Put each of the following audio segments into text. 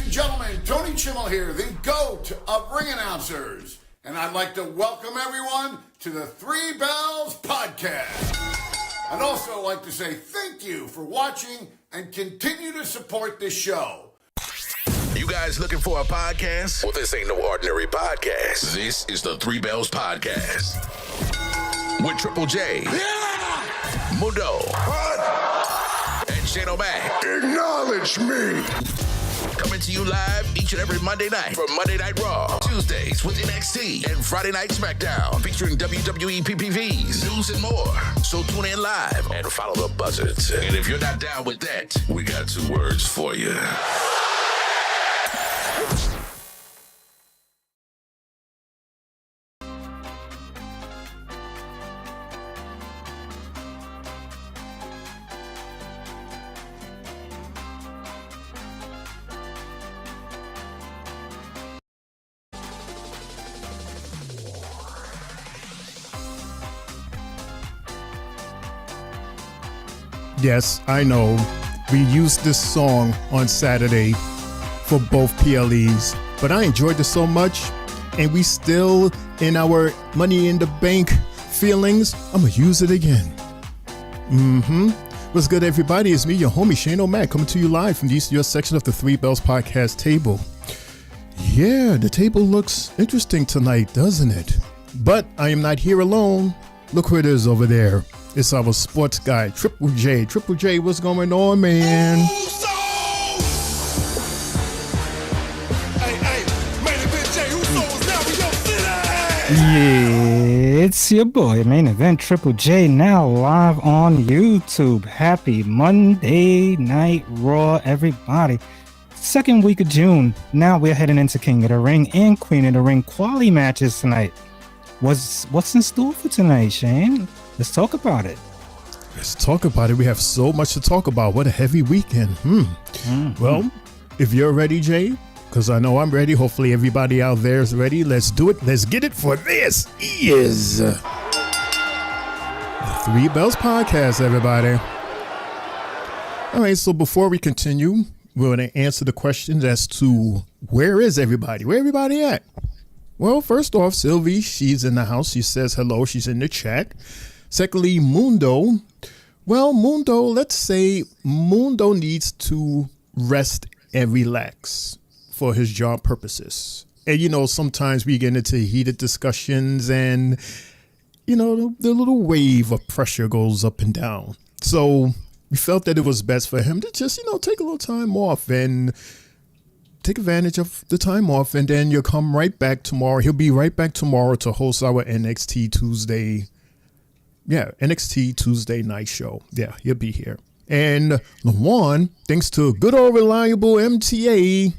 and gentlemen, Tony Chimmel here, the GOAT of ring announcers. And I'd like to welcome everyone to the Three Bells Podcast. I'd also like to say thank you for watching and continue to support this show. You guys looking for a podcast? Well, this ain't no ordinary podcast. This is the Three Bells Podcast. With Triple J. Yeah! Mundo. What? And Shane O'Mac. Acknowledge me. Coming to you live each and every Monday night for Monday Night Raw, Tuesdays with NXT, and Friday Night SmackDown, featuring WWE PPVs, news, and more. So tune in live and follow the buzzards. And if you're not down with that, we got 2 words for you. Yes, I know. We used this song on Saturday for both PLEs, but I enjoyed it so much, and we still in our Money in the Bank feelings. I'm gonna use it again. What's good, everybody? It's me, your homie Shane O'Mac, coming to you live from the East US section of the Three Bells Podcast table. Yeah, the table looks interesting tonight, doesn't it? But I am not here alone. Look who it is over there. It's our sports guy, Triple J. Triple J, what's going on, man? Yeah, it's your boy, Main Event Triple J, now live on YouTube. Happy Monday Night Raw, everybody. Second week of June. Now we're heading into King of the Ring and Queen of the Ring quali matches tonight. What's in store for tonight, Shane? Let's talk about it. Let's talk about it. We have so much to talk about. What a heavy weekend. Well, if you're ready, Jay, because I know I'm ready. Hopefully everybody out there is ready. Let's do it. Let's get it, for this is the Three Bells Podcast, everybody. All right, so before we continue, we're going to answer the questions as to where is everybody? Where everybody at? Well, first off, Sylvie, she's in the house. She says hello. She's in the chat. Secondly, Mundo. Well, Mundo, let's say Mundo needs to rest and relax for his job purposes. And, you know, sometimes we get into heated discussions and, you know, the little wave of pressure goes up and down. So we felt that it was best for him to just, you know, take a little time off and take advantage of the time off, and then you'll come right back tomorrow. He'll be right back tomorrow to host our NXT Tuesday. Yeah, NXT Tuesday night show. Yeah, he'll be here. And Lawan, thanks to good old reliable MTA,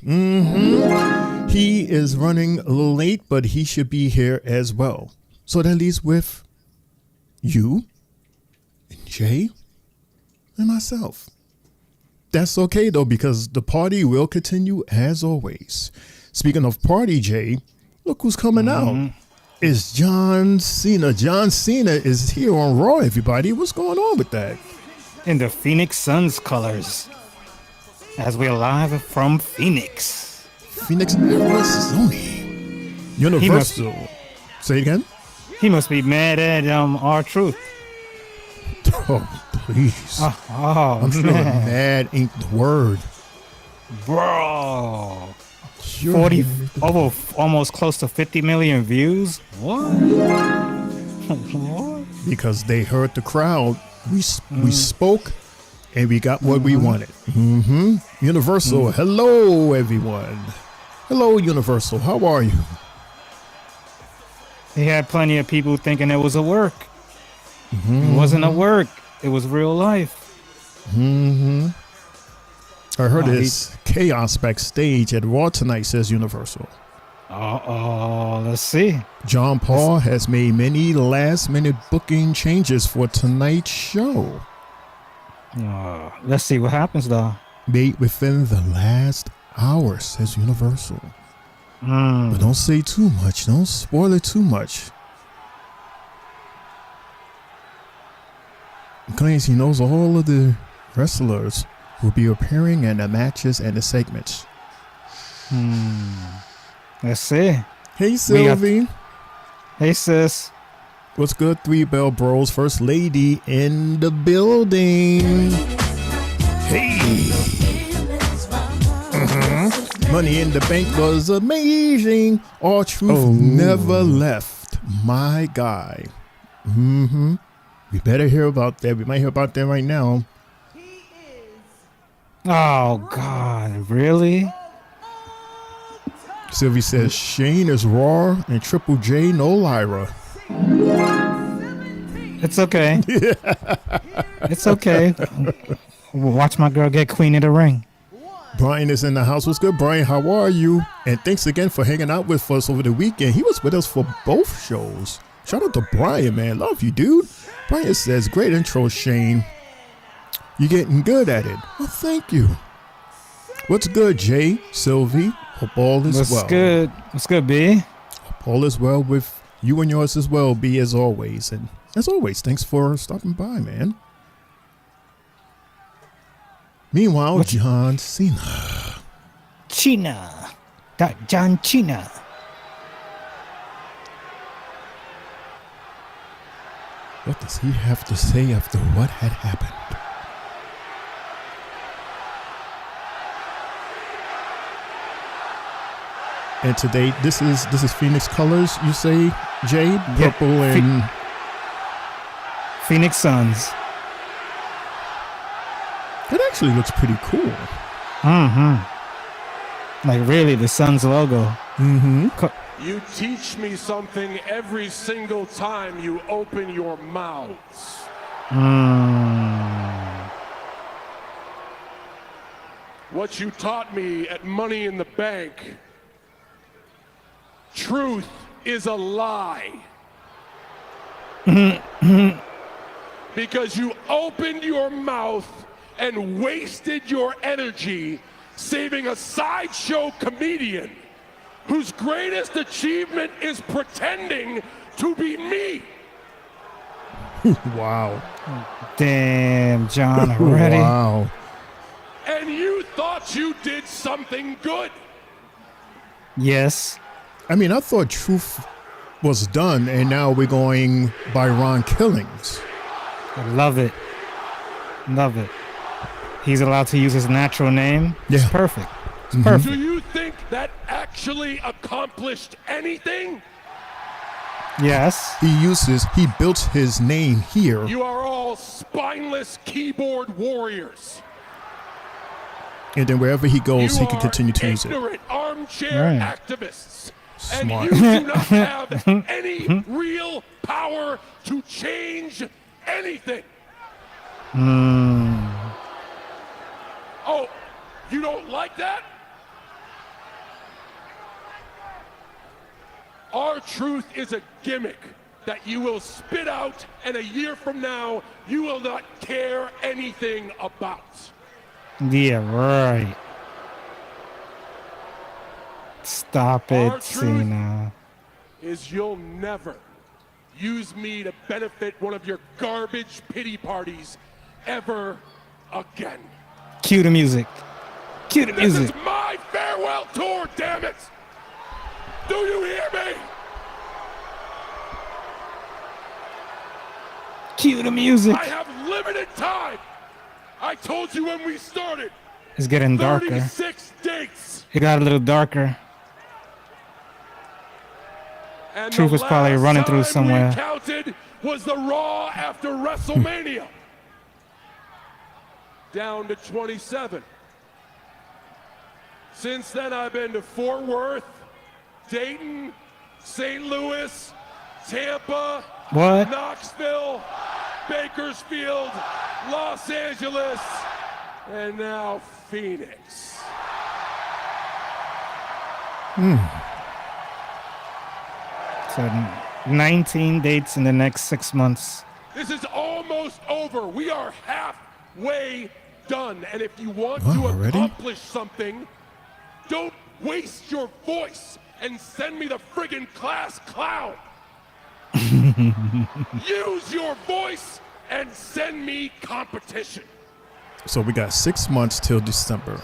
he is running a little late, but he should be here as well. So that leaves with you, and Jay, and myself. That's okay, though, because the party will continue as always. Speaking of party, Jay, look who's coming out. It's John Cena. John Cena is here on Raw, everybody. What's going on with that? In the Phoenix Suns colors, as we're live from Phoenix. Phoenix, Arizona. Universal. Say it again? He must be mad at R-Truth. Oh, please. I'm sure man. mad ain't the word. Bro. Sure. 40, over almost close to 50 million views. What? What? Because they heard the crowd. We spoke and we got what we wanted. Universal. Hello, everyone. Hello, Universal. How are you? He had plenty of people thinking it was a work. It wasn't a work. It was real life. I heard it's chaos backstage at Raw tonight, says Universal. Let's see. John Paul has made many last-minute booking changes for tonight's show. Let's see what happens, though. Made within the last hour, says Universal. But don't say too much. Don't spoil it too much. He claims he knows all of the wrestlers will be appearing in the matches and the segments. Let's see. Hey, Sylvie. Hey, sis. What's good, Three Bell Bros? First lady in the building. Hey. Money in the Bank was amazing. All truth never left. My guy. We better hear about that. We might hear about that right now. Oh, God. Really? Sylvie says Shane is Raw and Triple J no Lyra. It's okay. It's okay. Watch my girl get Queen of the Ring. Brian is in the house. What's good, Brian? How are you? And thanks again for hanging out with us over the weekend. He was with us for both shows. Shout out to Brian, man. Love you, dude. Brian says, great intro, Shane. You're getting good at it. Well, thank you. What's good, Jay, Sylvie? Hope all is well. What's good? What's good, B? Hope all is well with you and yours as well, B, as always. And as always, thanks for stopping by, man. Meanwhile, John Cena. Cena. That John Cena. What does he have to say after what had happened? And today, this is Phoenix colors, you say, Jay? Purple and... Phoenix Suns. It actually looks pretty cool. Like, really, the Suns logo. You teach me something every single time you open your mouths. What you taught me at Money in the Bank, truth is a lie. Because you opened your mouth and wasted your energy saving a sideshow comedian whose greatest achievement is pretending to be me. Wow. Damn, John, already. Wow. And you thought you did something good. Yes. I mean, I thought Truth was done, and now we're going by Ron Killings. I love it. Love it. He's allowed to use his natural name. It's perfect. It's perfect. Do you think that actually accomplished anything? Yes. He built his name here. You are all spineless keyboard warriors. And then wherever he goes, You he can continue to use it. ignorant armchair activists. Smart. And you do not have any real power to change anything. Oh, you don't like that? Our truth is a gimmick that you will spit out, and a year from now, you will not care anything about. Yeah, right. Stop Our it, truth Cena. is you'll never use me to benefit one of your garbage pity parties ever again. Cue the music. Cue the This music. is my farewell tour, damn it! Do you hear me? Cue the music. I have limited time. I told you when we started. It's getting darker. 36 dates. It got a little darker. And Truth the was probably last running through time somewhere. we counted was the Raw after WrestleMania. Down to 27. Since then, I've been to Fort Worth, Dayton, St. Louis, Tampa, What? Knoxville, Bakersfield, Los Angeles, and now Phoenix. So 19 dates in the next 6 months. This is almost over. We are halfway done. And if you want Wow, to already? accomplish something, don't waste your voice and send me the friggin' class clown. Use your voice and send me competition. So we got 6 months till December.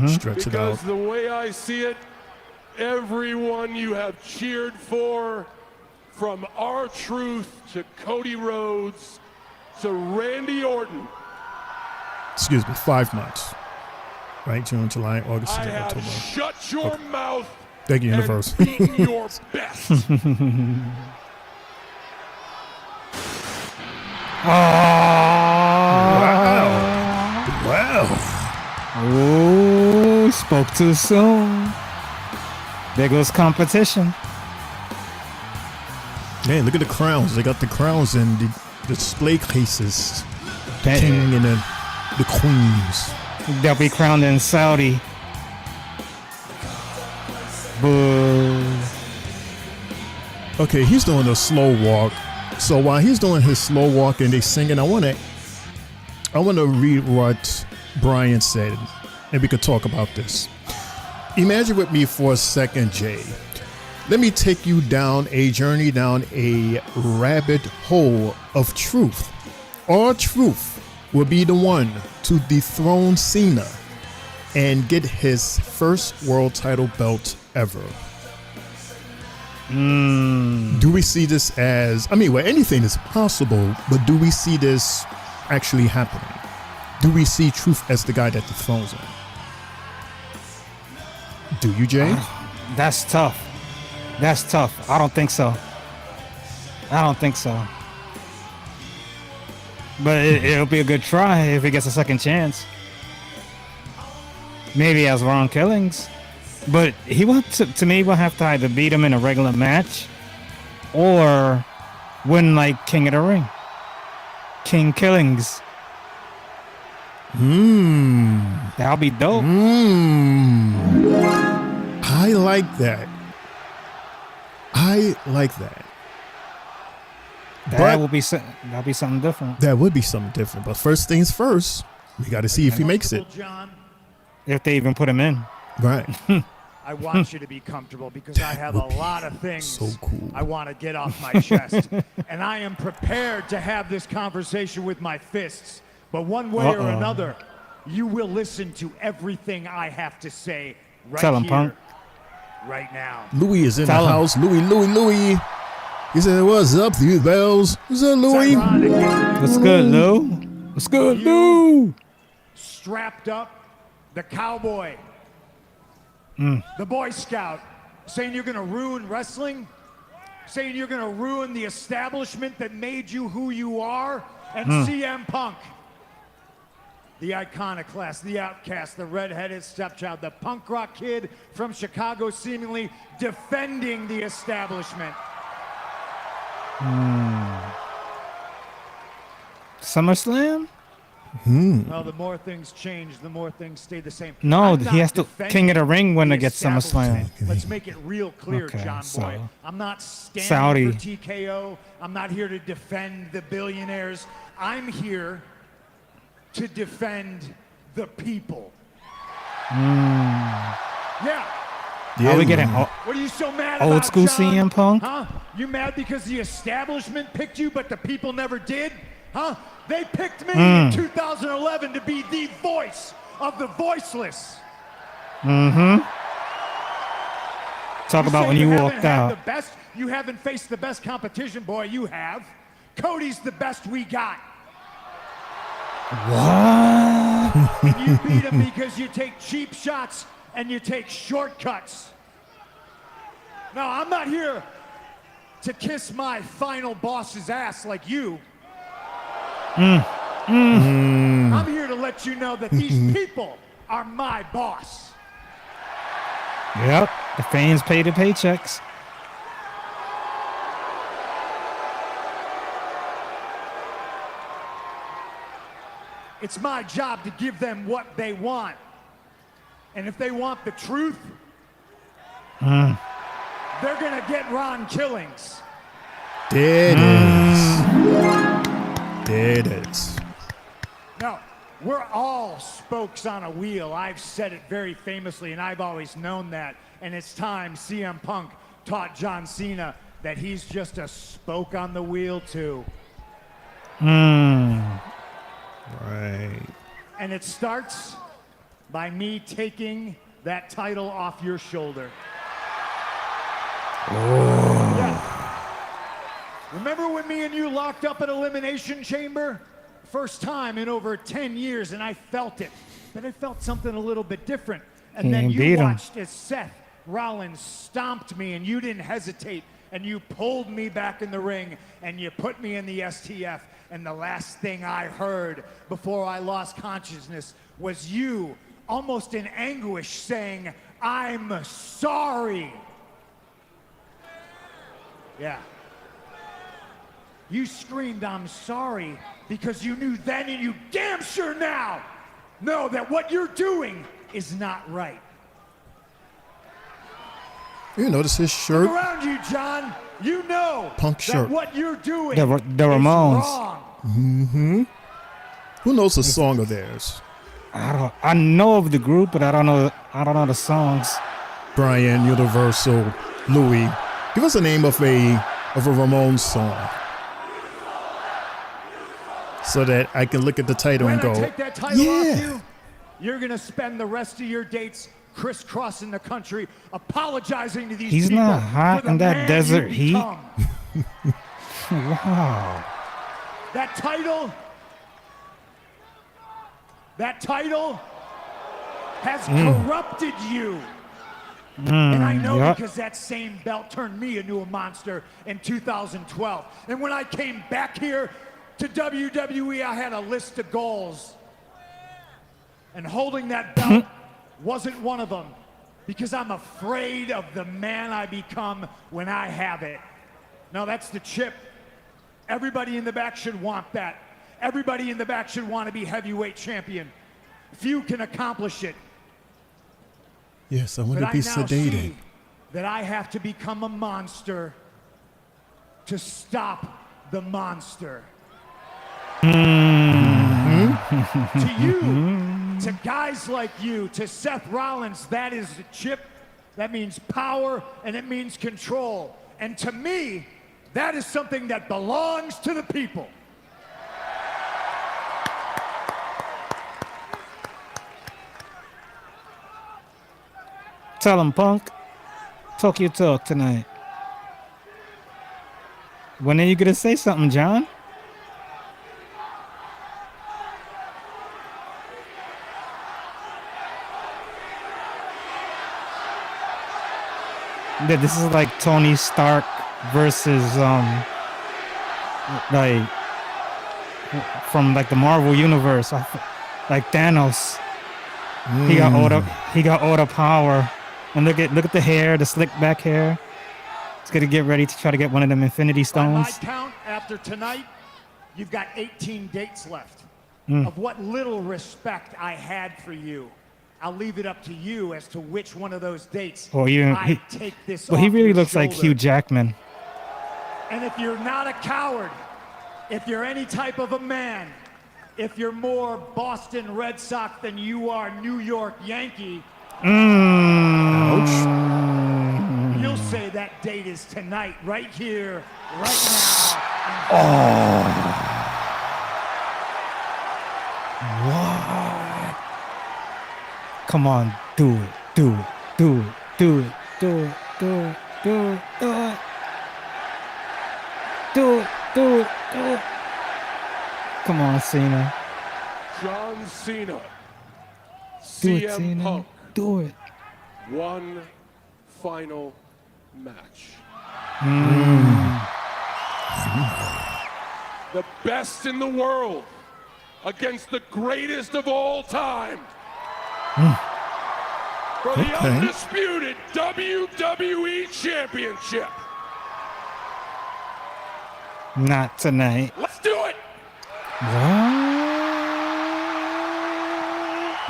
Stretch it out. Because the way I see it, everyone you have cheered for, from R-Truth to Cody Rhodes to Randy Orton, Excuse me, 5 months. Right? June, July, August, I September, have October. shut your mouth Thank you, and Universe. beaten your best. Wow. Oh, spoke too soon. There goes competition. Man, look at the crowns. They got the crowns and the display cases. The Dang. king and the queens. They'll be crowned in Saudi. Boo. Okay, he's doing a slow walk. So while he's doing his slow walk and they singing, I wanna read what Brian said, and we could talk about this. Imagine with me for a second, Jay. Let me take you down a journey down a rabbit hole of truth. Our truth will be the one to dethrone Cena and get his first world title belt ever. Do we see this as, well, anything is possible, but do we see this actually happening? Do we see truth as the guy that dethrones him? Do you, Jay? That's tough. That's tough. I don't think so. But it'll be a good try if he gets a second chance. Maybe as Ron Killings. But he will, to me, will have to either beat him in a regular match or win like King of the Ring. King Killings. That'll be dope. I like that. That'll be something different. That would be something different. But first things first, we got to see if he makes it. John, If they even put him in. Right. I want you to be comfortable because I have a lot of things so cool. I want to get off my chest. And I am prepared to have this conversation with my fists. But one way or another, you will listen to everything I have to say right Tell him, here, Punk. right now. Louis is in Tell the him. house. Louis. He said, "What's up, you bells? What's up, Louis?" It's ironic, isn't it? What's good, Lou? What's good, Lou? Strapped up, the cowboy, the Boy Scout, saying you're going to ruin wrestling, saying you're going to ruin the establishment that made you who you are, and CM Punk, the iconoclast, the outcast, the redheaded stepchild, the punk rock kid from Chicago, seemingly defending the establishment. SummerSlam? Well, the more things change, the more things stay the same. No, I'm he not has to defending King of the Ring when the it gets SummerSlam. establishment. Let's make it real clear, Okay, John so Boy. I'm not standing Saudi. for TKO. I'm not here to defend the billionaires. I'm here to defend the people. Yeah. Are we getting What are you so mad about, old school John? CM Punk? Huh? You mad because the establishment picked you, but the people never did? Huh? They picked me in 2011 to be the voice of the voiceless. Talk about say when you haven't walked had out. The best, you haven't faced the best competition, boy. You have. Cody's the best we got. What? And you beat him because you take cheap shots and you take shortcuts. No, I'm not here to kiss my final boss's ass like you. I'm here to let you know that these people are my boss. Yep. The fans pay the paychecks. It's my job to give them what they want. And if they want the truth, they're gonna get Ron Killings. There it is. No, we're all spokes on a wheel. I've said it very famously, and I've always known that. And it's time CM Punk taught John Cena that he's just a spoke on the wheel, too. Right. And it starts by me taking that title off your shoulder. Oh. Yeah. Remember when me and you locked up at Elimination Chamber? First time in over 10 years, and I felt it. But I felt something a little bit different. And then you watched as Seth Rollins stomped me, and you didn't hesitate, and you pulled me back in the ring, and you put me in the STF. And the last thing I heard before I lost consciousness was you, almost in anguish, saying, "I'm sorry." Yeah. You screamed, "I'm sorry," because you knew then and you damn sure now know that what you're doing is not right. You notice his shirt? Look around you, John. You know Punk that shirt. what you're doing The Ramones. is wrong. Mm-hmm. Who knows a song of theirs? I know of the group, but I don't know the songs. Brian, Universal, Louis. Give us a name of a Ramones song, so that I can look at the title When and go, I take that title off you, you're gonna spend the rest of your dates crisscrossing the country, apologizing to these He's people. not hot for the in that man desert you heat. become. Wow. That title has corrupted you. And I know because that same belt turned me into a monster in 2012. And when I came back here to WWE, I had a list of goals. And holding that belt wasn't one of them, because I'm afraid of the man I become when I have it. Now that's the chip. Everybody in the back should want that. Everybody in the back should want to be heavyweight champion. Few can accomplish it. yes, I want But to be I now sedated. see that I have to become a monster to stop the monster. To you, to guys like you, to Seth Rollins, that is the chip. That means power, and it means control. And to me, that is something that belongs to the people. Tell him, Punk. Talk your talk tonight. When are you gonna say something, John? That this is like Tony Stark versus like from like the Marvel universe, like Thanos. He got all the power, and look at the hair, the slick back hair. He's gonna get ready to try to get one of them Infinity Stones. By my count, after tonight, you've got 18 dates left. Of what little respect I had for you, I'll leave it up to you as to which one of those dates I take this off Well, he really your looks like shoulder. Hugh Jackman. And if you're not a coward, if you're any type of a man, if you're more Boston Red Sox than you are New York Yankee, you'll say that date is tonight, right here, right now. What? Come on, do it, do it, do it, do it, do it, do it, do it, do it. Do it, do it, do it. Come on, Cena. John Cena, Do it, CM Cena. Punk, Do it. one final match. The best in the world against the greatest of all time. For the undisputed WWE Championship. Not tonight. Let's do it!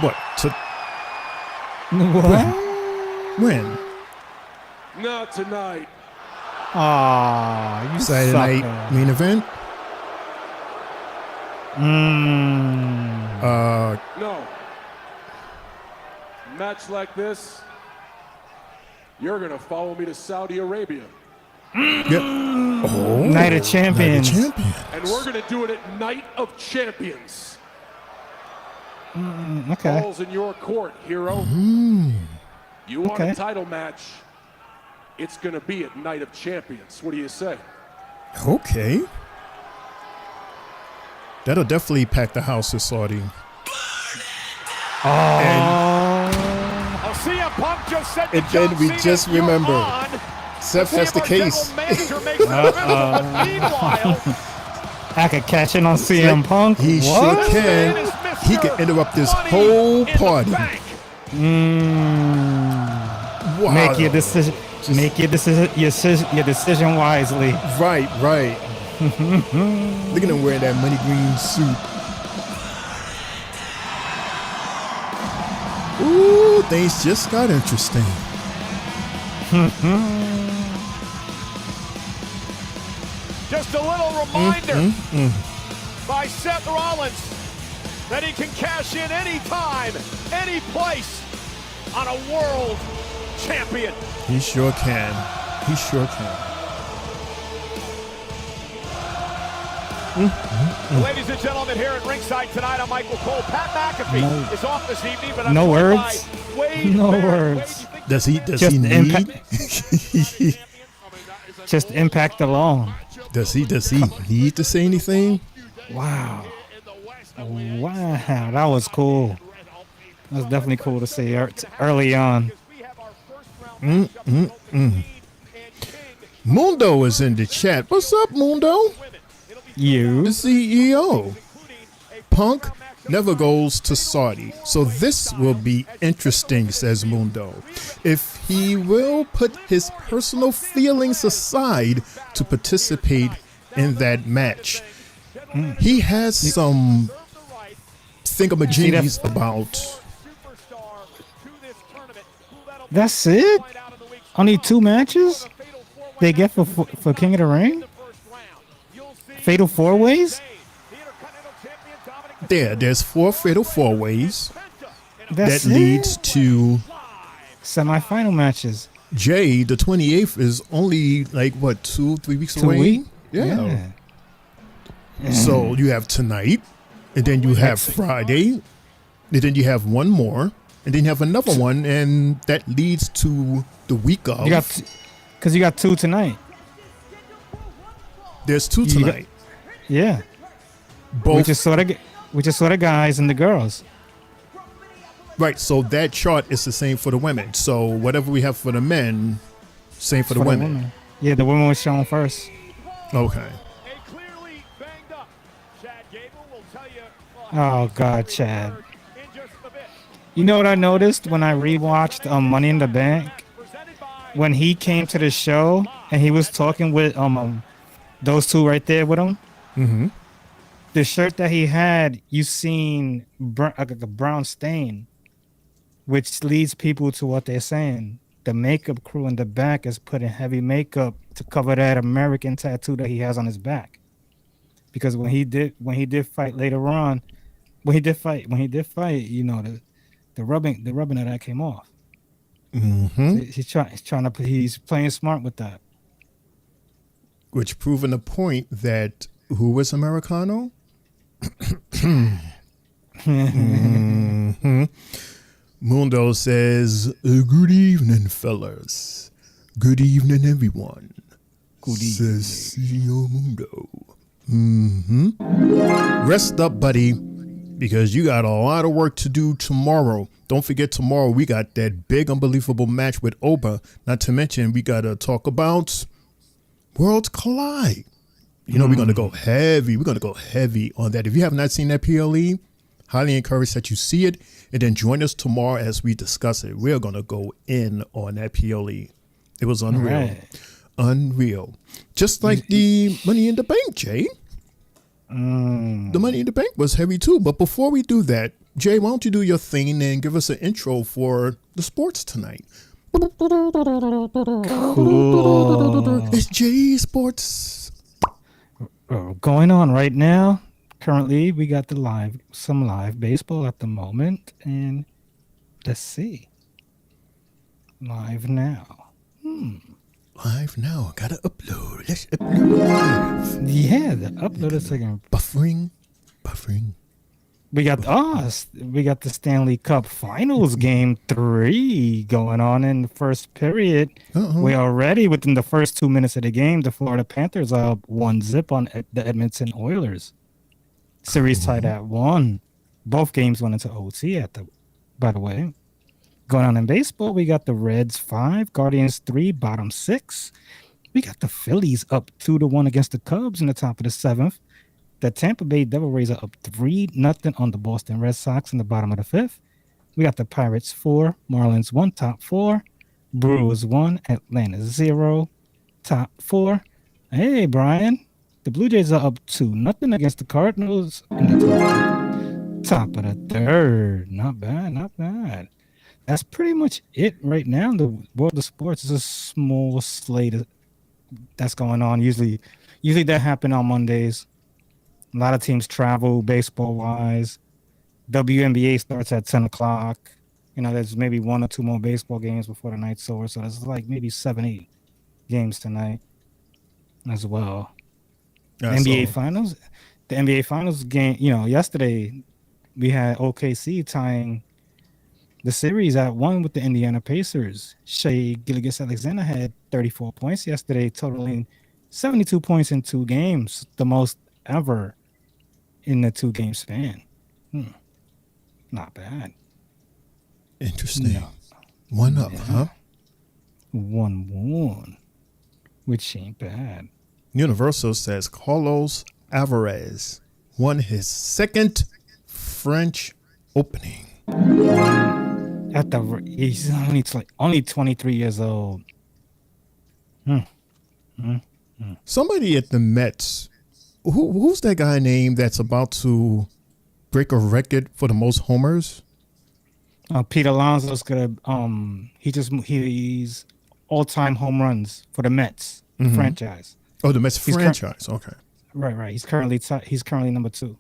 What? What? When? Not tonight. Aw, you Saturday sucker. night main event? No. Match like this, Mm. you're going to follow me to Saudi Arabia. Yep. Oh, Night of Champions. Night of Champions. And we're going to do it at Night of Champions. Okay. Ball's in your court, hero. You want a title match, it's going to be at Night of Champions. What do you say? Okay. That'll definitely pack the house with Saudi. CM Punk just said And then we just remember, Seth has the case. I could catch it on CM Punk. He sure can. He can interrupt this whole party. Wow. Make your decision. Make your decision wisely. Right. Look at him wearing that money green suit. Ooh, things just got interesting. Just a little reminder by Seth Rollins that he can cash in any time, any place on a world champion. He sure can. Ladies and gentlemen, here at ringside tonight, I'm Michael Cole. Pat McAfee is off this evening, but I'm no joined words. by Wade No Barrett. words. Wade, Does he Just need? Just impact alone. Does he need to say anything? Wow, that was cool. That was definitely cool to see early on. Mundo is in the chat. What's up, Mundo? You. The CEO. Punk never goes to Saudi. So this will be interesting, says Mundo. If he will put his personal feelings aside to participate in that match. He has some thingamajiggies about. That's it? Only 2 matches they get for King of the Ring? Fatal 4-ways? There's 4 fatal 4-ways That's that leads to semi-final matches. Jay. The 28th is only like what 2-3 weeks 2 away. weeks? Yeah. So you have tonight, and then you have Friday, and then you have one more, and then you have another one, and that leads to the week of. Because you got 2 tonight. There's 2 tonight. Yeah. Both. We just saw the guys and the girls. Right. So that chart is the same for the women. So whatever we have for the men, same for the women. Yeah, the women was shown first. Okay. Oh God, Chad. You know what I noticed when I rewatched Money in the Bank? When he came to the show and he was talking with those 2 right there with him. Mm-hmm. The shirt that he had, you seen a brown stain, which leads people to what they're saying. The makeup crew in the back is putting heavy makeup to cover that American tattoo that he has on his back. Because when he did fight later on, when he did fight, you know, the rubbing of that came off. Mm-hmm. So he's playing smart with that. Which proving the point that who was Americano? Mm-hmm. Mundo says, "Good evening, fellas. Good evening, everyone." Good says CEO Mundo. Mm-hmm. Rest up, buddy, because you got a lot of work to do tomorrow. Don't forget, tomorrow we got that big, unbelievable match with Oba. Not to mention, we got to talk about Worlds Collide. You know, we're going to go heavy. We're going to go heavy on that. If you have not seen that PLE, highly encourage that you see it. And then join us tomorrow as we discuss it. We're going to go in on that PLE. It was unreal. Right. Unreal. Just like the Money in the Bank, Jay. The Money in the Bank was heavy too. But before we do that, Jay, why don't you do your thing and give us an intro for the sports tonight? Cool. It's Jay Sports. Going on right now. Currently, we got some live baseball at the moment, and let's see. Live now. Live now. Gotta upload. Let's upload live. Yeah, the upload is taking. Buffering. We got the Stanley Cup Finals Game 3 going on in the first period. We already within the first 2 minutes of the game, the Florida Panthers are up 1-0 on the Edmonton Oilers. Series tied at 1. Both games went into OT by the way. Going on in baseball, we got the Reds 5, Guardians 3, bottom 6. We got the Phillies up 2-1 against the Cubs in the top of the 7th. The Tampa Bay Devil Rays are up 3-0 on the Boston Red Sox in the bottom of the 5th. We got the Pirates 4, Marlins 1, top 4. Brewers 1, Atlanta 0, top 4. Hey, Brian. The Blue Jays are up 2-0 against the Cardinals in the top of the 3rd. Not bad, not bad. That's pretty much it right now in the world of sports. It's a small slate that's going on. Usually that happen on Mondays. A lot of teams travel baseball-wise. WNBA starts at 10 o'clock. There's maybe 1 or 2 more baseball games before the night's over. So there's like maybe 7-8 games tonight as well. The NBA Finals game, yesterday we had OKC tying the series at 1 with the Indiana Pacers. Shai Gilgeous-Alexander had 34 points yesterday, totaling 72 points in 2 games, the most ever in the 2-game span. Not bad. Interesting. No. 1 up, huh? 1-1, which ain't bad. Universal says Carlos Alvarez won his 2nd French opening. He's only 23 years old. Somebody at the Mets, who's that guy named that's about to break a record for the most homers? Pete Alonso's gonna he's all-time home runs for the Mets franchise. Oh, the Mets franchise. Okay. Right. He's currently number 2.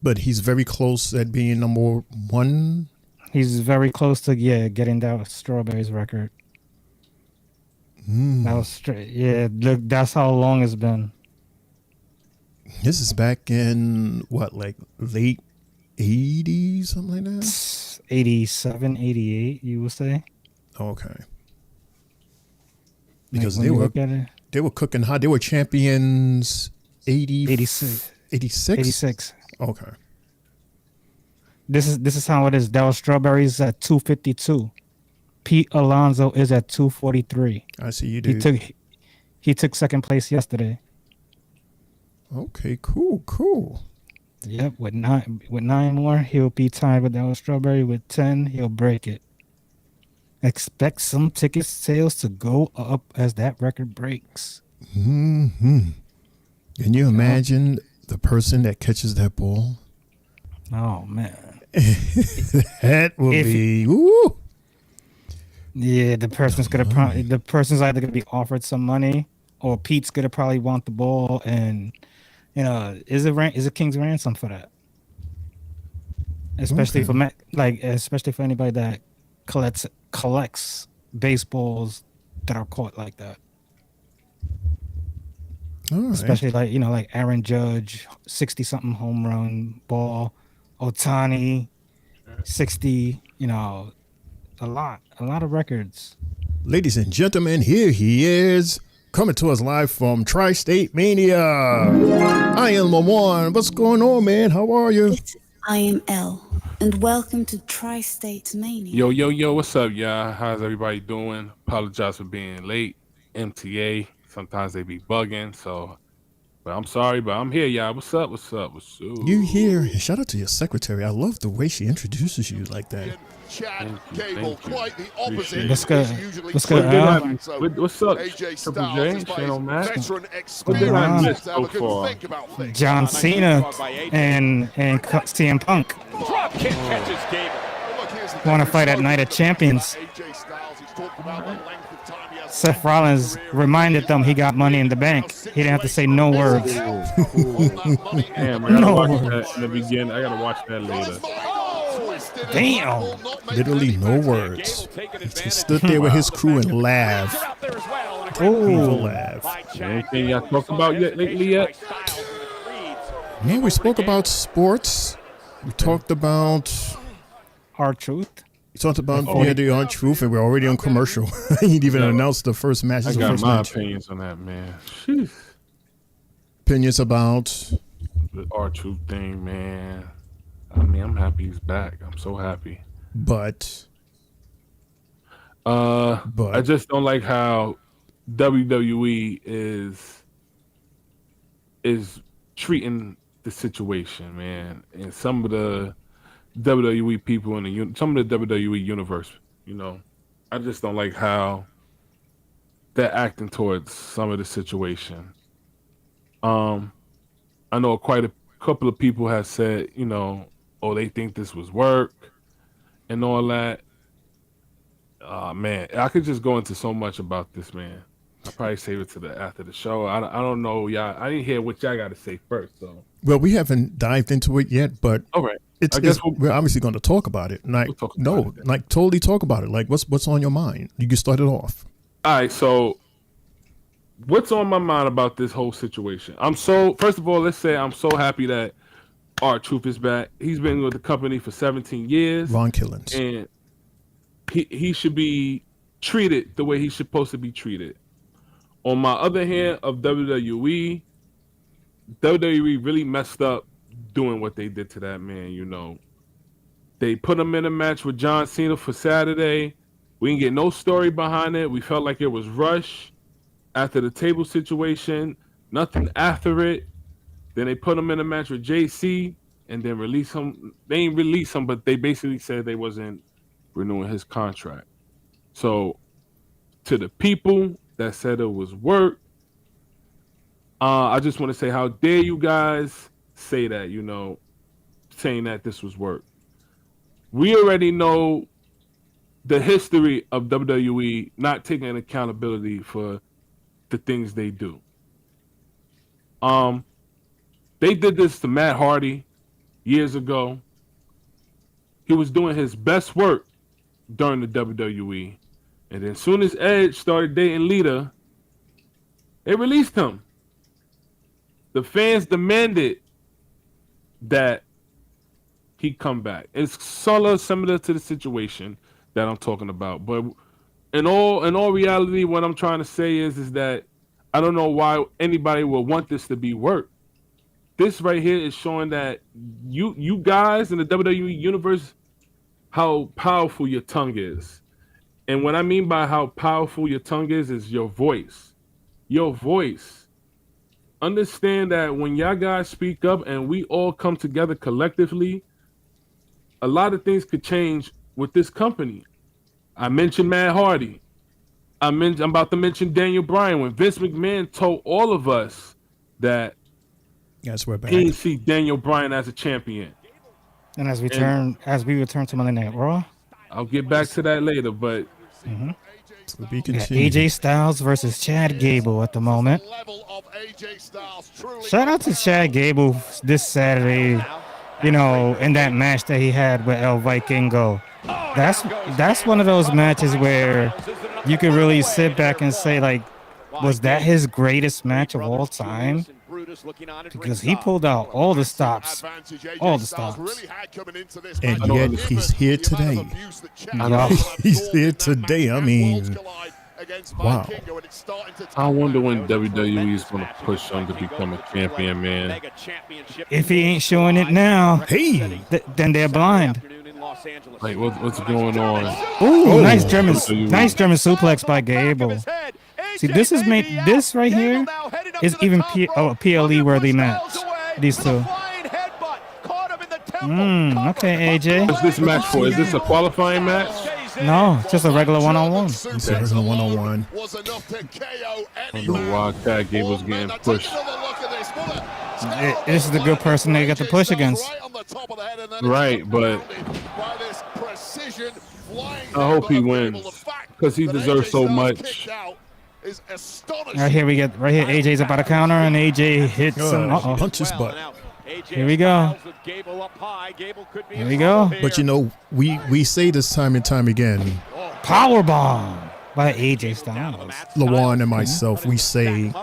But he's very close at being number 1. He's very close to getting that Strawberries record. That was straight. Yeah, look, that's how long it's been. This is back in late 80s, something like that? 87, 88, you would say. Okay. Because they were cooking hot. They were champions 86. 86. Okay. This is how it is. That was Strawberries at 252. Pete Alonso is at 243. I see you do. He took 2nd place yesterday. Okay, cool. Yep, with nine more, he'll be tied with Dallas Strawberry. With 10, he'll break it. Expect some ticket sales to go up as that record breaks. Can you imagine the person that catches that ball? Oh man, that will be. Woo! Yeah, the person's either gonna be offered some money, or Pete's gonna probably want the ball, and is a king's ransom for that. Especially especially for anybody that collects baseballs that are caught like that. Right. Especially like Aaron Judge, 60-something home run ball, Ohtani, 60. A lot of records. Ladies and gentlemen, here he is, coming to us live from Tri-State Mania. I am Lamar. What's going on, man? How are you? I am L, and welcome to Tri-State Mania. Yo, what's up, y'all? How's everybody doing? Apologize for being late. MTA, sometimes they be bugging, but I'm sorry, but I'm here, y'all. What's up? You here? Shout out to your secretary. I love the way she introduces you like that. Chad Gable, quite the opposite. Let's go. What's up, Triple J, Channel Matt? What did I miss so far? John Cena and CM Punk want to fight at Night of Champions. Seth Rollins reminded them he got money in the bank. He didn't have to say no words. Damn, I gotta watch that in the beginning. I gotta watch that later. Damn. Literally no words. He stood there with his crew and laughed. Ooh. Laugh. Anything y'all talked about lately yet? Man, we spoke about sports. We talked about R-Truth. We talked about the R-Truth, and we're already on commercial. He ain't even announced the first match. I got my opinions on that, man. Sheesh. Opinions about the R-Truth thing, man. I mean, I'm happy he's back. I'm so happy. But I just don't like how WWE is treating the situation, man. And some of the WWE people in some of the WWE universe, you know, I just don't like how they're acting towards some of the situation. I know quite a couple of people have said, you know, oh, they think this was work and all that. Man, I could just go into so much about this, man. I'll probably save it to after the show. I don't know, y'all. I didn't hear what y'all got to say first, so. Well, we haven't dived into it yet, but all right. We're obviously going to talk about it. Like, totally talk about it. Like, what's on your mind? You can start it off. All right, so what's on my mind about this whole situation? First of all, let's say I'm so happy that R-Truth is back. He's been with the company for 17 years. Ron Killens. And he should be treated the way he's supposed to be treated. On my other hand, of WWE really messed up doing what they did to that man, you know. They put him in a match with John Cena for Saturday. We didn't get no story behind it. We felt like it was rushed after the table situation. Nothing after it. Then they put him in a match with JC and then release him. They didn't release him, but they basically said they wasn't renewing his contract. So to the people that said it was work, I just want to say, how dare you guys say that, you know, saying that this was work. We already know the history of WWE not taking accountability for the things they do. They did this to Matt Hardy years ago. He was doing his best work during the WWE. And then as soon as Edge started dating Lita, they released him. The fans demanded that he come back. It's similar to the situation that I'm talking about. But in all reality, what I'm trying to say is that I don't know why anybody would want this to be work. This right here is showing that you guys in the WWE universe, how powerful your tongue is. And what I mean by how powerful your tongue is your voice. Your voice. Understand that when y'all guys speak up and we all come together collectively, a lot of things could change with this company. I mentioned Matt Hardy. I'm about to mention Daniel Bryan. When Vince McMahon told all of us that yes, we're back. He didn't see Daniel Bryan as a champion. And as we return to Monday Night Raw, I'll get back to that later, but to be continued. AJ Styles versus Chad Gable at the moment. Shout out to Chad Gable this Saturday, you know, in that match that he had with El Vikingo. That's one of those matches where you can really sit back and say, like, was that his greatest match of all time? Because he pulled out all the stops. All the stops. And yet he's here today. He's here today. I mean, wow. I wonder when WWE is going to push him to become a champion, man. If he ain't showing it now, then they're blind. Like, what's going on? Ooh, nice German suplex by Gable. See, this right here is even PLE worthy match. These two. Okay, AJ. What's this match for? Is this a qualifying match? No, just a regular one-on-one. It's a regular one-on-one. I don't know why Chad Gable's getting pushed. This is the good person they got to push against. Right, but I hope he wins because he deserves so much. Right here AJ's about to counter and AJ hits him. Punch his butt. Here we go. Here we go. But you know, we say this time and time again. Powerbomb by AJ Styles. LaJuan and myself, we say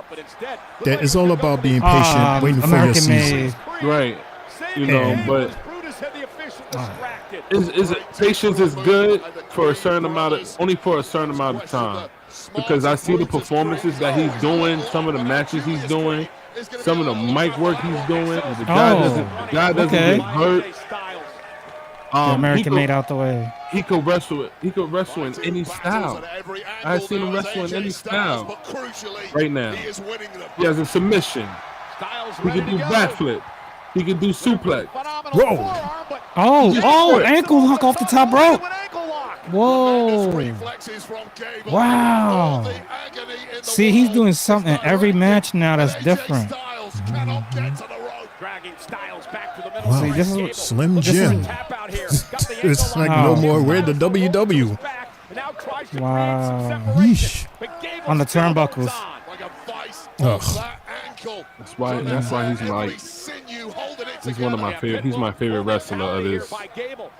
that it's all about being patient, waiting for your season. Right. You know, but Is patience is good for a certain amount of time, because I see the performances that he's doing, some of the matches he's doing, some of the mic work he's doing. The guy doesn't get hurt. The American made out the way. He could wrestle it. He could wrestle in any style. I've seen him wrestle in any style. Right now, he has a submission. He can do backflip. He can do suplex. Whoa! Oh! Ankle lock off the top rope. Whoa! Wow! See, he's doing something every match now that's different. Wow. See, this is Slim Jim. It's like no more. We're the WW. Wow. Yeesh. On the turnbuckles. That's why he's one of my favorite. He's my favorite wrestler of this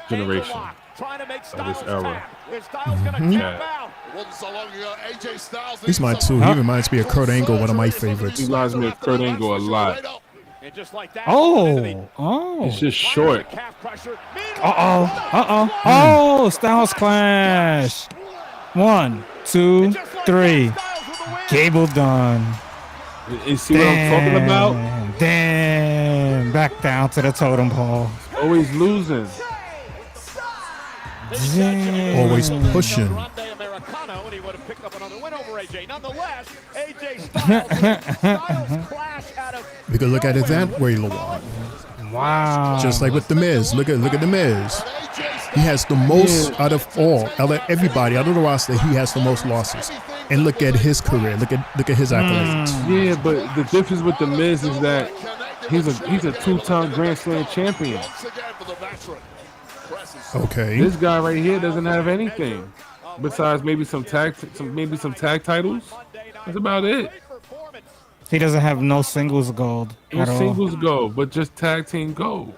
generation, of this era. Yeah. He's mine too. He reminds me of Kurt Angle, one of my favorites. He reminds me of Kurt Angle a lot. Oh. It's just short. Oh, Styles Clash. 1, 2, 3. Gable done. You see what I'm talking about? Damn. Back down to the totem pole. Always losing. Damn. Always pushing. We could look at it that way, Lawan. Wow. Just like with The Miz. Look at The Miz. He has the most out of everybody out of the roster. He has the most losses. And look at his career. Look at his accolades. Yeah, but the difference with The Miz is that he's a 2-time Grand Slam champion. Okay. This guy right here doesn't have anything besides maybe some tag titles. That's about it. He doesn't have no singles gold. No singles gold, but just tag team gold.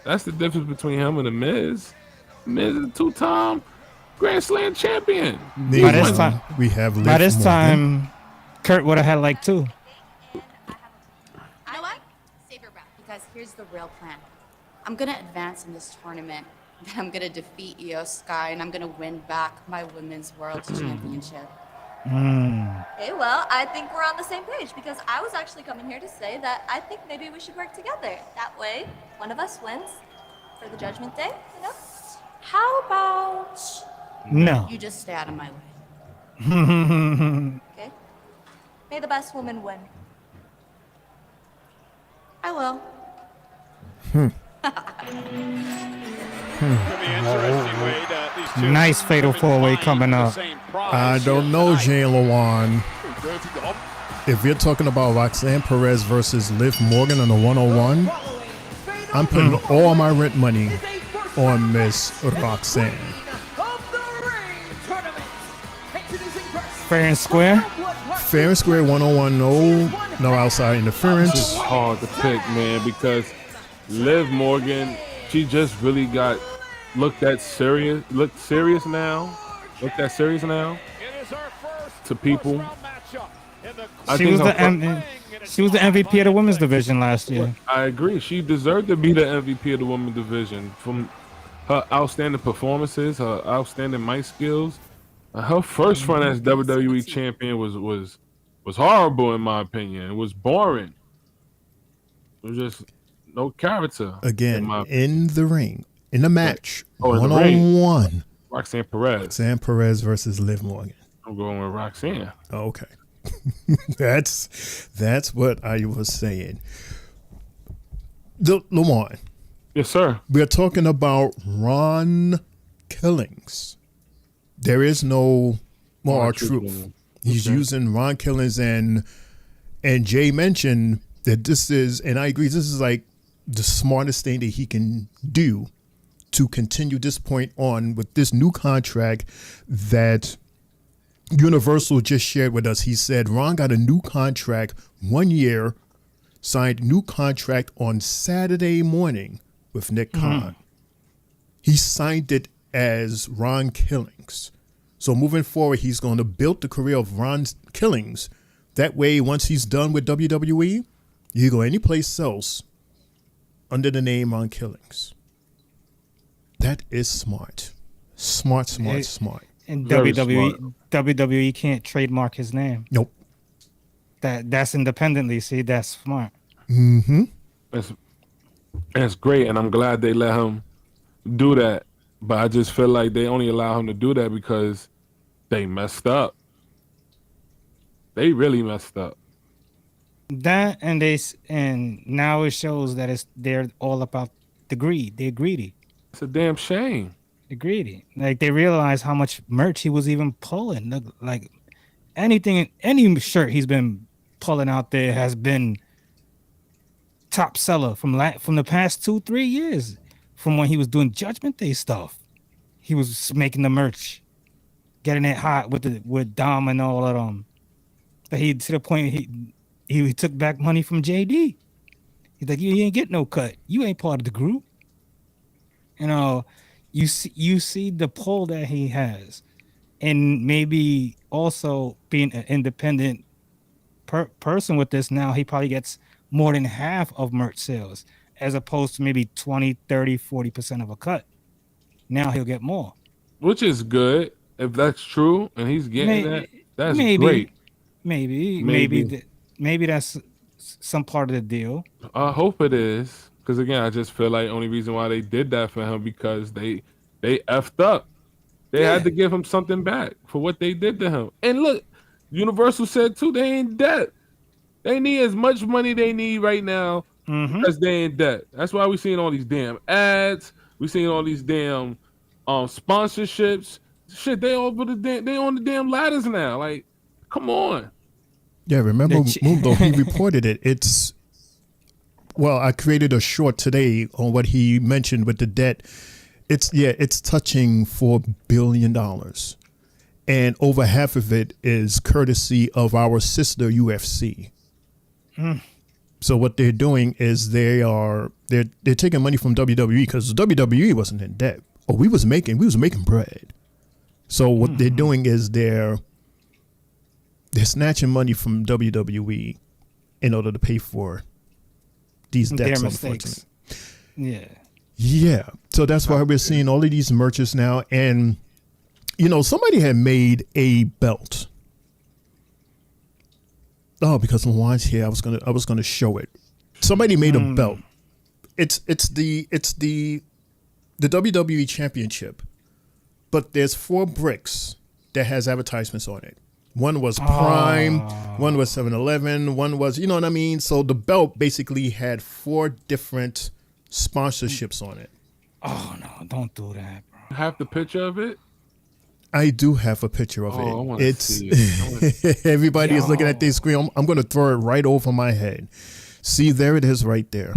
That's the difference between him and The Miz. Miz is a 2-time Grand Slam champion. By this time, Kurt would have had like 2. You know what? Save your breath, because here's the real plan. I'm gonna advance in this tournament. I'm gonna defeat Io Sky, and I'm gonna win back my Women's World Championship. Okay, well, I think we're on the same page, because I was actually coming here to say that I think maybe we should work together. That way, one of us wins for the Judgment Day, you know? How about... No. You just stay out of my way. Okay. May the best woman win. I will. Nice fatal 4-way coming up. I don't know, Jane Lawan. If you're talking about Roxanne Perez versus Liv Morgan on the 101, I'm putting all my rent money on Miss Roxanne. Fair and square? Fair and square 101, no outside interference. It's hard to pick, man, because Liv Morgan, she just really looked serious now to people. She was the MVP of the women's division last year. I agree. She deserved to be the MVP of the women's division from her outstanding performances, her outstanding mic skills. Her first run as WWE champion was horrible in my opinion. It was boring. It was just no character. Again, in the ring, in the match, in 101. Roxanne Perez. Roxanne Perez versus Liv Morgan. I'm going with Roxanne. Okay. That's what I was saying. Lamont. Yes, sir. We're talking about Ron Killings. There is no more R-Truth. He's using Ron Killings, and Jay mentioned that this is, and I agree, this is like the smartest thing that he can do to continue this point on with this new contract that Universal just shared with us. He said Ron got a new contract 1 year, signed new contract on Saturday morning with Nick Khan. He signed it as Ron Killings. So moving forward, he's going to build the career of Ron Killings. That way, once he's done with WWE, you go any place else under the name Ron Killings. That is smart. Smart. And Very WWE can't trademark his name. Nope. That's independently. See, that's smart. Mm-hmm. That's great, and I'm glad they let him do that. But I just feel like they only allow him to do that because they messed up. They really messed up. That and now it shows that they're all about the greed. They're greedy. It's a damn shame. They're greedy. Like they realize how much merch he was even pulling. Like any shirt he's been pulling out there has been top seller from the past 2-3 years. From when he was doing Judgment Day stuff, he was making the merch, getting it hot with Dom and all of them. But he to the point he took back money from JD. He's like, you ain't get no cut. You ain't part of the group. You know, you see the pull that he has, and maybe also being an independent person with this now, he probably gets more than half of merch sales as opposed to maybe 20, 30, 40% of a cut. Now he'll get more. Which is good. If that's true and he's getting that's great. Maybe that's some part of the deal. I hope it is. Because again, I just feel like the only reason why they did that for him because they effed up. They had to give him something back for what they did to him. And look, Universal said too, they in debt. They need as much money they need right now because they in debt. That's why we seeing all these damn ads. We seeing all these damn sponsorships. Shit, they on the damn ladders now. Like, come on. Yeah, remember Mundo, he reported it. I created a short today on what he mentioned with the debt. It's touching $4 billion. And over half of it is courtesy of our sister UFC. So what they're doing is they're taking money from WWE because WWE wasn't in debt. We was making bread. So what they're doing is they're snatching money from WWE in order to pay for these debts. Their mistakes. Yeah. So that's why we're seeing all of these merchants now. And somebody had made a belt. Oh, because Lawan's here, I was gonna show it. Somebody made a belt. It's the WWE Championship, but there's 4 bricks that has advertisements on it. One was Prime, one was 7-Eleven, one was, you know what I mean? So the belt basically had 4 different sponsorships on it. Oh no, don't do that, bro. Have the picture of it? I do have a picture of it. I want to see it. Everybody is looking at their screen. I'm going to throw it right over my head. See, there it is right there.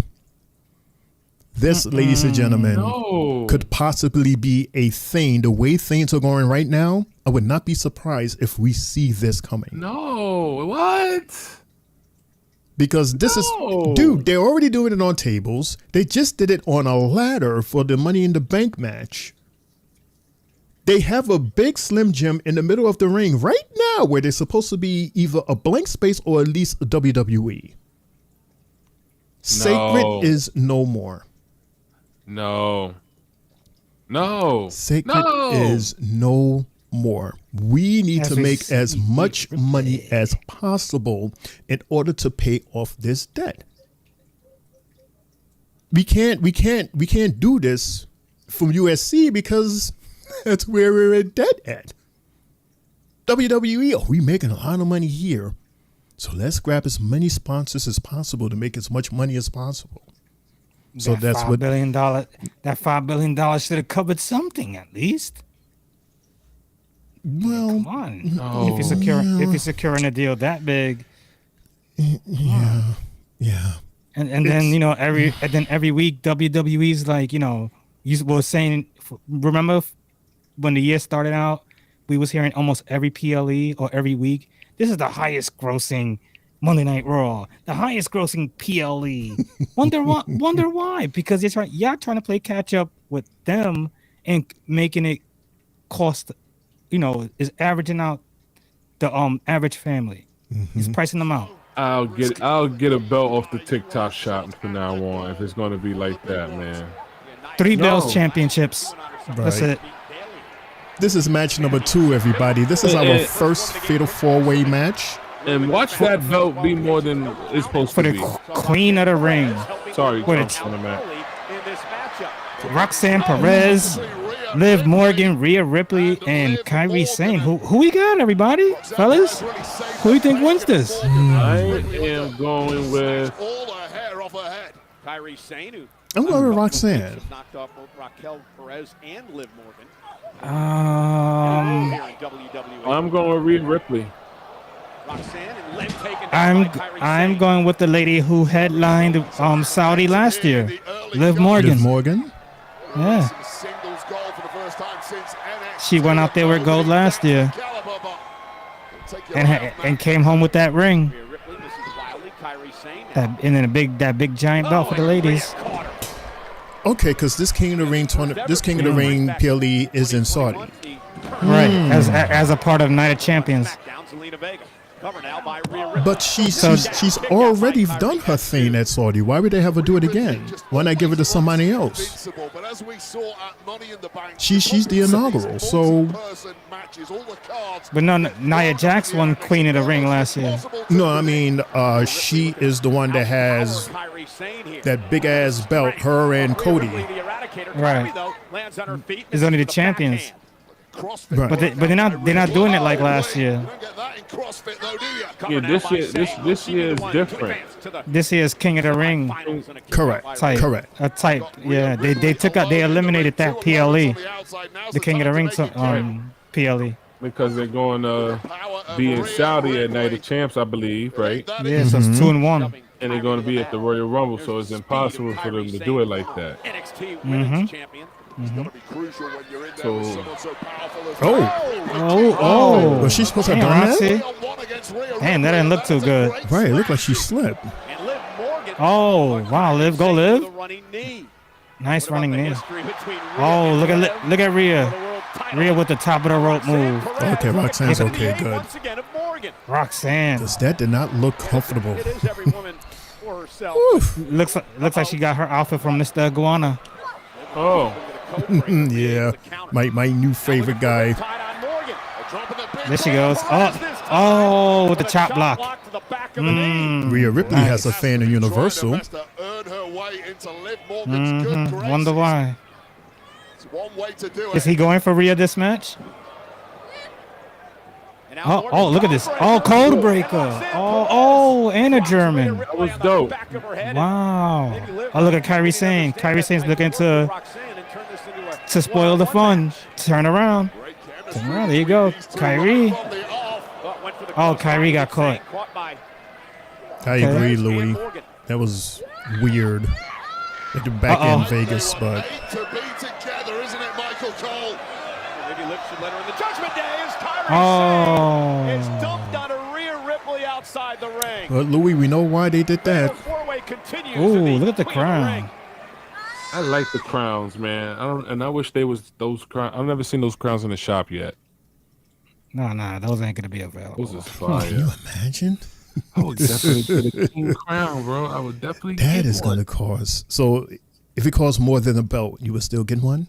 This, ladies and gentlemen, could possibly be a thing. The way things are going right now, I would not be surprised if we see this coming. No, what? Because this is, dude, they're already doing it on tables. They just did it on a ladder for the Money in the Bank match. They have a big Slim Jim in the middle of the ring right now where there's supposed to be either a blank space or at least a WWE. Sacred is no more. No. Sacred is no more. We need to make as much money as possible in order to pay off this debt. We can't do this from USC because that's where we're in debt at. WWE, we making a lot of money here. So let's grab as many sponsors as possible to make as much money as possible. So that's what that $5 billion should have covered something at least. Well, come on. If you're securing a deal that big. Yeah. And then every week WWE's like, you were saying, remember when the year started out, we was hearing almost every PLE or every week, this is the highest grossing Monday Night Raw, the highest grossing PLE. Wonder why? Because y'all trying to play catch up with them and making it cost, is averaging out the average family. He's pricing them out. I'll get a belt off the TikTok shop from now on if it's going to be like that, man. 3 belts championships. That's it. This is match number 2, everybody. This is our first Fatal 4-Way match. And watch that belt be more than it's supposed For to the be. queen of the ring. Sorry, What I'm it's- on the mat. Roxanne Perez, Liv Morgan, Rhea Ripley, and Kairi Sane. Who we got, everybody? Fellas? Who do you think wins this? I am going with Kairi Sane, who I'm going with Roxanne. knocked off both Raquel Perez and Liv Morgan. Um, Here in WWE. I'm going with Rhea Ripley. Roxanne and Liv taken down by Kairi I'm Sane. going with the lady who headlined Saudi last year, Liv Morgan. Liv Morgan. Yeah, she went out there with gold last year, and came home with that ring. Rhea Ripley, Mrs. Wiley, Kairi Sane, And then that big giant belt for the ladies. Okay, because this King of the Ring PLE is in Saudi. Right, as a part of Night of Champions. down Zelina Vega. Cover now by Rhea Ripley. But she's already done her thing at Saudi. Why would they have her do it again? Why not give it to somebody else? She's the inaugural, so But no, Nia Jax won Queen of the Ring last year. no, I mean she is the one that has Kairi Sane here. that big ass belt. Her and Cody. The Eradicator. Right. Kairi, though, lands on her feet. It's only the Misses champions. backhand. Right. But they're not doing it like last year. Yeah, this year is different. This year's King of the Ring Correct. type. Correct. A type. Yeah, they eliminated that PLE, the King of the Ring PLE. Because they're going to be in Saudi at Night of Champs, I believe, right? Yeah, so it's 2-1. And they're going to be at the Royal Rumble, so it's impossible for them to do it like that. NXT Women's Champion. So, Oh. Was she supposed to have Damn, done Roxy. that? Damn, that didn't look too good. Right, it looked like she slipped. And Liv Morgan. Oh, wow, Liv, go Liv. The running knee. Nice running The knee. history between Rhea Oh, and look Liv at for Rhea. the world title. Rhea with the top of the rope move. Okay, Roxanne's okay, good. Once again of Morgan. Roxanne Because that did not look comfortable. It is every woman for herself. looks like she got her outfit from Mr. Iguana. oh, Yeah, my new favorite guy. Tied on Morgan. There she goes. Oh, with the chop block. To the back of the knee. Rhea Ripley has a fan in Universal. Wonder why. Is he going for Rhea this match? And now Morgan Oh, look at this. Oh, code breaker. Oh, and a German. that was dope. back of her head. Wow. Oh, look at Kairi Sane. Kairi Sane's looking to Roxanne and turn this into a spoil the fun. Turn around. Turn around. There you go. Kyrie. Oh, Kyrie got caught. I agree, Louis. That was weird. At the back in Vegas, but Maybe Liv should let her in the Judgment Day as Kairi Sane is dumped on a Rhea Ripley outside the ring. but Louis, we know why they did that. Four-way continues Ooh, in look at the Queen of crown. Ring. I like the crowns, man. I wish they was those crowns. I've never seen those crowns in the shop yet. Nah, those ain't gonna be available. Those is Can you fire. imagine? I would definitely get a king crown, bro. I would definitely That get is one. going to cost. So, if it costs more than a belt, you would still get one?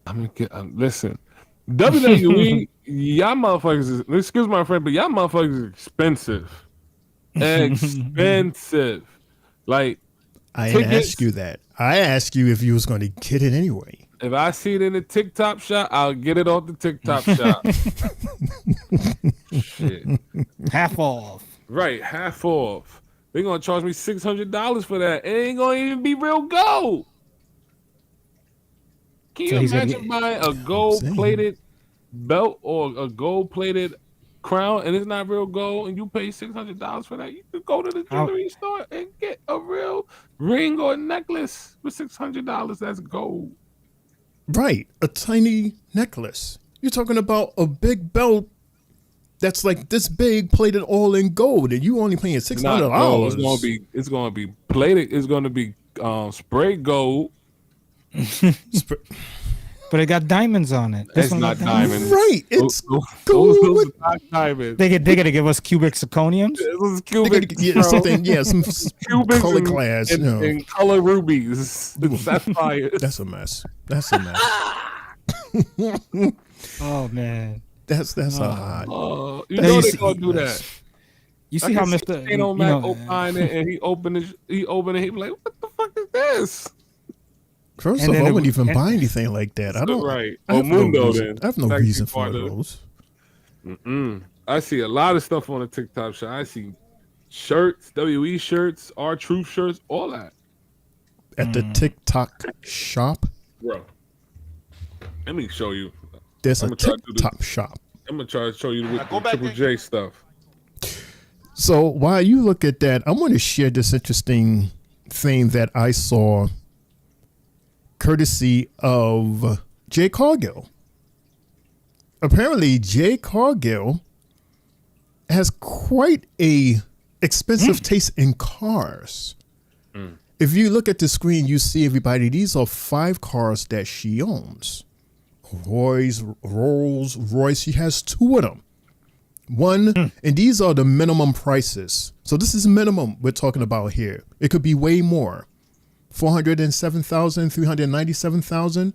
I'm gonna get. Listen, WWE, y'all motherfuckers is. Excuse my friend, but y'all motherfuckers is expensive. Expensive. Like, I didn't tickets- ask you that. I asked you if you was going to get it anyway. if I see it in the TikTok shop, I'll get it off the TikTok shop. Shit. Half off. Right, half off. They're gonna charge me $600 for that. It ain't gonna even be real gold. Can you So he's gonna imagine get- buying a gold-plated belt or a gold-plated crown and it's not real gold, and you pay $600 for that? You could go to the jewelry store and get a real ring or necklace for $600. That's gold. Right. A tiny necklace. You're talking about a big belt that's like this big, plated all in gold, and you only paying Not $600. gold. It's gonna be plated. It's gonna be spray gold. But it got diamonds on it. It's not diamonds. Right. It's those are not diamonds. They gotta give us cubic zirconiums. Those cubic, something, some cubic color class, and color rubies. That's fire. That's a mess. That's a mess. Oh man, that's a hot. You know they gonna do that. You see how Mr. Mac opened it and he opened it. He be like, "What the fuck is this?" First of all, I wouldn't even buy anything like that. I don't. Right. I have Mundo, then. I have no reason for those. I see a lot of stuff on the TikTok shop. I see shirts, WE shirts, R-Truth shirts, all that. At the TikTok shop? Bro. Let me show you. There's a TikTok shop. I'm going to try to show you the Triple J stuff. So while you look at that, I want to share this interesting thing that I saw courtesy of Jay Cargill. Apparently, Jay Cargill has quite a expensive taste in cars. If you look at the screen, you see everybody. These are 5 cars that she owns. Rolls Royce. She has 2 of them. One, and these are the minimum prices. So this is minimum we're talking about here. It could be way more. $407,000, $397,000.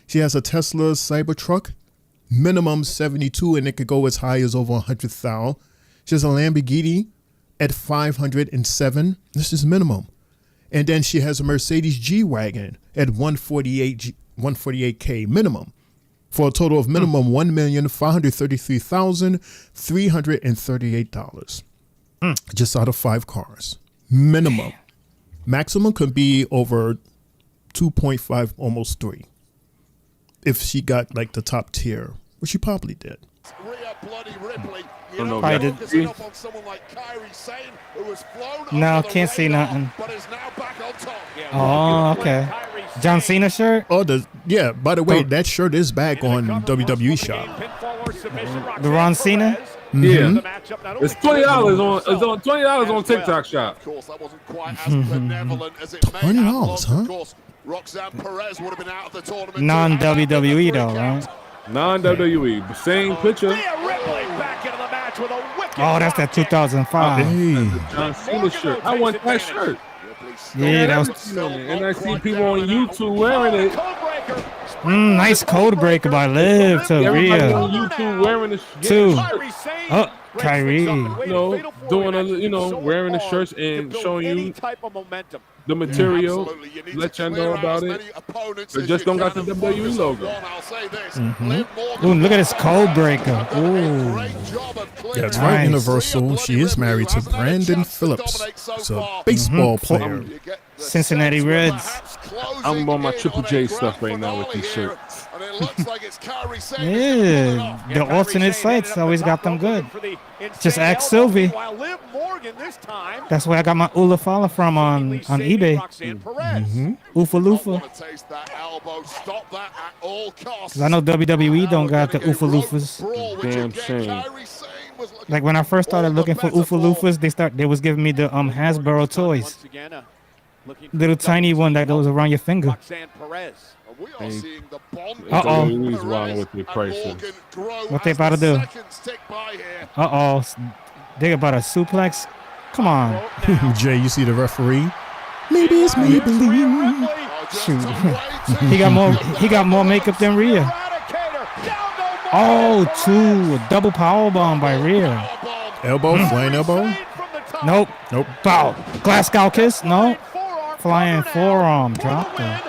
She has a Tesla Cybertruck, minimum 72, and it could go as high as over 100,000. She has a Lamborghini at 507. This is minimum. And then she has a Mercedes G-Wagon at 148K minimum, for a total of minimum $1,533,338. Just out of 5 cars, minimum. Maximum could be over 2.5, almost 3. If she got like the top tier, which she probably did. No, can't see nothing. Oh, okay. John Cena shirt? Oh, yeah. By the way, that shirt is back on WWE shop. The Ron Cena? Yeah, it's $20 on. It's on $20 on TikTok shop. Of course, that wasn't quite as benevolent as it may have looked. Of course, Roxanne Perez would have been out of the tournament. Non-WWE though, right? Non-WWE, the same picture. Oh, that's that 2005. Hey. John Cena shirt. I want that shirt. Yeah, that was. And I see people on YouTube wearing it. Nice code breaker by Liv to Everybody Rhea. on YouTube wearing the Two. shirt. Oh, Kyrie. Wearing the shirts and showing you the material. Let y'all know about it. They just don't got the WWE logo. Ooh, look at this code breaker. Ooh. Yeah, it's right. Universal. She is married to Brandon Phillips. It's a baseball player. Cincinnati Reds. I'm on my Triple J stuff right now with these shirts. Yeah, the alternate sites always got them good. Just ask Sylvie. That's where I got my Ula Fala from on eBay. Oofa Loofa. Because I know WWE don't got the Oofa Loofas. Damn shame. Like when I first started looking for Oofa Loofas, they was giving me the Hasbro toys. Little tiny one that goes around your finger. Uh-oh. He's wrong with the prices. What they about to do? Uh-oh. They about a suplex? Come on. Jay, you see the referee? Maybe it's Maybelline. Shoot. he got more makeup than Rhea. Oh, a double power bomb by Rhea. Elbow, flying elbow? Nope. Bow. Glasgow kiss? No. Flying forearm. Drop it.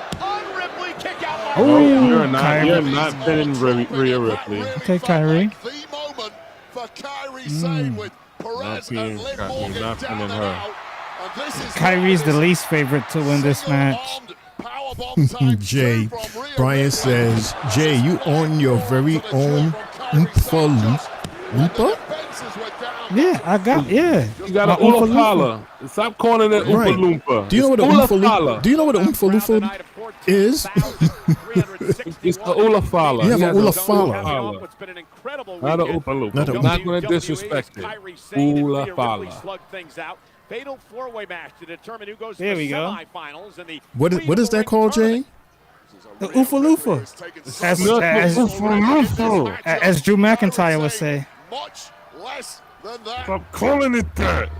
Oh, you're not pinning Rhea Ripley. Okay, Kyrie. Not pinning her. Kyrie's the least favorite to win this match. Jay, Brian says, Jay, you own your very own Oompa Loompa? Yeah, I got, yeah. You got an Oompa Loompa. Stop calling it Oompa Loompa. Do you know what an Oompa Loompa? Do you know what an Oompa Loompa is? It's the Ula Fala. You have an Ula Fala. Not an Oompa Loompa. I'm not going to disrespect it. Ula Fala. Fatal four-way match to determine who goes there to we the go. semifinals. And the what is that called, Jay? The Oofa Loofa. As Drew McIntyre would say. Much less than that. Stop calling it that.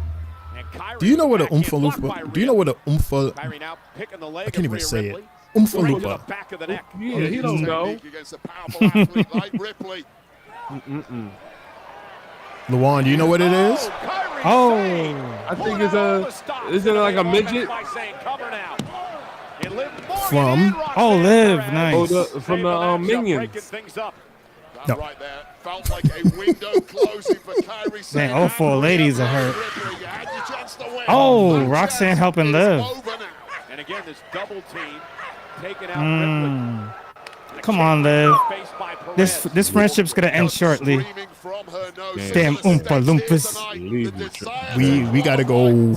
Do you know what an Oompa Loompa? Do you know what an Oompa? I can't even say it. Oompa Loompa. Yeah, he don't know. Luan, do you know what it is? Oh, I think it's is it like a midget? From? Oh, Liv, nice. Oh, from the Minions. No. Right there. Felt like a window closing for Kairi Sane. Man, all four ladies are hurt. Oh, Roxanne helping Liv. And again, this double team taking out Come on, Liv. This friendship's gonna end shortly. Damn Oompa Loompas. We gotta go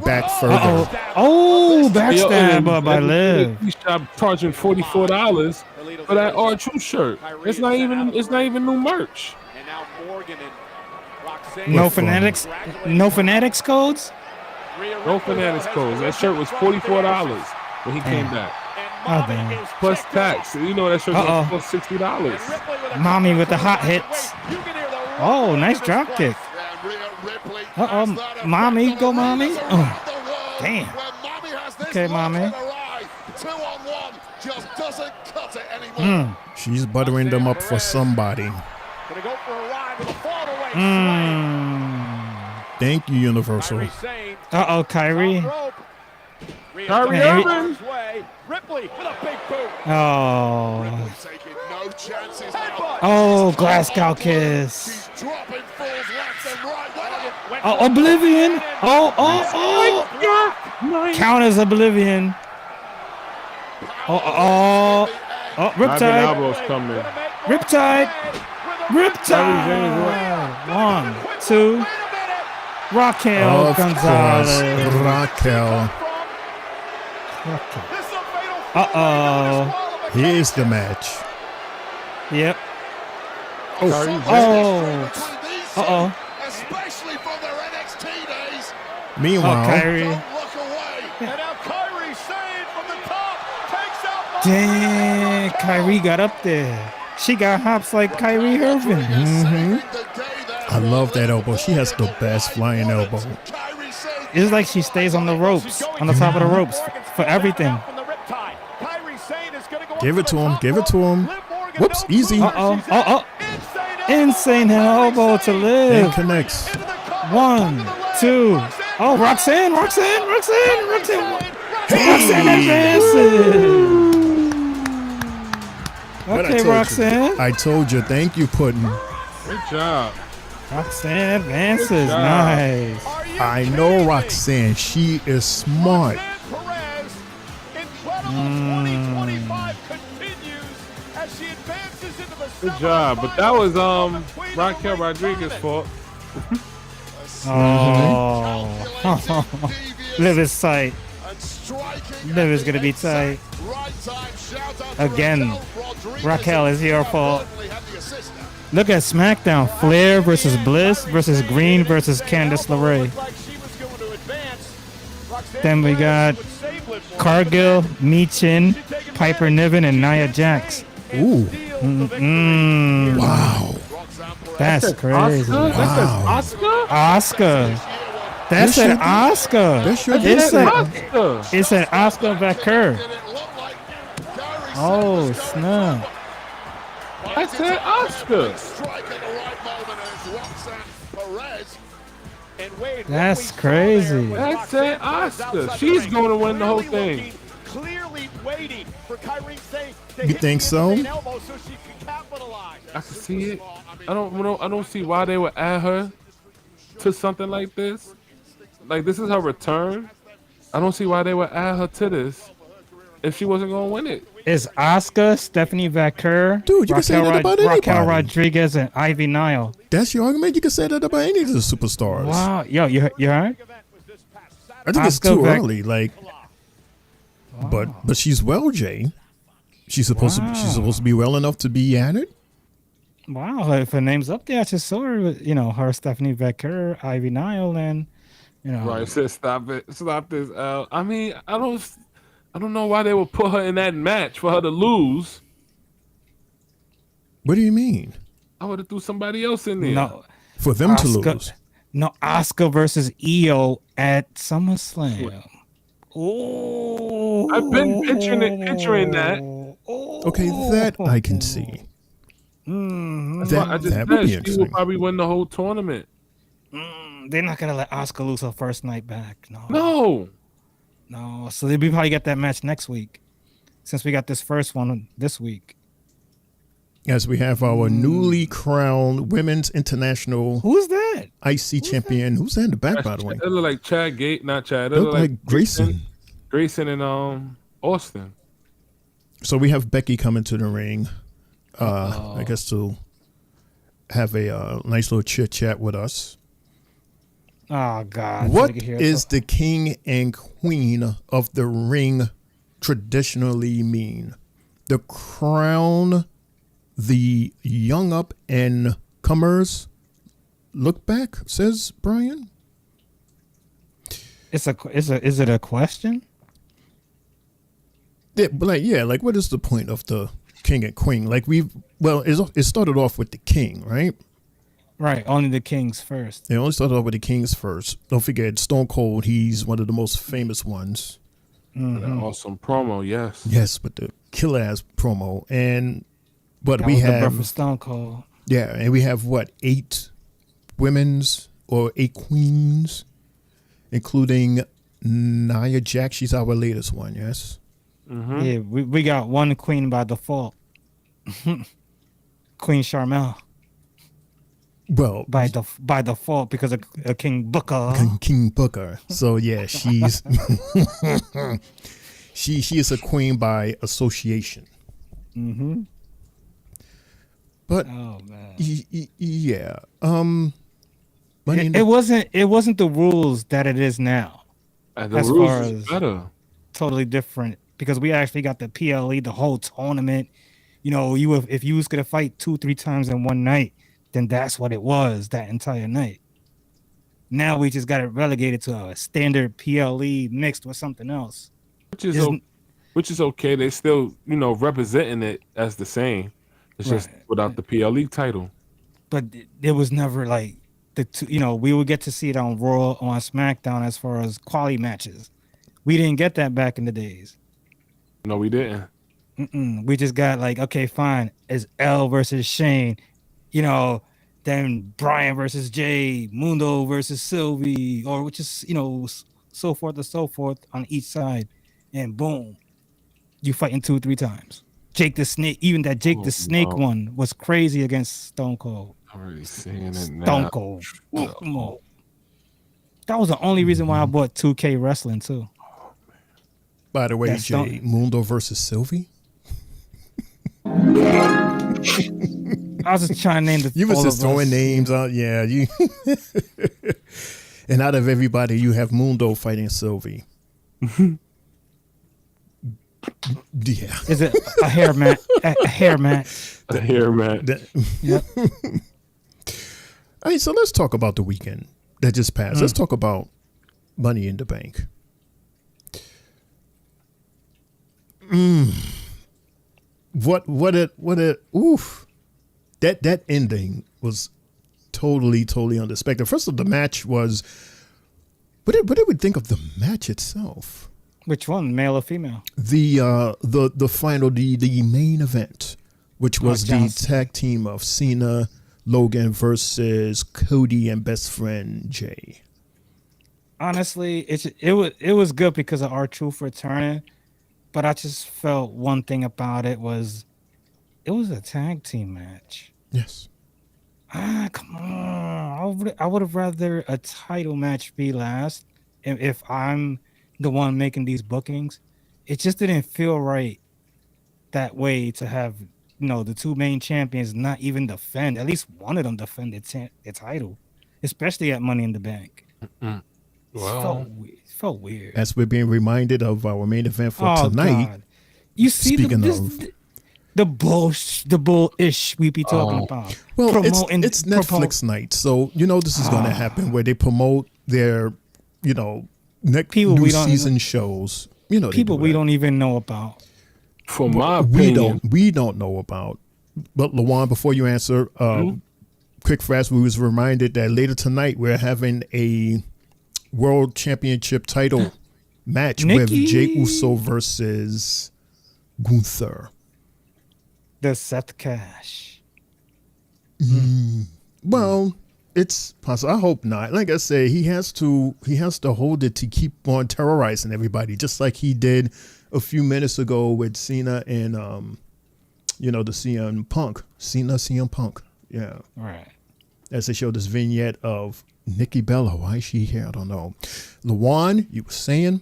back further. Oh, backstab by Liv. He stopped charging $44 for that R2 shirt. It's not even new merch. And now Morgan and Roxanne. No fanatics codes. No fanatics codes. That shirt was $44 when he came back. Oh damn. Plus tax. You know that shirt was plus $60. Mommy with the hot hits. Oh, nice drop kick. Mommy, go mommy. Oh, damn. Okay, mommy. She's buttering them up for somebody. Thank you, Universal. Kyrie. Kyrie Irving. Oh, Glasgow kiss. Oh, Oblivion. Oh. Count as Oblivion. Oh, Riptide. Riptide. 1, 2. Raquel Gonzalez. Raquel. Here's the match. Yep. Especially from their NXT days. Meanwhile, Kyrie. And now Kairi Sane from the top takes out. Dang, Kyrie got up there. She got hops like Kyrie Irving. I love that elbow. She has the best flying elbow. It's like she stays on the ropes, on the top of the ropes for everything. Give it to him. Give it to him. Whoops, easy. Insane elbow to Liv. And connects. 1, 2. Oh, Roxanne. Roxanne advances. Okay, Roxanne. I told you. Thank you, Puddin'. Good job. Roxanne advances. Nice. I know Roxanne. She is smart. Good job. But that was Raquel Rodriguez's fault. Liv is tight. Liv is gonna be tight. Again, Raquel is your fault. Look at SmackDown. Flair versus Bliss versus Green versus Candice LeRae. Then we got Cargill, Michin, Piper Niven, and Nia Jax. Ooh. Wow. That's crazy. Oscar? Oscar. That's an Oscar. It's an Oscar Vacker. Oh, snap. I said Oscar. That's crazy. That's it, Oscar. She's going to win the whole thing. Clearly waiting for Kairi Sane. You think so? I can see it. I don't see why they would add her to something like this. Like, this is her return. I don't see why they would add her to this if she wasn't going to win it. It's Asuka, Stephanie Vaquer, Dude, you can say that about anybody. Raquel Rodriguez, and Ivy Nile. That's your argument? You can say that about any of the superstars. Wow. Yo, you heard? I think it's too early. Like, but she's well, Jay. She's supposed to be well enough to be added. Wow, if her name's up there, I just saw her. Her Stephanie Vaquer, Ivy Nile, and Right, said stop it, stop this. I mean, I I don't know why they would put her in that match for her to lose. What do you mean? I would have threw somebody else in there. No, For them to lose. No, Asuka versus Io at SummerSlam. Oh, I've been picturing that. Okay, that I can see. I just that would be said she interesting. will probably win the whole tournament. They're not gonna let Asuka lose her first night back. No. So they probably get that match next week, since we got this first one this week. As we have our newly crowned Women's International Who's that? IC champion. Who's that in the back, by the way? It look like Chad Gate, not Chad. It Look like Grayson. Grayson and Austin. So we have Becky coming to the ring, I guess to have a nice little chit chat with us. Oh God! What is the king and queen of the ring traditionally mean? The crown, the young up and comers look back, says Brian. Is it a question? Yeah, but like what is the point of the king and queen? Like it started off with the king, right? Right, only the kings first. They only started off with the kings first. Don't forget Stone Cold, he's one of the most famous ones. An awesome promo, yes. Yes, but the killer ass promo. But That we was the have birth of Stone Cold. Yeah, and we have 8 women's or 8 queens, including Nia Jax. She's our latest one, yes. Mm-hmm. Yeah, we got one queen by default. Queen Sharmell. Well, by default because of King Booker. King Booker. So yeah, she's she is a queen by association. Mm-hmm. But yeah, it wasn't the rules that it is now. The rules is better. Totally different because we actually got the PLE, the whole tournament. You know, if you was gonna fight 2-3 times in one night, then that's what it was that entire night. Now we just got it relegated to a standard PLE mixed with something else. Which is okay. They still, representing it as the same. It's just without the PLE title. But it was never like we would get to see it on Raw, on SmackDown as far as quality matches. We didn't get that back in the days. No, we didn't. We just got like, okay, fine. It's L versus Shane. Then Brian versus Jay, Mundo versus Sylvie, or which is, so forth and so forth on each side. And boom, you fighting 2-3 times. Jake the Snake, even that Jake the Snake one was crazy against Stone Cold. I'm already seeing it now. Stone Cold. Oh, that was the only reason why I bought 2K Wrestling too. By the way, Jay, Mundo versus Sylvie? I was just trying to name the. You was just throwing names out, yeah. You and out of everybody, you have Mundo fighting Sylvie. Yeah. Is it a hair match? A hair match. A hair match. Yep. All right, so let's talk about the weekend that just passed. Let's talk about Money in the Bank. Oof. That ending was totally unexpected. First of all, the match was, what did we think of the match itself? Which one, male or female? The final, the main event, which was the tag team of Cena, Logan versus Cody and best friend Jay. Honestly, it was good because of R-Truth returning, but I just felt one thing about it was a tag team match. Yes. Come on. I would have rather a title match be last if I'm the one making these bookings. It just didn't feel right that way to have, the two main champions not even defend. At least one of them defend their title, especially at Money in the Bank. Well, it felt weird. As we're being reminded of our main event for tonight. God. You see the bullish we be talking about. Well, it's Netflix night, so this is going to happen where they promote their, new season shows people we don't even know about. For my opinion, we don't know about. But Lawan, before you answer, quick fast, we was reminded that later tonight we're having a World Championship title match with Jey Uso versus Gunther. The Seth Cash. Well, it's possible. I hope not. Like I say, he has to hold it to keep on terrorizing everybody, just like he did a few minutes ago with Cena and the CM Punk. Yeah. Right. As they showed this vignette of Nikki Bella. Why is she here? I don't know. Lawan, you were saying?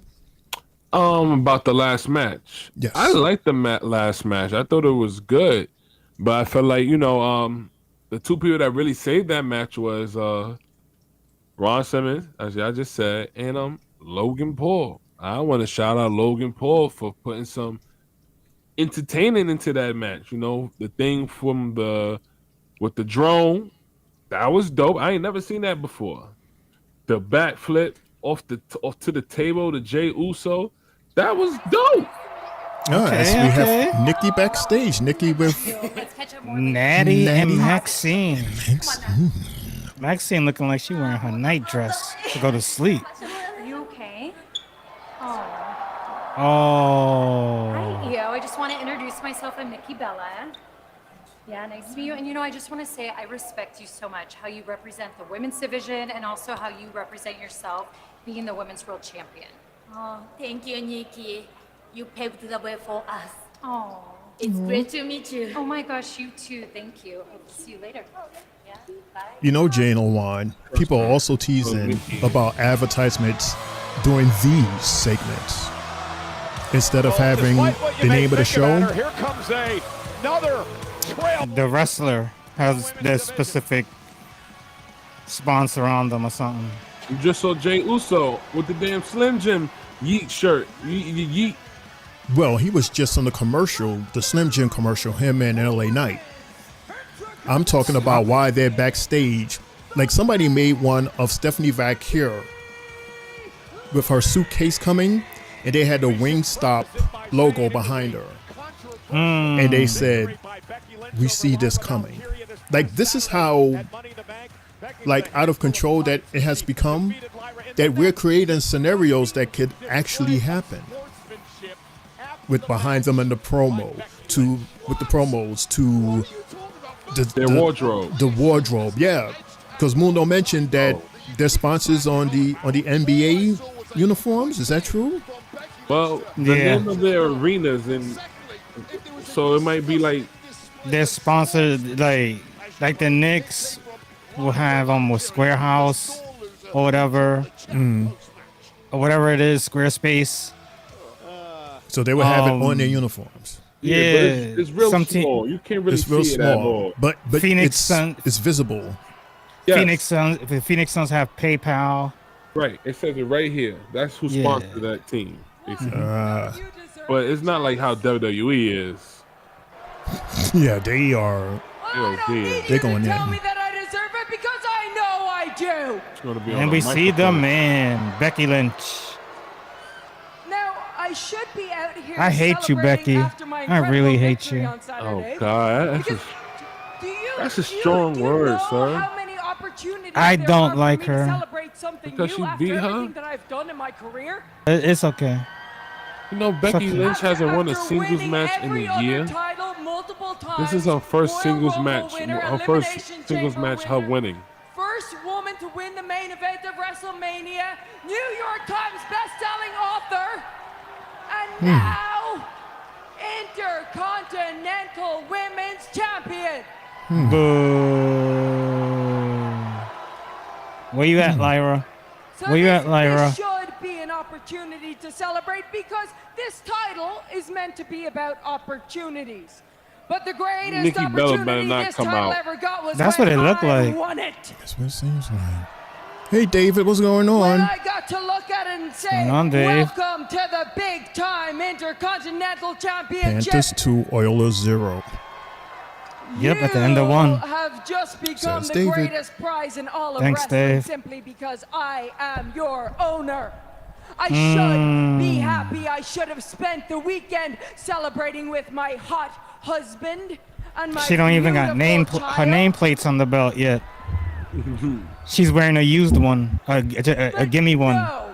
About the last match. Yes. I liked the last match. I thought it was good. But I felt like, the two people that really saved that match was Ron Simmons, as y'all just said, and Logan Paul. I want to shout out Logan Paul for putting some entertaining into that match. The thing with the drone, that was dope. I ain't never seen that before. The backflip off to the table to Jey Uso, that was dope. We have Nikki backstage. Nikki with Natty and Maxine. Maxine looking like she wearing her night dress to go to sleep. Are you okay? Oh. Hi, Io. I just want to introduce myself. I'm Nikki Bella. Yeah, nice to meet you. And I just want to say I respect you so much, how you represent the women's division and also how you represent yourself being the women's world champion. Oh, thank you, Nikki. You paved the way for us. Oh. It's great to meet you. Oh my gosh, you too. Thank you. I'll see you later. Yeah, bye. Jane Owan, people are also teasing about advertisements during these segments. Instead of having the name of the show, here comes another trail. The wrestler has their specific sponsor on them or something. You just saw Jey Uso with the damn Slim Jim Yeet shirt. Yeet. well, he was just on the commercial, the Slim Jim commercial, him and LA Knight. I'm talking about why they're backstage. Like somebody made one of Stephanie Valkyrie with her suitcase coming, and they had the Wingstop logo behind her. And they said, we see this coming. Like, this is how, like, out of control that it has become, that we're creating scenarios that could actually happen. With behind them in the promo, with the promos, to their wardrobe. The wardrobe, yeah. Because Mundo mentioned that they're sponsors on the NBA uniforms. Is that true? Well, the name of their arenas, and so it might be like they're sponsored, like the Knicks will have with Square House or whatever, or whatever it is, Squarespace. So they would have it on their uniforms. Yeah, but it's real small. You can't really see it at all. But Phoenix Suns, it's visible. Yes. The Phoenix Suns have PayPal. Right, it says it right here. That's who sponsored that team. But it's not like how WWE is. Yeah, they are. They're going in. Tell me that I deserve it because I know I do. It's gonna be and we see the man, Becky Lynch. Now I should be out here. I hate you, Becky. I really hate you. Oh God, that's a strong word, sir. I don't like her. Because she beat her? That I've done in my career. It's okay. You know, Becky Lynch hasn't won a singles match in a year. This is her first singles match. Her first singles match, her winning. First woman to win the main event of WrestleMania. New York Times best-selling author. And now, Intercontinental Women's Champion. Where you at, Lyra? So Where you at, Lyra? This should be an opportunity to celebrate because this title is meant to be about opportunities. But the greatest Nikki Bella better opportunity not this come title out. ever got was That's when what it looked I like. won it. That's what it seems like. Hey, David, what's going on? When I got to look at it and say, going on, Dave? welcome to the big-time Intercontinental Championship. Panthers 2, Oilers 0. Yep, at the end of one. You have just become Says the David. greatest prize in all of Thanks, wrestling Dave. simply because I am your owner. I should be happy. I should have spent the weekend celebrating with my hot husband and my She don't even got beautiful her child. nameplates on the belt yet. She's wearing a used one, a gimme one. No.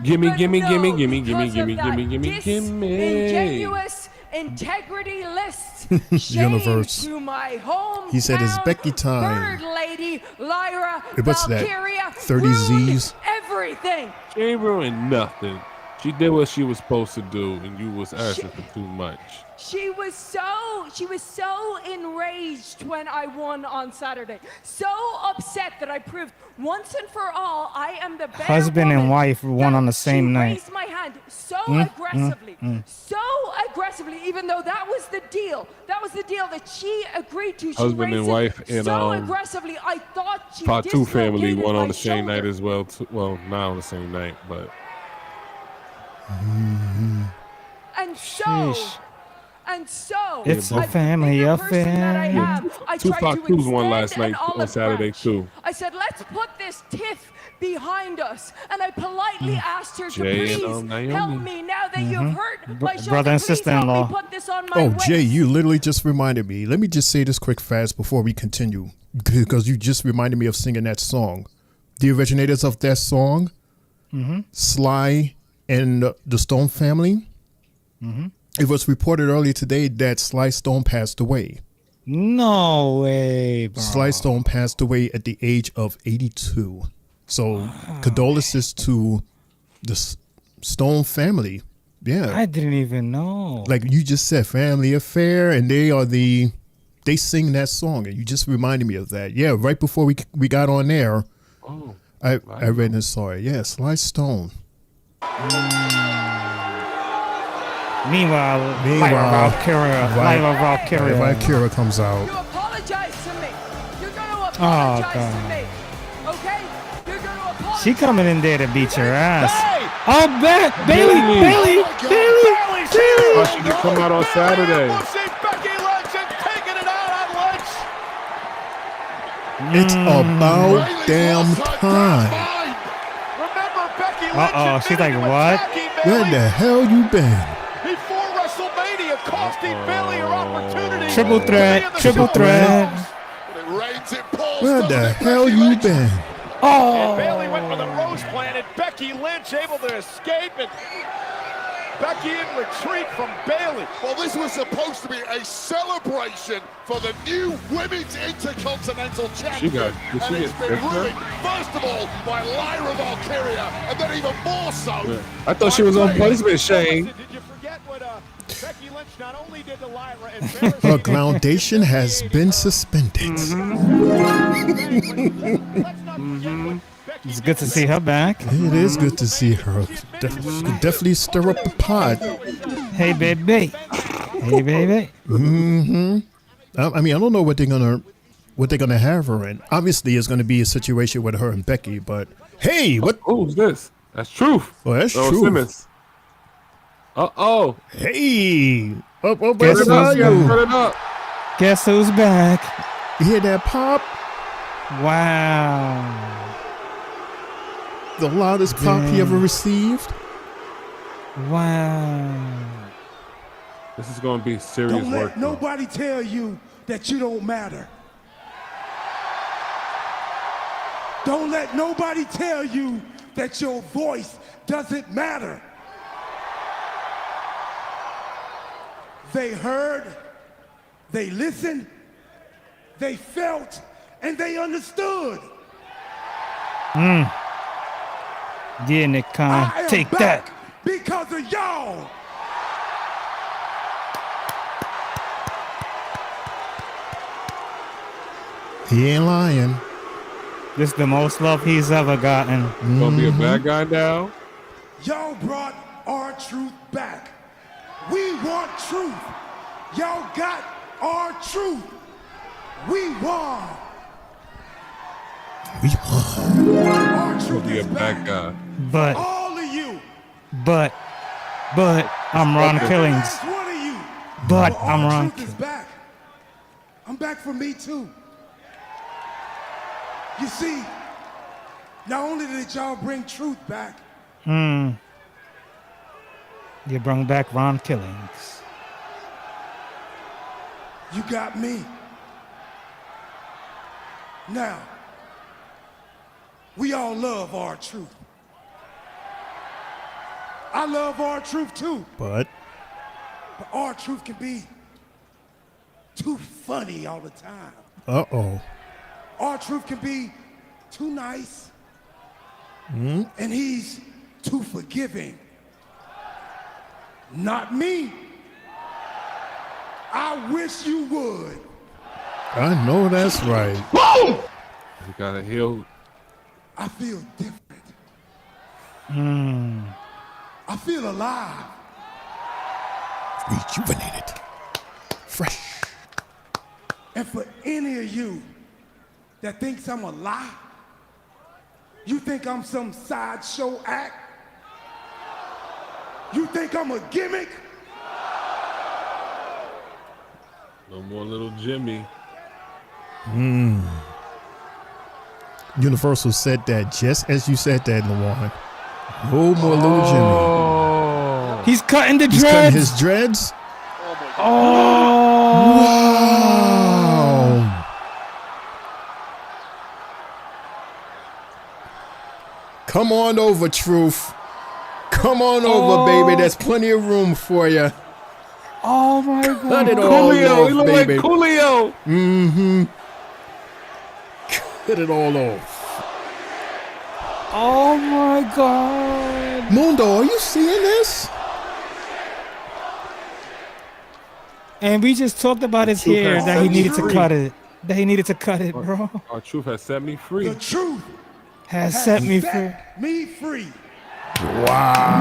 Gimme, But gimme, no, gimme, gimme, gimme, because gimme, of that gimme, gimme, gimme. disingenuous integrity list. Universe. Shame to my hometown He said it's Becky time. bird lady, Lyra What's that? Valkyria 30 ruined Z's? everything. She ain't ruined nothing. She did what she was supposed to do, and you was asking for too much. She was so enraged when I won on Saturday. So upset that I proved once and for all I am the better Husband woman. and wife won on the same She night. raised my hand so aggressively, even though that was the deal. That was the deal that she agreed to. She Husband and raised it wife and, so aggressively. I thought she Part 2 family dislocated won on my the same night shoulder. as well. Well, not on the same night, but And so. Sheesh. And so, It's a as the family bigger person that I affair. have, I Two tried Part to 2s won extend last an night on olive Saturday branch. too. I said, let's put this tiff behind us. And I politely asked her to Jay and, please Naomi. help me now that you've hurt my shoulder. Brother and Please help sister-in-law. me put this on my Oh, waist. Jay, you literally just reminded me. Let me just say this quick fast before we continue, because you just reminded me of singing that song. The originators of that song, Sly and the Stone family. It was reported earlier today that Sly Stone passed away. No way, bro. Sly Stone passed away at the age of 82. So condolences to the Stone family. Yeah. I didn't even know. Like you just said, family affair, and they sing that song, and you just reminded me of that. Yeah, right before we got on there, I read and saw it. Yeah, Sly Stone. Meanwhile, Lyra Valkyria comes out. You apologize to me. You're going to apologize to me. Okay? You're going to apologize. She coming in there to beat your ass. Hey! Oh, Bailey. Oh, she can come out on Saturday. We'll see Becky Lynch and taking it out on Lynch. It's about damn time. Remember Becky Lynch She's like, what? Where the hell you been? before WrestleMania, costing Bayley her opportunity. Triple threat. Where the hell you been? And Bayley went for the rose plant, and Becky Lynch able to escape, and Becky in retreat from Bayley. Well, this was supposed to be a celebration for the new Women's Intercontinental Champion. And it's been ruined, first of all, by Lyra Valkyria, and then even more so. Yeah. I thought she was on placement, Shane. Did you forget what Becky Lynch not only did to Lyra and Her groundation has been suspended. It's good to see her back. It is good to see her. Definitely stir up the pot. Hey, baby. Hey, baby. I mean, I don't know what they're gonna have her in. Obviously, it's gonna be a situation with her and Becky. But hey, what? Who's this? That's Truth. Oh, that's Earl true. Simmons. Hey, up, Guess where's who's you? Put it up. Guess who's back? You hear that pop? Wow. The loudest pop he ever received. Wow. This is going to be serious Don't work. let nobody tell you that you don't matter. Don't let nobody tell you that your voice doesn't matter. They heard, they listened, they felt, and they understood. Yeah, Nick I Khan. am Take back that. because of y'all. He ain't lying. This is the most love he's ever gotten. Gonna be a bad guy now. Y'all brought our truth back. We want truth. Y'all got our truth. We won. Our truth Be a is bad back. guy. But All of you. I'm Ron Killings. Last one of you. But But I'm our Ron. truth is back. I'm back for me too. You see, not only did y'all bring truth back, You brought back Ron Killings. You got me. Now, we all love R-Truth. I love R-Truth too. But R-Truth can be too funny all the time. uh-oh. R-Truth can be too nice. And he's too forgiving. Not me. I wish you would. I know that's right. You gotta heal. I feel different. I feel alive. Rejuvenated. Fresh. And for any of you that thinks I'm a lie, you think I'm some sideshow act? You think I'm a gimmick? No more little Jimmy. Universal said that just as you said that, Lawan. No more little Jimmy. He's cutting the He's dreads. cutting his dreads. Oh. Wow. Come on over, Truth. Come on over, baby. There's plenty of room for you. Oh my God. Cut it all Coolio, he off, look baby. like Coolio. Cut it all off. Oh my God. Mundo, are you seeing this? And we just talked about his hair that he needed to cut it. That he needed to cut it, bro. R-Truth has set me free. The truth Has set me free. me free. Wow.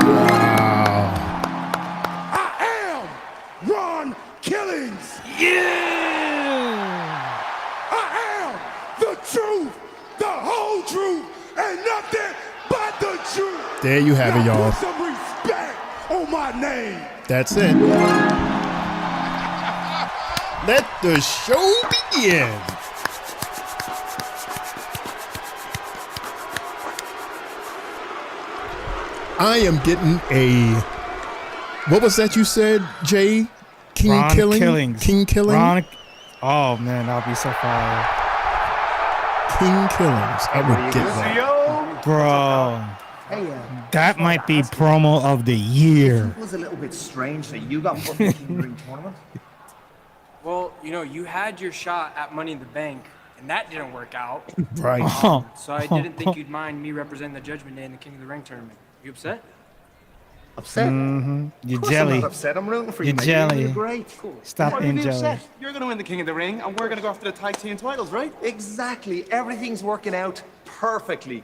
I am Ron Killings. Yeah. I am the truth, the whole truth, and nothing but the truth. There you have it, Now y'all. put some respect on my name. That's it. Let the show begin. I am getting a. What was that you said, Jay? Ron Killing? Killings. King Killing? Oh man, that'll be so fire. King Killings. I would get that. Bro. Hey, That might be promo of the year. it was a little bit strange that you got put in the King of the Ring tournament. Well, you know, you had your shot at Money in the Bank, and that didn't work out. Right. So I didn't think you'd mind me representing the Judgment Day in the King of the Ring tournament. You upset? Upset? You Of course jelly. I'm not upset. I'm rooting for You you, mate. jelly. You're great. Cool. Stop Why being would you be jelly. upset? You're going to win the King of the Ring, and we're going to go after the tag team titles, right? Exactly. Everything's working out perfectly.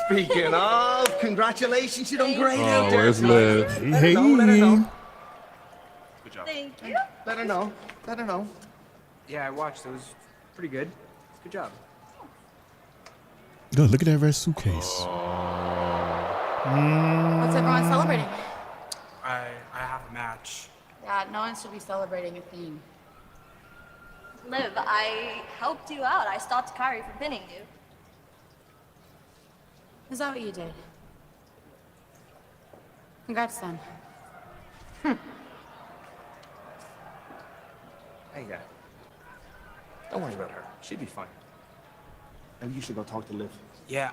Speaking of, congratulations. You done great out there. where's Liv? Let her know. Let her know. Good job. Thank you. Let her know. Let her know. Yeah, I watched. It was pretty good. Good job. Look at that red suitcase. What's everyone celebrating? I have a match. Yeah, no one should be celebrating a thing. Liv, I helped you out. I stopped Kyrie from pinning you. Is that what you did? Congrats, then. Hey, don't worry about her. She'll be fine. Maybe you should go talk to Liv. Yeah,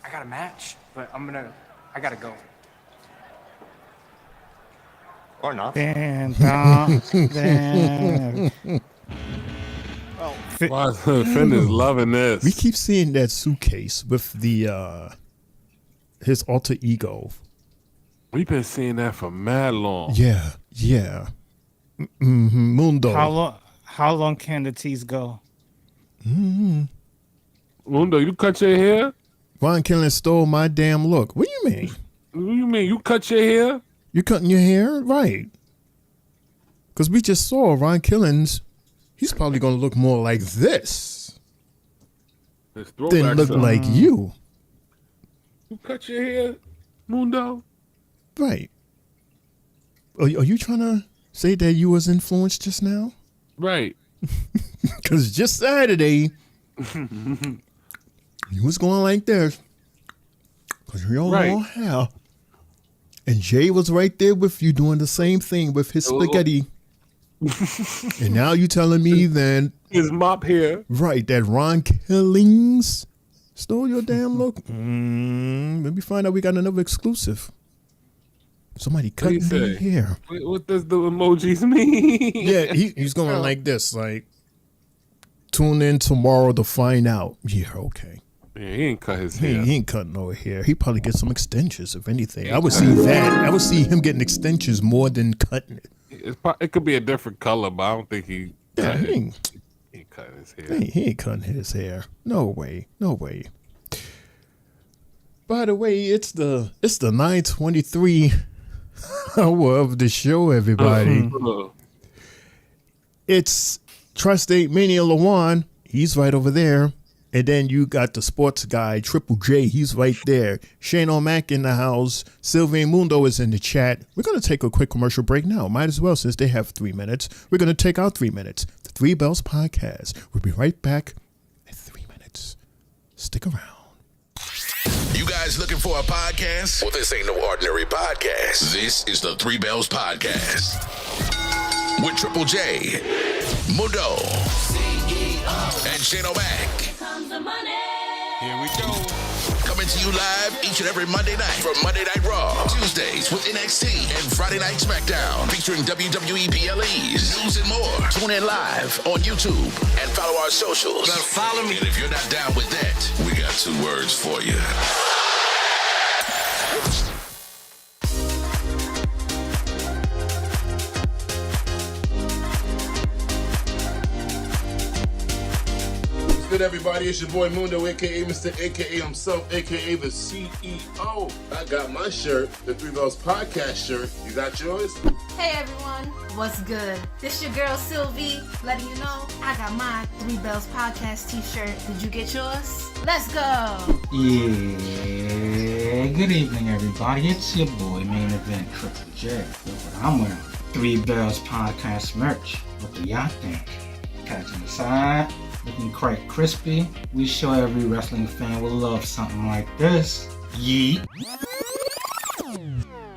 I got a match, but I gotta go. Or not. Damn, Dom. Damn. Wow, Finn is loving this. We keep seeing that suitcase with the his alter ego. We've been seeing that for mad long. Yeah. Mundo. How long can the tease go? Mundo, you cut your hair? Ron Killing stole my damn look. What do you mean? What do you mean? You cut your hair? You cutting your hair? Right. Because we just saw Ron Killings. He's probably going to look more like this It's than throwback look stuff. like you. You cut your hair, Mundo? Right. Are you trying to say that you was influenced just now? Right. Because just Saturday, you was going like this. because you're long hair. And Jay was right there with you doing the same thing with his spaghetti. And now you telling me that his mop hair. Right, that Ron Killings stole your damn look. Let me find out we got another exclusive. Somebody cut me hair. What does the emojis mean? Yeah, he's going like this, like, tune in tomorrow to find out. Yeah, okay. Yeah, he ain't cut his hair. He ain't cutting no hair. He probably get some extensions, if anything. I would see that. I would see him getting extensions more than cutting it. It could be a different color, but I don't think he ain't cutting his hair. He ain't cutting his hair. No way. No way. By the way, it's the 9:23 hour of the show, everybody. It's Tri-State Mania Lawan. He's right over there. And then you got the sports guy, Triple J. He's right there. Shane O'Mac in the house. Sylvain Mundo is in the chat. We're going to take a quick commercial break now. Might as well, since they have 3 minutes. We're going to take our 3 minutes. The Three Bells Podcast. We'll be right back in 3 minutes. Stick around. You guys looking for a podcast? Well, this ain't no ordinary podcast. This is the Three Bells Podcast. With Triple J, Mundo, and Shane O'Mac. Here we go. Coming to you live each and every Monday night from Monday Night Raw, Tuesdays with NXT, and Friday Night SmackDown featuring WWE PLEs, news and more. Tune in live on YouTube and follow our socials. Better follow me. And if you're not down with that, we got 2 words for you. Good, everybody. It's your boy Mundo, a.k.a. Mr. A.k.a. himself, a.k.a. the CEO. I got my shirt, the Three Bells Podcast shirt. You got yours? Hey, everyone. What's good? This your girl, Sylvie, letting you know I got my Three Bells Podcast t-shirt. Did you get yours? Let's go. Yeah, good evening, everybody. It's your boy, Main Event Triple J. Look what I'm wearing. Three Bells Podcast merch. What do y'all think? Catching the side. Looking quite crispy. We sure every wrestling fan will love something like this. Yeet.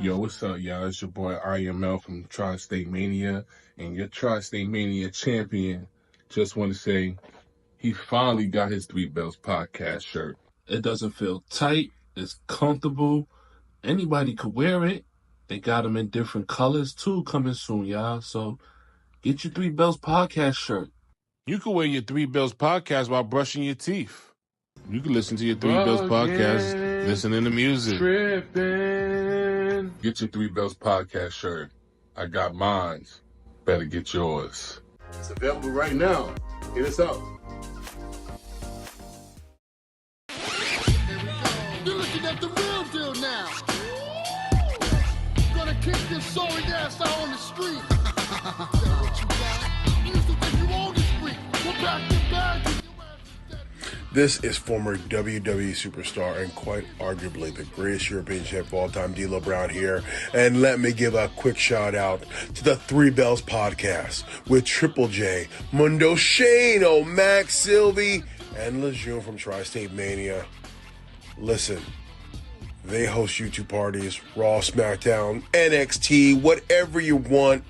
Yo, what's up, y'all? It's your boy IML from Tri-State Mania, and your Tri-State Mania champion. Just want to say, he finally got his Three Bells Podcast shirt. It doesn't feel tight. It's comfortable. Anybody could wear it. They got them in different colors, too, coming soon, y'all. So, get your Three Bells Podcast shirt. You can wear your Three Bells Podcast while brushing your teeth. You can listen to your Three Bells Podcast, listening to music. Tripping. Get your Three Bells Podcast shirt. I got mine. Better get yours. It's available right now. Hit us up. You're looking at the real deal now. Gonna kick this sorry ass out on the street. What you got? You used to think you owned the street. We're back to back. This is former WWE superstar and quite arguably the greatest European champ of all time, D'Lo Brown here. And let me give a quick shout out to the Three Bells Podcast with Triple J, Mundo, Shane, O'Mac, Sylvie, and Lejeune from Tri-State Mania. Listen, they host YouTube parties, Raw, SmackDown, NXT, whatever you want.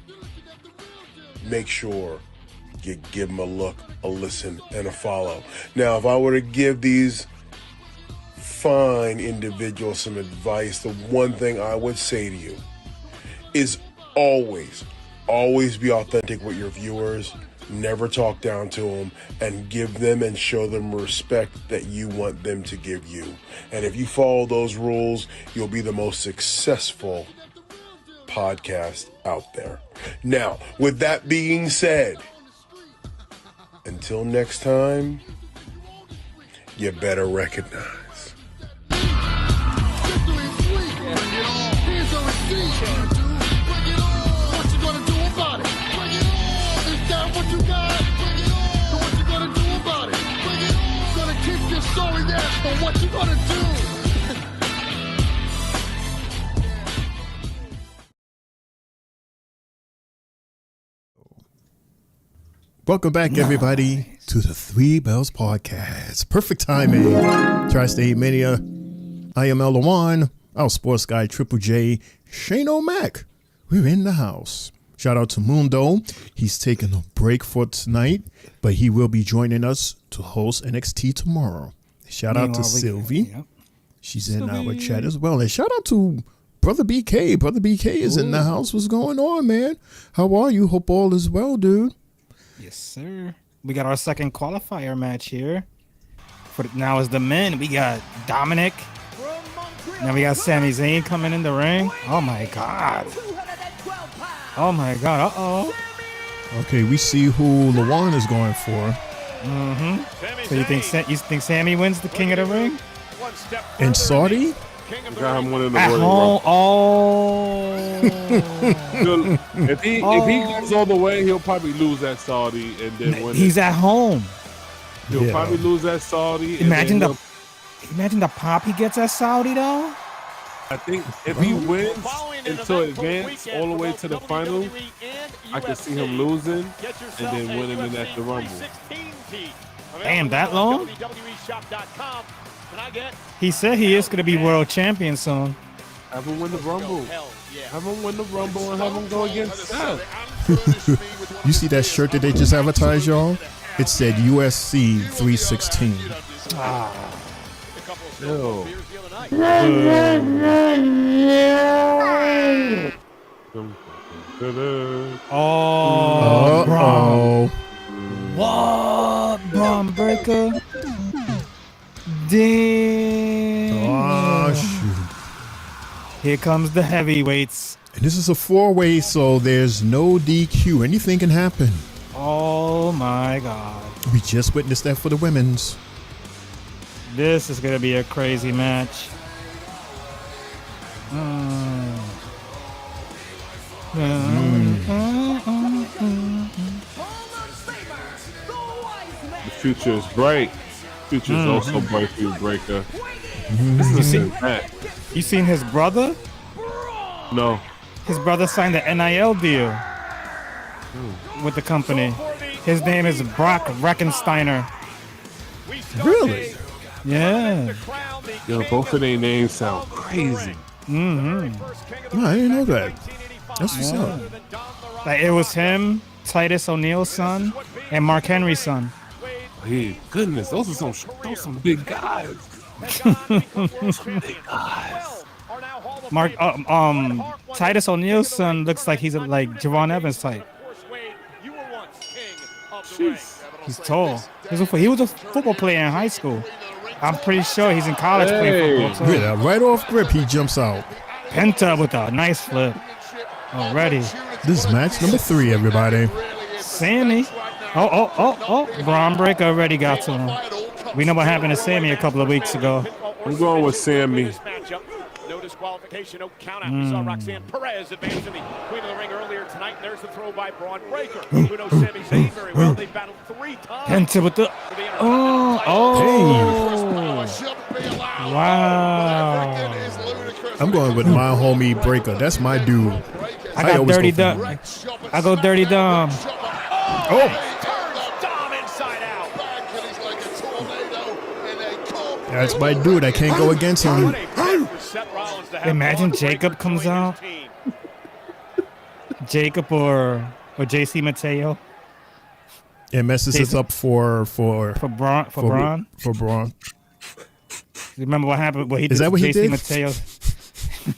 Make sure you give them a look, a listen, and a follow. Now, if I were to give these fine individuals some advice, the one thing I would say to you is always be authentic with your viewers. Never talk down to them, and give them and show them respect that you want them to give you. And if you follow those rules, you'll be the most successful podcast out there. Now, with that being said, until next time, you better recognize. What you gonna do? Welcome back, everybody, to the Three Bells Podcast. Perfect timing. Tri-State Mania I am L1, our sports guy, Triple J, Shane O'Mac. We're in the house. Shout out to Mundo. He's taking a break for tonight, but he will be joining us to host NXT tomorrow. Shout out to Sylvie. Yep. She's in our chat as well. And shout out to Brother BK. Brother BK is in the house. What's going on, man? How are you? Hope all is well, dude. Yes, sir. We got our second qualifier match here. Now is the men. We got Dominic. Now we got Sami Zayn coming in the ring. Oh my God. Oh my God. Uh-oh. Okay, we see who Lawan is going for. Mm-hmm. So you think Sammy wins the King of the Ring? And Saudi? Got him winning the At Royal home. Rumble. If he goes all the way, he'll probably lose that Saudi and then win. He's at home. He'll probably lose that Saudi. Imagine the pop he gets at Saudi though. I think if he wins until advance all the way to the final, I can see him losing and then winning the National Rumble. Damn, that long? He said he is going to be world champion soon. Have him win the Rumble. Have him win the Rumble and have him go against Seth. You see that shirt that they just advertised, y'all? It said USC 316. Ew. Oh, Braun. What? Braun Breaker? Damn. Oh, shoot. Here comes the heavyweights. And this is a 4-way, so there's no DQ. Anything can happen. Oh, my God. We just witnessed that for the women's. This is going to be a crazy match. The future is bright. The future is also bright for you, Breaker. You seen his brother? No. His brother signed the NIL deal with the company. His name is Brock Reckensteiner. Really? Yeah. Yo, both of their names sound crazy. Mm-hmm. No, I didn't know that. That's what's up. Like it was him, Titus O'Neil's son, and Mark Henry's son. Hey, goodness, those are some big guys. Some big guys. Titus O'Neil's son looks like he's like Javon Evans type. He's tall. He was a football player in high school. I'm pretty sure he's in college playing football too. Yeah, right off grip, he jumps out. Penta with a nice flip. Already. This is match number 3, everybody. Sammy. Oh. Braun Breaker already got to him. We know what happened to Sammy a couple of weeks ago. I'm going with Sammy. No disqualification, no count out. We saw Roxanne Perez advance to the Queen of the Ring earlier tonight. There's the throw by Braun Breaker, who knows Sami Zayn very well. They battled 3 times. Penta with the wow. I'm going with my homie Breaker. That's my dude. I got Dirty Dom. I go Dirty Dom. Oh. That's my dude. I can't go against him. Imagine Jacob comes out. Jacob or JC Mateo. It messes us up for Braun. For Braun. Remember what happened? What he did Is that what JC he did? Mateo.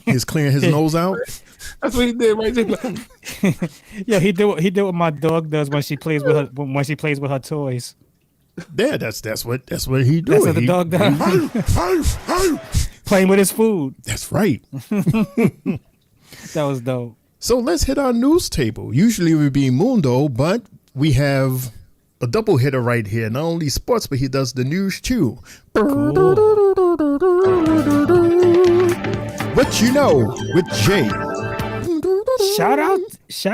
He's clearing his nose out. That's what he did right there. Yeah, he did what my dog does when she plays with her toys. Yeah, that's what he do. That's what the dog does. Playing with his food. That's right. That was dope. So let's hit our news table. Usually it would be Mundo, but we have a double hitter right here. Not only sports, but he does the news too. Cool. What you know with Jay. Shout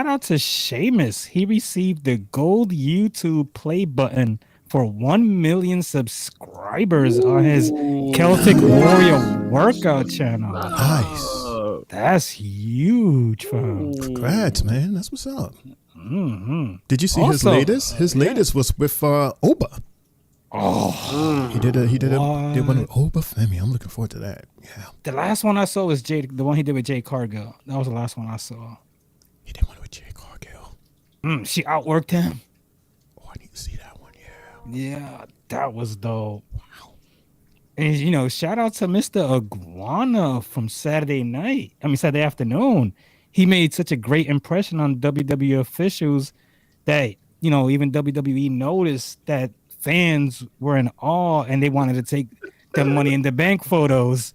out to Sheamus. He received the gold YouTube play button for 1 million subscribers on his Celtic Warrior workout channel. Nice. That's huge for him. Congrats, man. That's what's up. Mm-hmm. Did you see his latest? His latest was with Oba. Oh, he did one with Obafemi. I'm looking forward to that. Yeah. The last one I saw was the one he did with Jade Cargill. That was the last one I saw. He did one with Jade Cargill. She outworked him. Oh, I need to see that one. Yeah, that was dope. Wow. And shout out to Mr. Iguana from Saturday afternoon. He made such a great impression on WWE officials that even WWE noticed that fans were in awe and they wanted to take the Money in the Bank photos.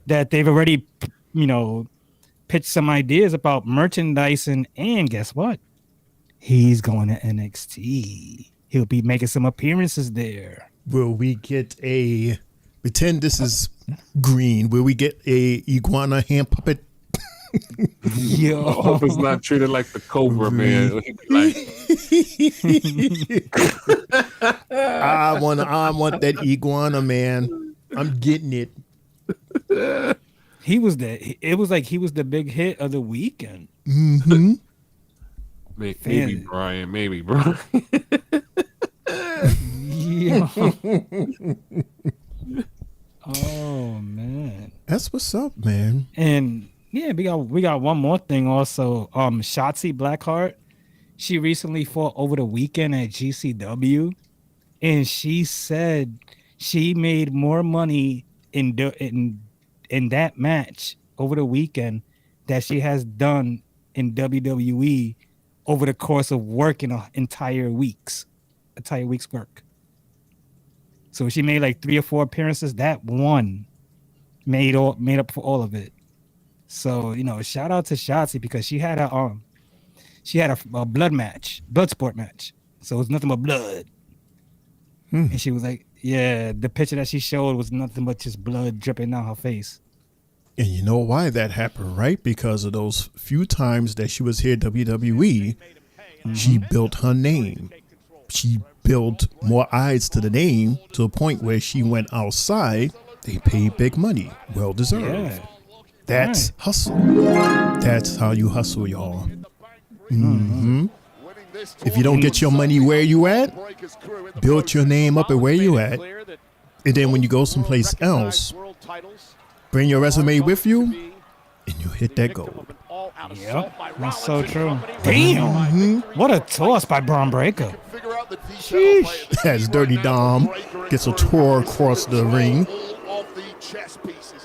That they've already pitched some ideas about merchandising, and guess what? He's going to NXT. He'll be making some appearances there. Will we get pretend this is green? Will we get a iguana hand puppet? Yo, I hope it's not treated like the Cobra, man. I want that iguana, man. I'm getting it. He was it was like he was the big hit of the weekend. Mm-hmm. Maybe Brian. Yeah. Oh man, that's what's up, man. And yeah, we got one more thing also. Shotzi Blackheart, she recently fought over the weekend at GCW, and she said she made more money in that match over the weekend that she has done in WWE over the course of working an entire week's work. So she made like 3 or 4 appearances. That one made up for all of it. So shout out to Shotzi because she had a blood sport match. So it was nothing but blood. And she was like, yeah, the picture that she showed was nothing but just blood dripping down her face. And you know why that happened, right? Because of those few times that she was here at WWE, she built her name. She built more eyes to the name to a point where she went outside. They paid big money. Well deserved. Yeah. That's hustle. That's how you hustle, y'all. Mm-hmm. If you don't get your money where you at, build your name up at where you at. And then when you go someplace else, bring your resume with you, and you hit that goal. Yep, that's so true. Damn, what a toss by Braun Breaker. Sheesh. That's Dirty Dom. Gets a tour across the ring.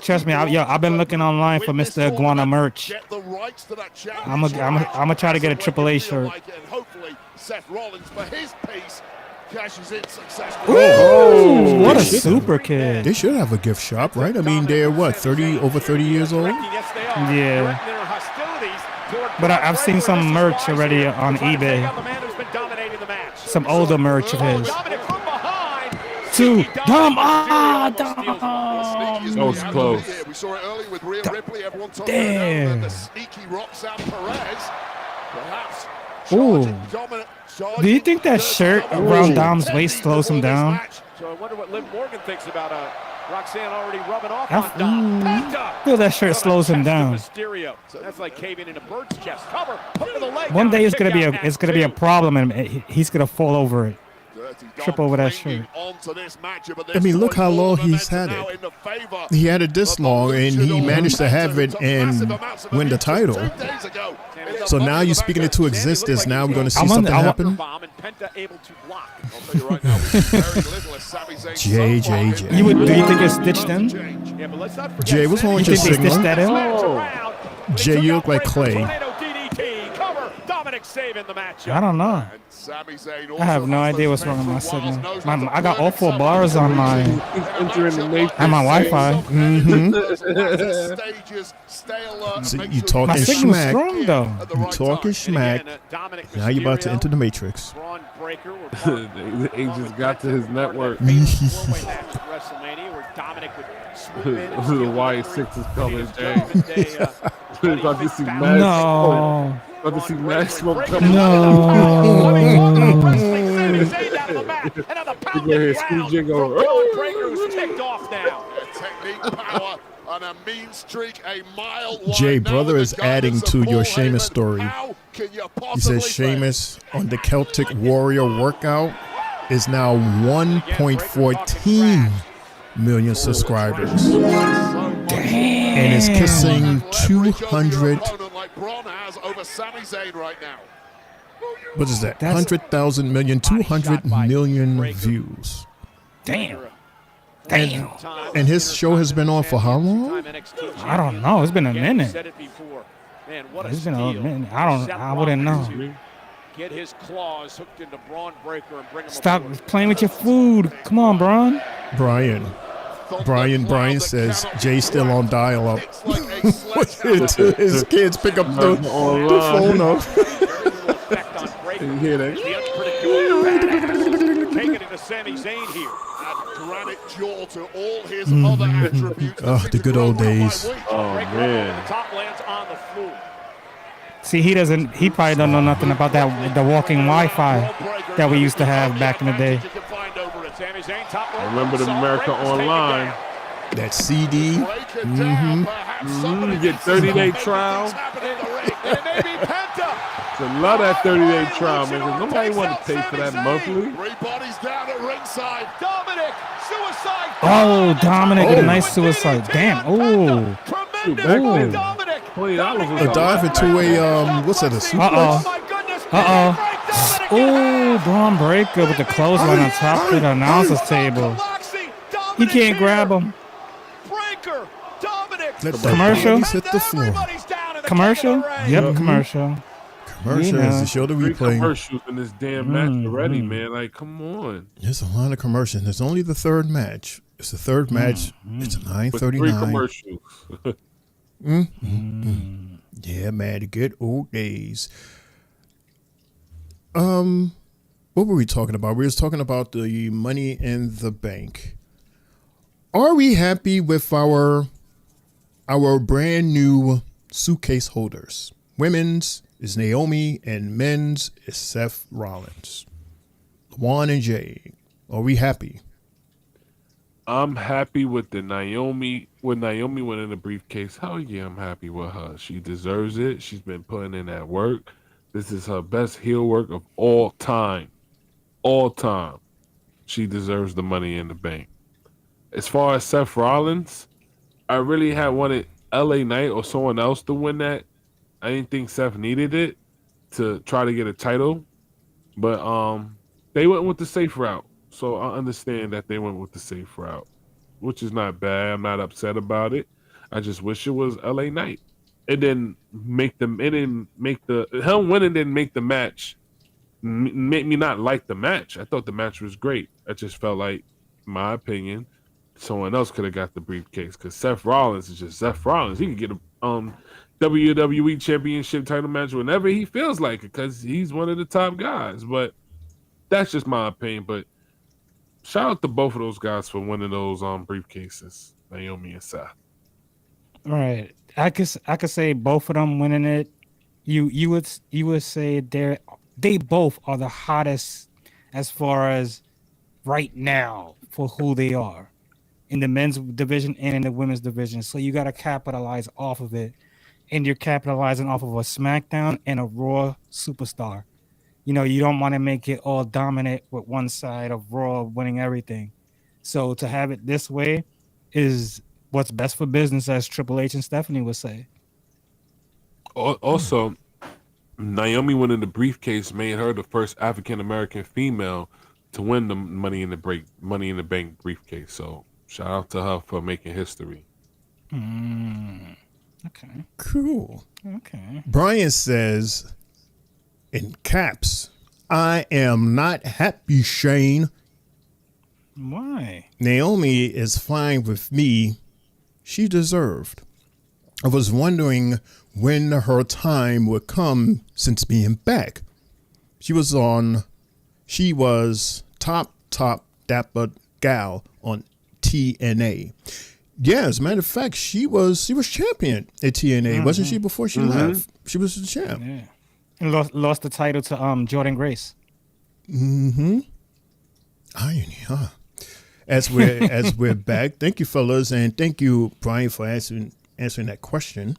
Trust me, I've been looking online for Mr. Iguana merch. I'm gonna try to get a Triple H shirt. Ooh, what a super kid. They should have a gift shop, right? I mean, they're over 30 years old? Yeah. But I've seen some merch already on eBay. Some older merch of his. To Dom. That was close. We saw it earlier with Rhea Ripley. Everyone talking Damn. about the sneaky Roxanne Perez. Perhaps Ooh. Do you think that shirt around Dom's waist slows him down? So I wonder what Liv Morgan thinks about Roxanne already rubbing off on Dom. I feel that shirt slows him down. Mysterio. So that's like caving into Bird's chest. Cover. Put to the leg. One day it's gonna be a problem, and he's gonna fall over it. Trip over that shirt. I mean, look how long he's had it. He had it this long, and he managed to have it and win the title. So now you're speaking it to existence. Now we're going to see something happen. Jay. Do you think it's stitched in? Jay, what's wrong with your signal? Stitched that in? Jay, you look like Clay. I don't know. I have no idea what's wrong with my signal. I got all 4 bars on my on my Wi-Fi. Mm-hmm. So you talking my signal's smack. strong though. You talking smack. Now you're about to enter the Matrix. The agents got to his network. The Y6 is coming, Jay. About to see Max. No. About to see Max smoke coming. No. Jay, brother is adding to your Sheamus story. He says Sheamus on the Celtic Warrior workout is now 1.14 million subscribers. And is kissing 200. What is that? 100,000 million, 200 million views. Damn. And his show has been on for how long? I don't know. It's been a minute. It's been a minute. I wouldn't know. Get his claws hooked into Braun Breaker and bring him. Stop playing with your food. Come on, Braun. Brian says Jay's still on dial-up. His kids pick up the phone up. You hear that? Taking it to Sami Zayn here. Granite jaw to all his other attributes. Oh, the good old days. Oh, man. The top lands on the floor. See, he probably don't know nothing about that, the walking Wi-Fi that we used to have back in the day. I remember the America Online. That CD. You get 30-day trial. I love that 30-day trial, man. Nobody want to pay for that monthly. Oh, Dominic with a nice suicide. Damn. Oh. A dive into a what's that? A suplex? Oh, Braun Breaker with the clothesline on top of the announcer's table. He can't grab him. Commercial? Hit the floor. Commercial? Yep, commercial. Commercial is the show that we play. Commercials in this damn match already, man. Like, come on. There's a lot of commercials. There's only the third match. It's the third match. It's 9:39. 3 commercials. Yeah, man, the good old days. What were we talking about? We were talking about the Money in the Bank. Are we happy with our brand new suitcase holders? Women's is Naomi and men's is Seth Rollins. Juan and Jay. Are we happy? I'm happy with the Naomi. When Naomi went in the briefcase, hell yeah, I'm happy with her. She deserves it. She's been putting in that work. This is her best heel work of all time. All time. She deserves the Money in the Bank. As far as Seth Rollins, I really had wanted LA Knight or someone else to win that. I didn't think Seth needed it to try to get a title. But they went with the safe route. So I understand that they went with the safe route, which is not bad. I'm not upset about it. I just wish it was LA Knight. It didn't make him winning didn't make the match make me not like the match. I thought the match was great. I just felt like, in my opinion, someone else could have got the briefcase because Seth Rollins is just Seth Rollins. He can get a WWE Championship title match whenever he feels like it because he's one of the top guys. But that's just my opinion. But shout out to both of those guys for winning those briefcases, Naomi and Seth. All right, I could say both of them winning it. You would say they both are the hottest as far as right now for who they are in the men's division and in the women's division. So you got to capitalize off of it, and you're capitalizing off of a SmackDown and a Raw superstar. You know, you don't want to make it all dominant with one side of Raw winning everything. So to have it this way is what's best for business, as Triple H and Stephanie would say. Also, Naomi winning the briefcase made her the first African-American female to win the Money in the Bank briefcase. So shout out to her for making history. Okay. Cool. Okay. Brian says, in caps, I am not happy, Shane. Why? Naomi is fine with me. She deserved. I was wondering when her time would come since being back. She was top dapper gal on TNA. Yeah, as a matter of fact, she was champion at TNA, wasn't she? Before she left, she was the champ. Yeah, and lost the title to Jordan Grace. Irony, huh? As we're back, thank you, fellas, and thank you, Brian, for answering that question.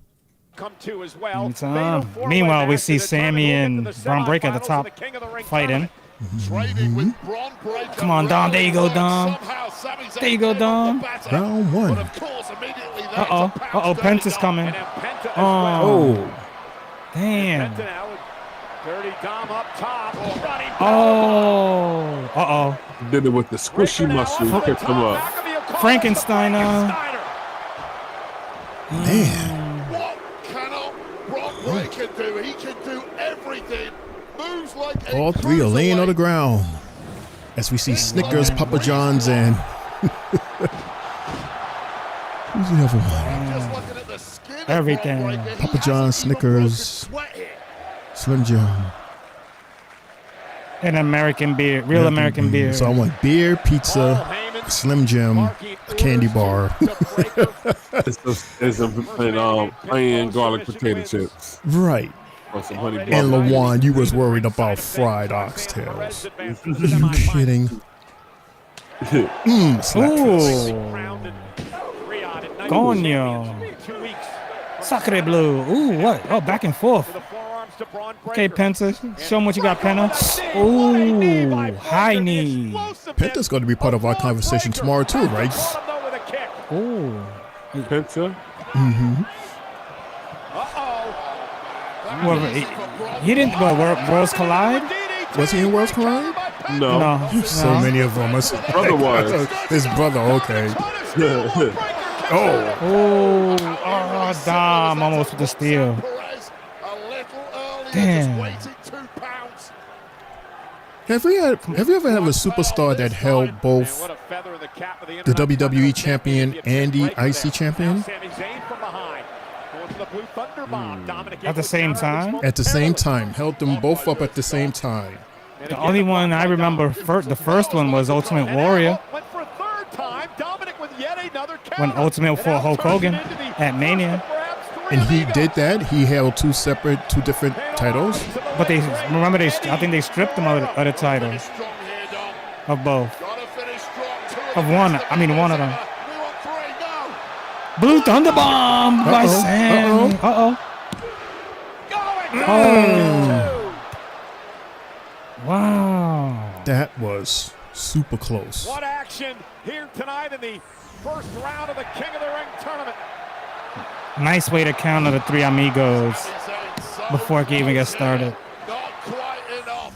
Come to as well. Meanwhile, we see Sammy and Braun Breaker at the top fighting. trading with Braun Breaker. Come on, Dom. There you go, Dom. There you go, Dom. Round one. Uh-oh. Penta's coming. Oh. Damn. Dirty Dom up top. Oh. Uh-oh. Did it with the squishy muscle. Picked him up. Frankensteiner. Man. What cannot Braun Breaker do? He can do everything. Moves like All three are laying on the ground as we see Snickers, Papa John's, and who's the other one? Everything. Papa John's, Snickers, Slim Jim. An American beer, real American beer. So I want beer, pizza, Slim Jim, a candy bar. It's a plain garlic potato chips. Right. Some honey And Lawan, you was worried about fried oxtails. Are you kidding? Coño. Sacre blue. Ooh, what? Oh, back and forth. Okay, Penta. Show them what you got, Penta. Ooh, high knee. Penta's going to be part of our conversation tomorrow too, right? Ooh. Penta? Mm-hmm. Well, he didn't. Well, Worlds Collide? Was he in Worlds Collide? No. So many of them. His brother was. His brother, okay. Oh, Dom almost with the steal. Damn. Have you ever had a superstar that held both the WWE champion and the IC champion? At the same time? At the same time. Held them both up at the same time. The only one I remember, the first one was Ultimate Warrior. When Ultimate fought Hulk Hogan at Mania. And he did that? He held two different titles? But I think they stripped him of the titles. Of both. Of one of them. Blue Thunder Bomb by Sam. Oh. Wow. That was super close. What action here tonight in the first round of the King of the Ring tournament. Nice way to counter the three amigos before it can even get started. That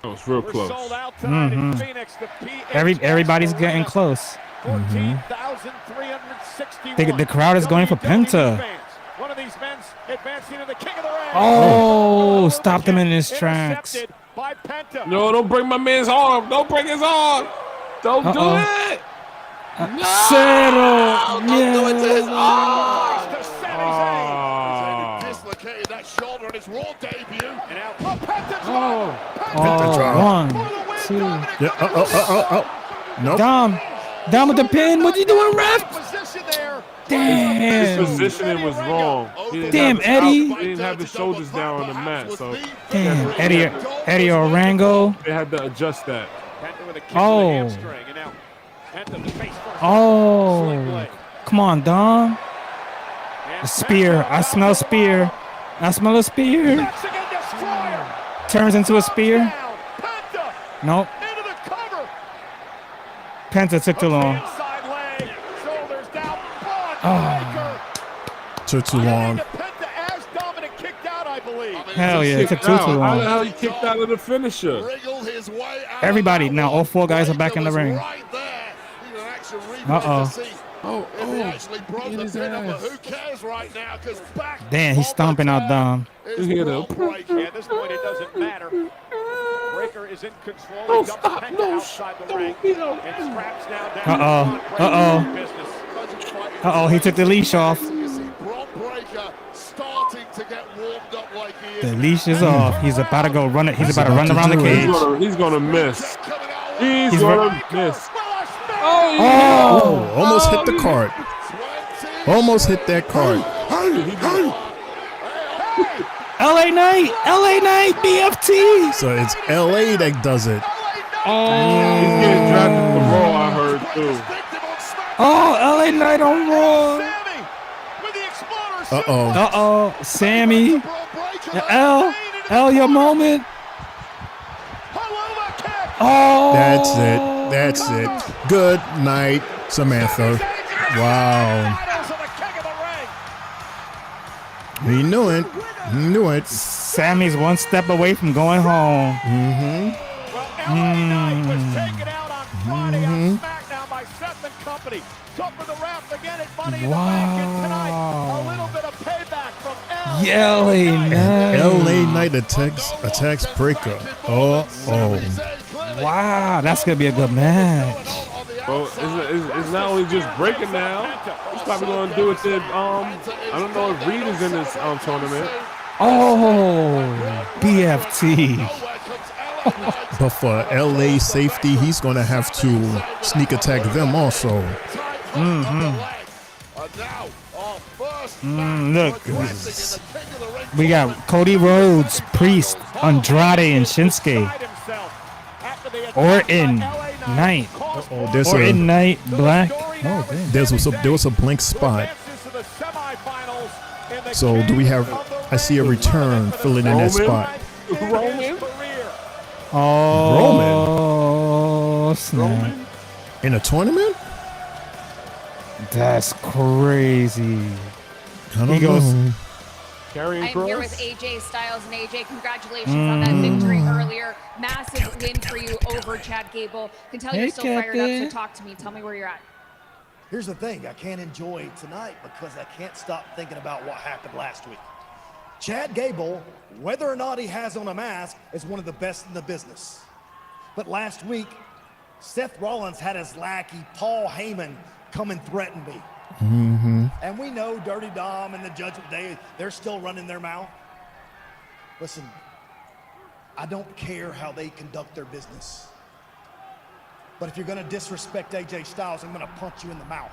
was real close. Mm-hmm. Everybody's getting close. Mm-hmm. The crowd is going for Penta. One of these men advancing to the King of the Ring. Oh, stopped him in his tracks. No, don't break my man's arm. Don't break his arm. Don't do it. Cero. Dislocated that shoulder in his Raw debut. And now Penta drop. 1, 2. Yeah. Nope. Dom with the pin. What you doing, ref? Damn. His positioning was wrong. Damn, Eddie. He didn't have the shoulders down on the mat, so. Damn, Eddie Orango. They had to adjust that. Oh. Come on, Dom. A spear. I smell spear. I smell a spear. Turns into a spear. Nope. Penta took too long. Took too long. Hell yeah, it took too long. How the hell he kicked out of the finisher? Everybody, now all four guys are back in the ring. Damn, he's stomping out Dom. At this point, it doesn't matter. Breaker is in control. He dumps Penta outside the ring. And straps now down. Uh-oh, he took the leash off. The leash is off. He's about to go run it. He's about to run around the cage. He's gonna miss. He's gonna miss. Oh, almost hit the card. Almost hit that card. LA Knight, BFT. So it's LA that does it. He's getting drafted to Raw, I heard too. Oh, LA Knight on Raw. Uh-oh. Sammy. L, your moment. Oh, That's it. Good night, Samantha. Wow. He knew it. He knew it. Sammy's one step away from going home. LA Knight. LA Knight attacks Breaker. Wow, that's gonna be a good match. Well, it's not only just Breaker now. He's probably gonna do it. I don't know if Reed is in this tournament. Oh, BFT. But for LA safety, he's going to have to sneak attack them also. Look, we got Cody Rhodes, Priest, Andrade, and Shinsuke. Orton, Knight. Orton, Knight, Black. Oh, damn. There was a blank spot. So do we have? I see a return filling in that spot. Roman. Oh, snap. In a tournament? That's crazy. I don't know. I'm here with AJ Styles, and AJ, congratulations on that victory earlier. Massive win for you over Chad Gable. Can tell you're still fired up, so talk to me. Tell me where you're at. Here's the thing, I can't enjoy tonight because I can't stop thinking about what happened last week. Chad Gable, whether or not he has on a mask, is one of the best in the business. But last week, Seth Rollins had his lackey, Paul Heyman, come and threaten me. And we know Dirty Dom and the Judgment Day, they're still running their mouth. Listen, I don't care how they conduct their business. But if you're going to disrespect AJ Styles, I'm going to punch you in the mouth.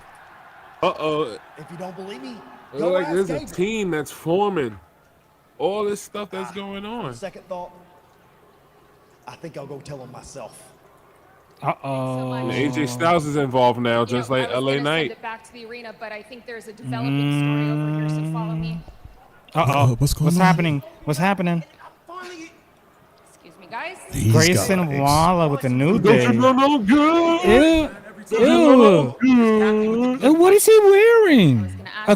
If you don't believe me, go like ask there's Gable. a team that's forming. All this stuff that's going on. Second thought, I think I'll go tell him myself. And AJ Styles is involved now, just like LA Knight. Send it back to the arena, but I think there's a developing story over here, so follow me. What's happening? What's happening? Excuse me, guys. Grayson Waller with the New Day. Don't you know no good? Ew. What is he wearing? A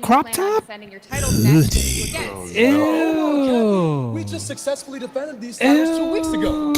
crop top? Ew. We just successfully defended these titles 2 weeks ago.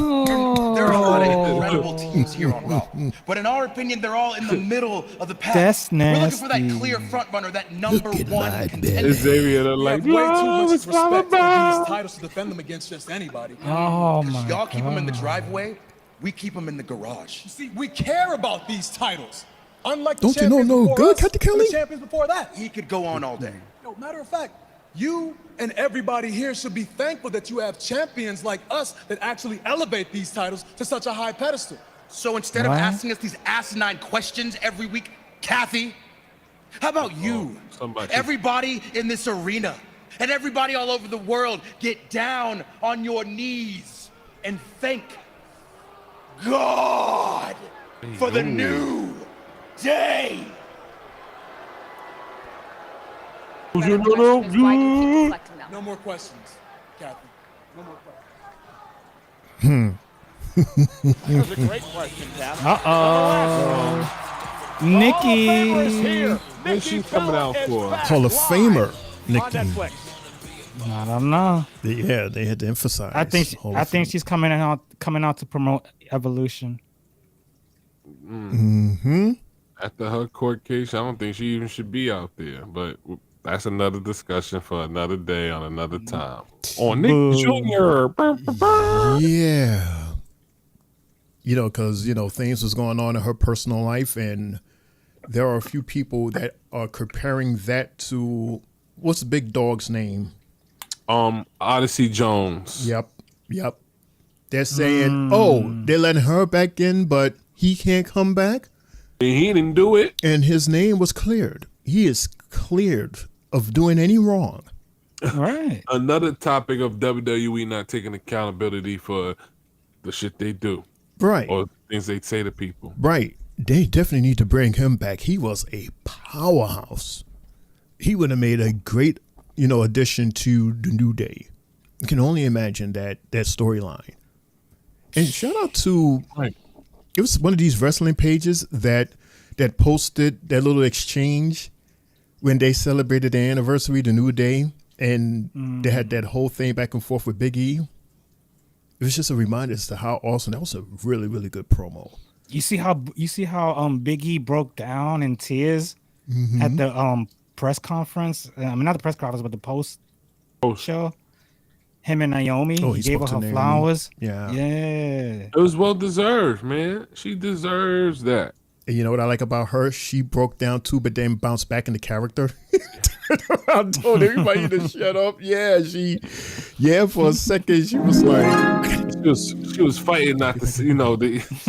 There are a lot of incredible teams here on Raw, but in our opinion, they're all in the middle of the pack. That's We're looking for that nasty. clear front runner, that number one contender. Xavier, like, We have way too much it's respect for Baba. these titles to defend them against just anybody. Oh my Y'all keep them in the God. driveway, we keep them in the garage. You see, we care about these titles. Unlike Don't the you know champions no before good, us Captain and Kelly? the champions before that. He could go on all day. Yo, matter of fact, you and everybody here should be thankful that you have champions like us that actually elevate these titles to such a high pedestal. So instead of asking us these asinine questions every week, Kathy, how about you? Everybody in this arena and everybody all over the world, get down on your knees and thank God for the new day. No more questions, Kathy. No more questions. That's a great question, Cap. Nikki. What's she coming out for? Hall of Famer, Nikki. I don't know. Yeah, they had to emphasize. I think Hall of Fame. she's coming out to promote Evolution. After her court case, I don't think she even should be out there. But that's another discussion for another day on another time. On Nick Jr. Yeah. Because, things was going on in her personal life, and there are a few people that are comparing that to, what's the big dog's name? Odyssey Jones. Yep. They're saying, they're letting her back in, but he can't come back. He didn't do it. And his name was cleared. He is cleared of doing any wrong. Right. Another topic of WWE not taking accountability for the shit they do. Right. Or things they say to people. Right. They definitely need to bring him back. He was a powerhouse. He would have made a great, addition to the New Day. You can only imagine that storyline. And shout out to it was one of these wrestling pages that posted that little exchange when they celebrated the anniversary, the New Day, and they had that whole thing back and forth with Big E. It was just a reminder as to how awesome that was. A really, really good promo. You see how Big E broke down in tears at the press conference. I mean, not the press conference, but the post show. Him and Naomi. Oh, he gave her Naomi. flowers. Yeah. It was well deserved, man. She deserves that. And you know what I like about her? She broke down too, but then bounced back into character. I told everybody to shut up. Yeah, for a second she was like, she was fighting not to, she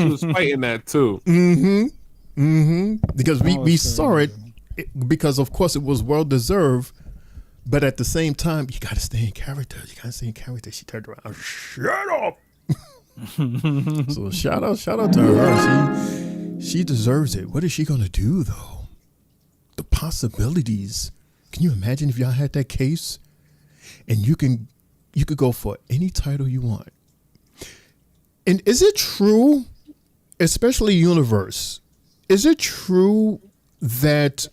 was fighting that too. Because we saw it because of course it was well deserved, but at the same time you got to stay in character. She turned around, shut up. So shout out to her. She deserves it. What is she gonna do though? The possibilities. Can you imagine if y'all had that case and you could go for any title you want? And is it true, especially Universe, is it true that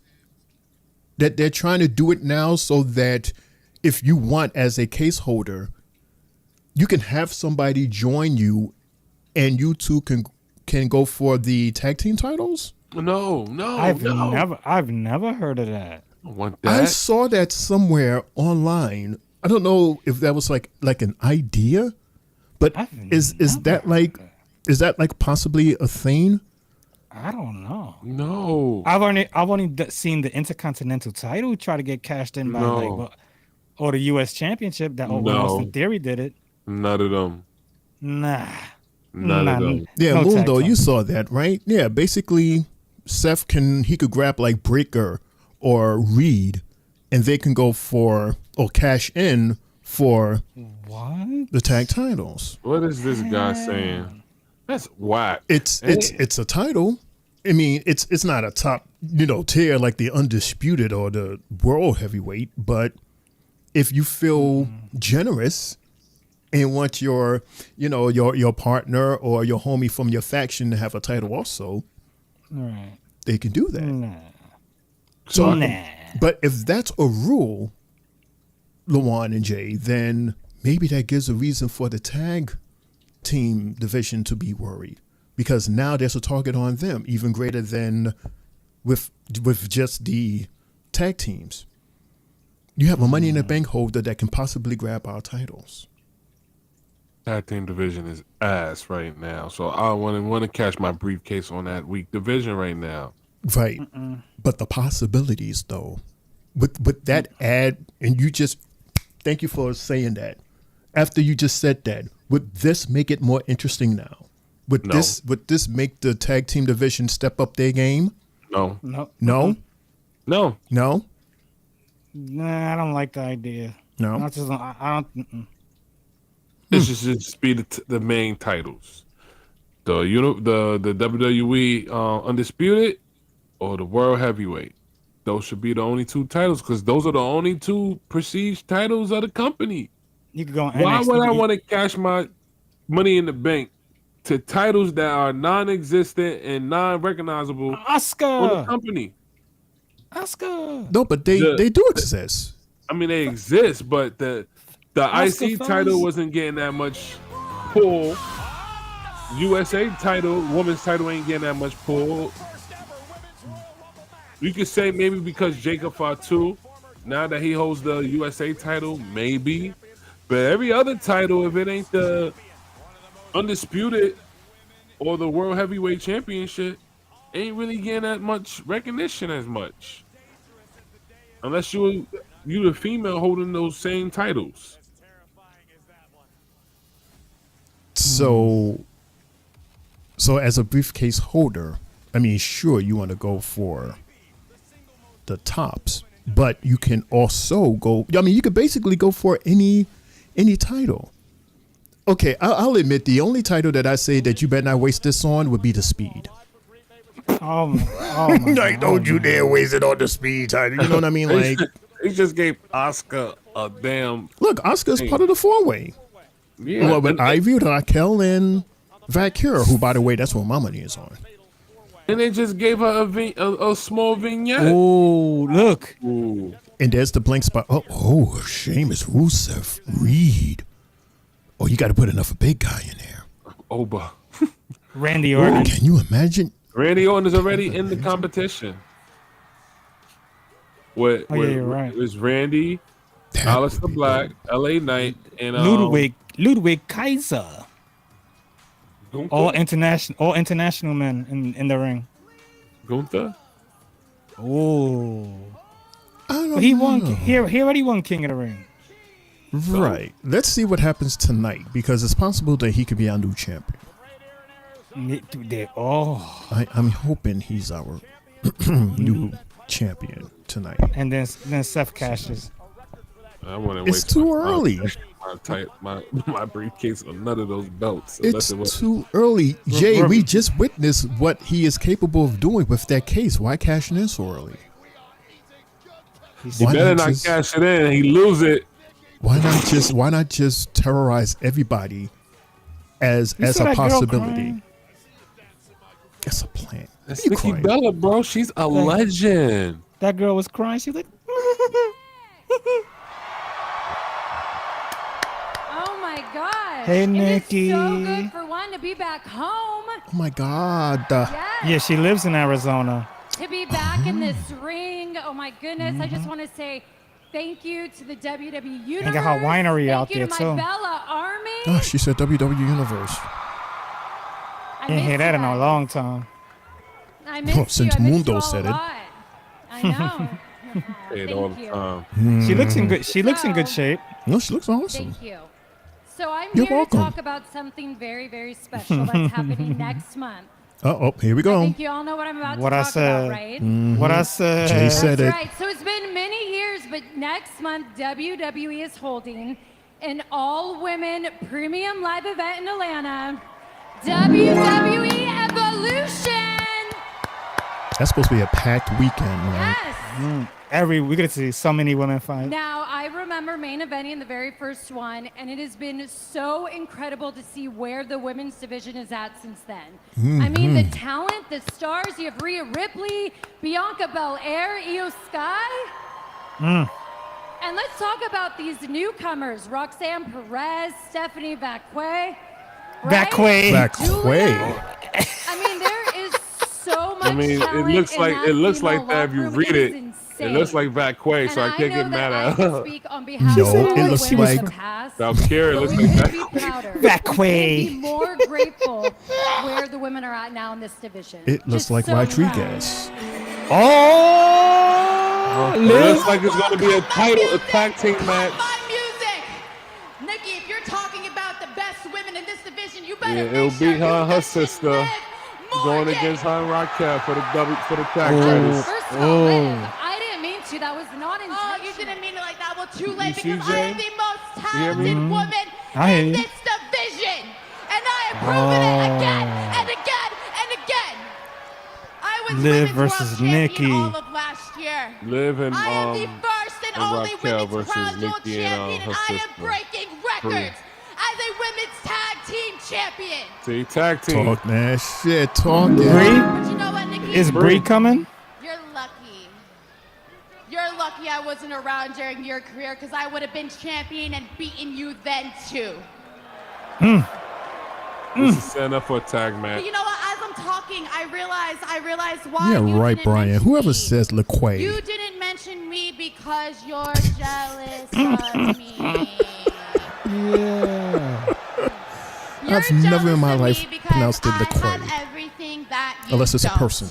they're trying to do it now so that if you want as a case holder, you can have somebody join you and you two can go for the tag team titles? No. I've never heard of that. I want that. I saw that somewhere online. I don't know if that was like an idea, but is that like possibly a thing? I don't know. No. I've only seen the Intercontinental title try to get cashed in by or the U.S. Championship that Austin Theory did it. None of them. Nah. None of them. Yeah, Mundo, you saw that, right? Yeah, basically Seth could grab like Breaker or Reed and they can go for or cash in for the tag titles. What is this guy saying? That's whack. It's a title. I mean, it's not a top, tier like the Undisputed or the World Heavyweight, but if you feel generous and want your partner or your homie from your faction to have a title also, right, they can do that. Nah. So, but if that's a rule, Lawan and Jay, then maybe that gives a reason for the tag team division to be worried, because now there's a target on them even greater than with just the tag teams. You have a Money in the Bank holder that can possibly grab our titles. Tag team division is ass right now, so I want to catch my briefcase on that weak division right now. Right, but the possibilities though, with that ad, and you just thank you for saying that. After you just said that, would this make it more interesting now? Would this make the tag team division step up their game? No. No. Nah, I don't like the idea. No, I don't. It should just be the main titles, the WWE Undisputed or the World Heavyweight. Those should be the only two titles because those are the only two prestige titles of the company. You could go. Why would I want to cash my Money in the Bank to titles that are non-existent and non-recognizable on the company? Oscar. No, but they do exist. I mean, they exist, but the IC title wasn't getting that much pull. USA title, women's title ain't getting that much pull. You could say maybe because Jacob Fatu, now that he holds the USA title, maybe. But every other title, if it ain't the Undisputed or the World Heavyweight Championship, ain't really getting that much recognition as much. Unless you the female holding those same titles. So as a briefcase holder, I mean, sure, you want to go for the tops, but you can also go. I mean, you could basically go for any title. Okay, I'll admit the only title that I say that you better not waste this on would be the Speed. Oh my like, don't you dare waste it on the Speed title. You know what I mean? Like, he just gave Oscar a damn. Look, Oscar's part of the four-way. Yeah, well, with Ivy, Raquel, and Valkyra, who, by the way, that's what my money is on. And they just gave her a small vignette. Oh, look. Ooh. And there's the blank spot. Oh, Sheamus, Rusev, Reed. Oh, you got to put enough a big guy in there. Oba. Randy Orton. Can you imagine? Randy Orton is already in the competition. You're right. It was Randy, Aleister Black, LA Knight, and Ludwig Kaiser. All international men in the ring. Gunther? Oh. He won. He already won King of the Ring. Right. Let's see what happens tonight, because it's possible that he could be our new champion. I'm hoping he's our new champion tonight. And then Seth cashes. I want to It's too early. My briefcase on none of those belts. It's too early. Jay, we just witnessed what he is capable of doing with that case. Why cash it in so early? He better not cash it in. He lose it. Why not just terrorize everybody as a possibility? That's a plan. That's Nikki Bella, bro. She's a legend. That girl was crying. She's like, oh my gosh. Hey, Nikki. It is so good for one to be back home. Oh my God. Yeah, she lives in Arizona. To be back in this ring. Oh my goodness. I just want to say thank you to the WWE Universe. And got her winery out there, Thank you to too. my Bella Army. Oh, she said WWE Universe. I Ain't hear miss that you in a guys. long time. I miss you. Since I miss Mundo you all said a it. lot. I know. Say it all the time. She looks in good. She looks in good shape. No, she looks awesome. Thank you. So I'm You're here welcome. to talk about something very, very special that's happening next month. Here we go. I think you all know what I'm about What to I talk said. about, right? What I said. Jay said That's it. right. So it's been many years, but next month WWE is holding an all-women premium live event in Atlanta. WWE Evolution. That's supposed to be a packed weekend, right? Yes. We get to see so many women fight. Now, I remember main eventing the very first one, and it has been so incredible to see where the women's division is at since then. I mean, the talent, the stars, you have Rhea Ripley, Bianca Belair, Io Sky. And let's talk about these newcomers, Roxanne Perez, Stephanie Vacquet. Right? Vacquet. I mean, there is so much it talent looks in like that it looks female like that if you locker room. read it. is It looks like Vacquet, so I can't get mad at her. Speak on behalf No, of all it the looks women in like the past. Valkyria But looks we like couldn't be Vacquet. prouder. Vacquet. We couldn't be more grateful where the women are at now in this division. It looks Just like so Rodriguez. It looks like it's going to be a tag team match. Nikki, if you're talking about the best women in this division, you better Yeah, it'll be her and her sister going against her and Raquel for the tag titles. First of all, Liv, I didn't mean to. That was not intentional. Oh, you didn't mean it like that. Well, too late, see, because I am Jay? the most hear me? talented woman I hear in you. this division. And I have proven it again and again and again. I was Liv women's versus world champion Nikki. all of last year. Liv and I am the first and only Raquel women's versus crown jewel Nikki and champion, her and I am sister. breaking records as a women's tag team champion. See, tag team. Talk that shit. Talk it. Bree? But you know what, Nikki? Is Bree coming? You're lucky. You're lucky I wasn't around during your career, because I would have been champion and beaten you then too. This is setting up for a tag match. But you know what? As I'm talking, I realize why Yeah, you right, didn't Brian. mention Whoever me. says LaQuay. You didn't mention me because you're jealous of me. Yeah. You're I've never in my jealous of life me because pronounced it I have LaQuay. everything that you Unless it's a don't. person.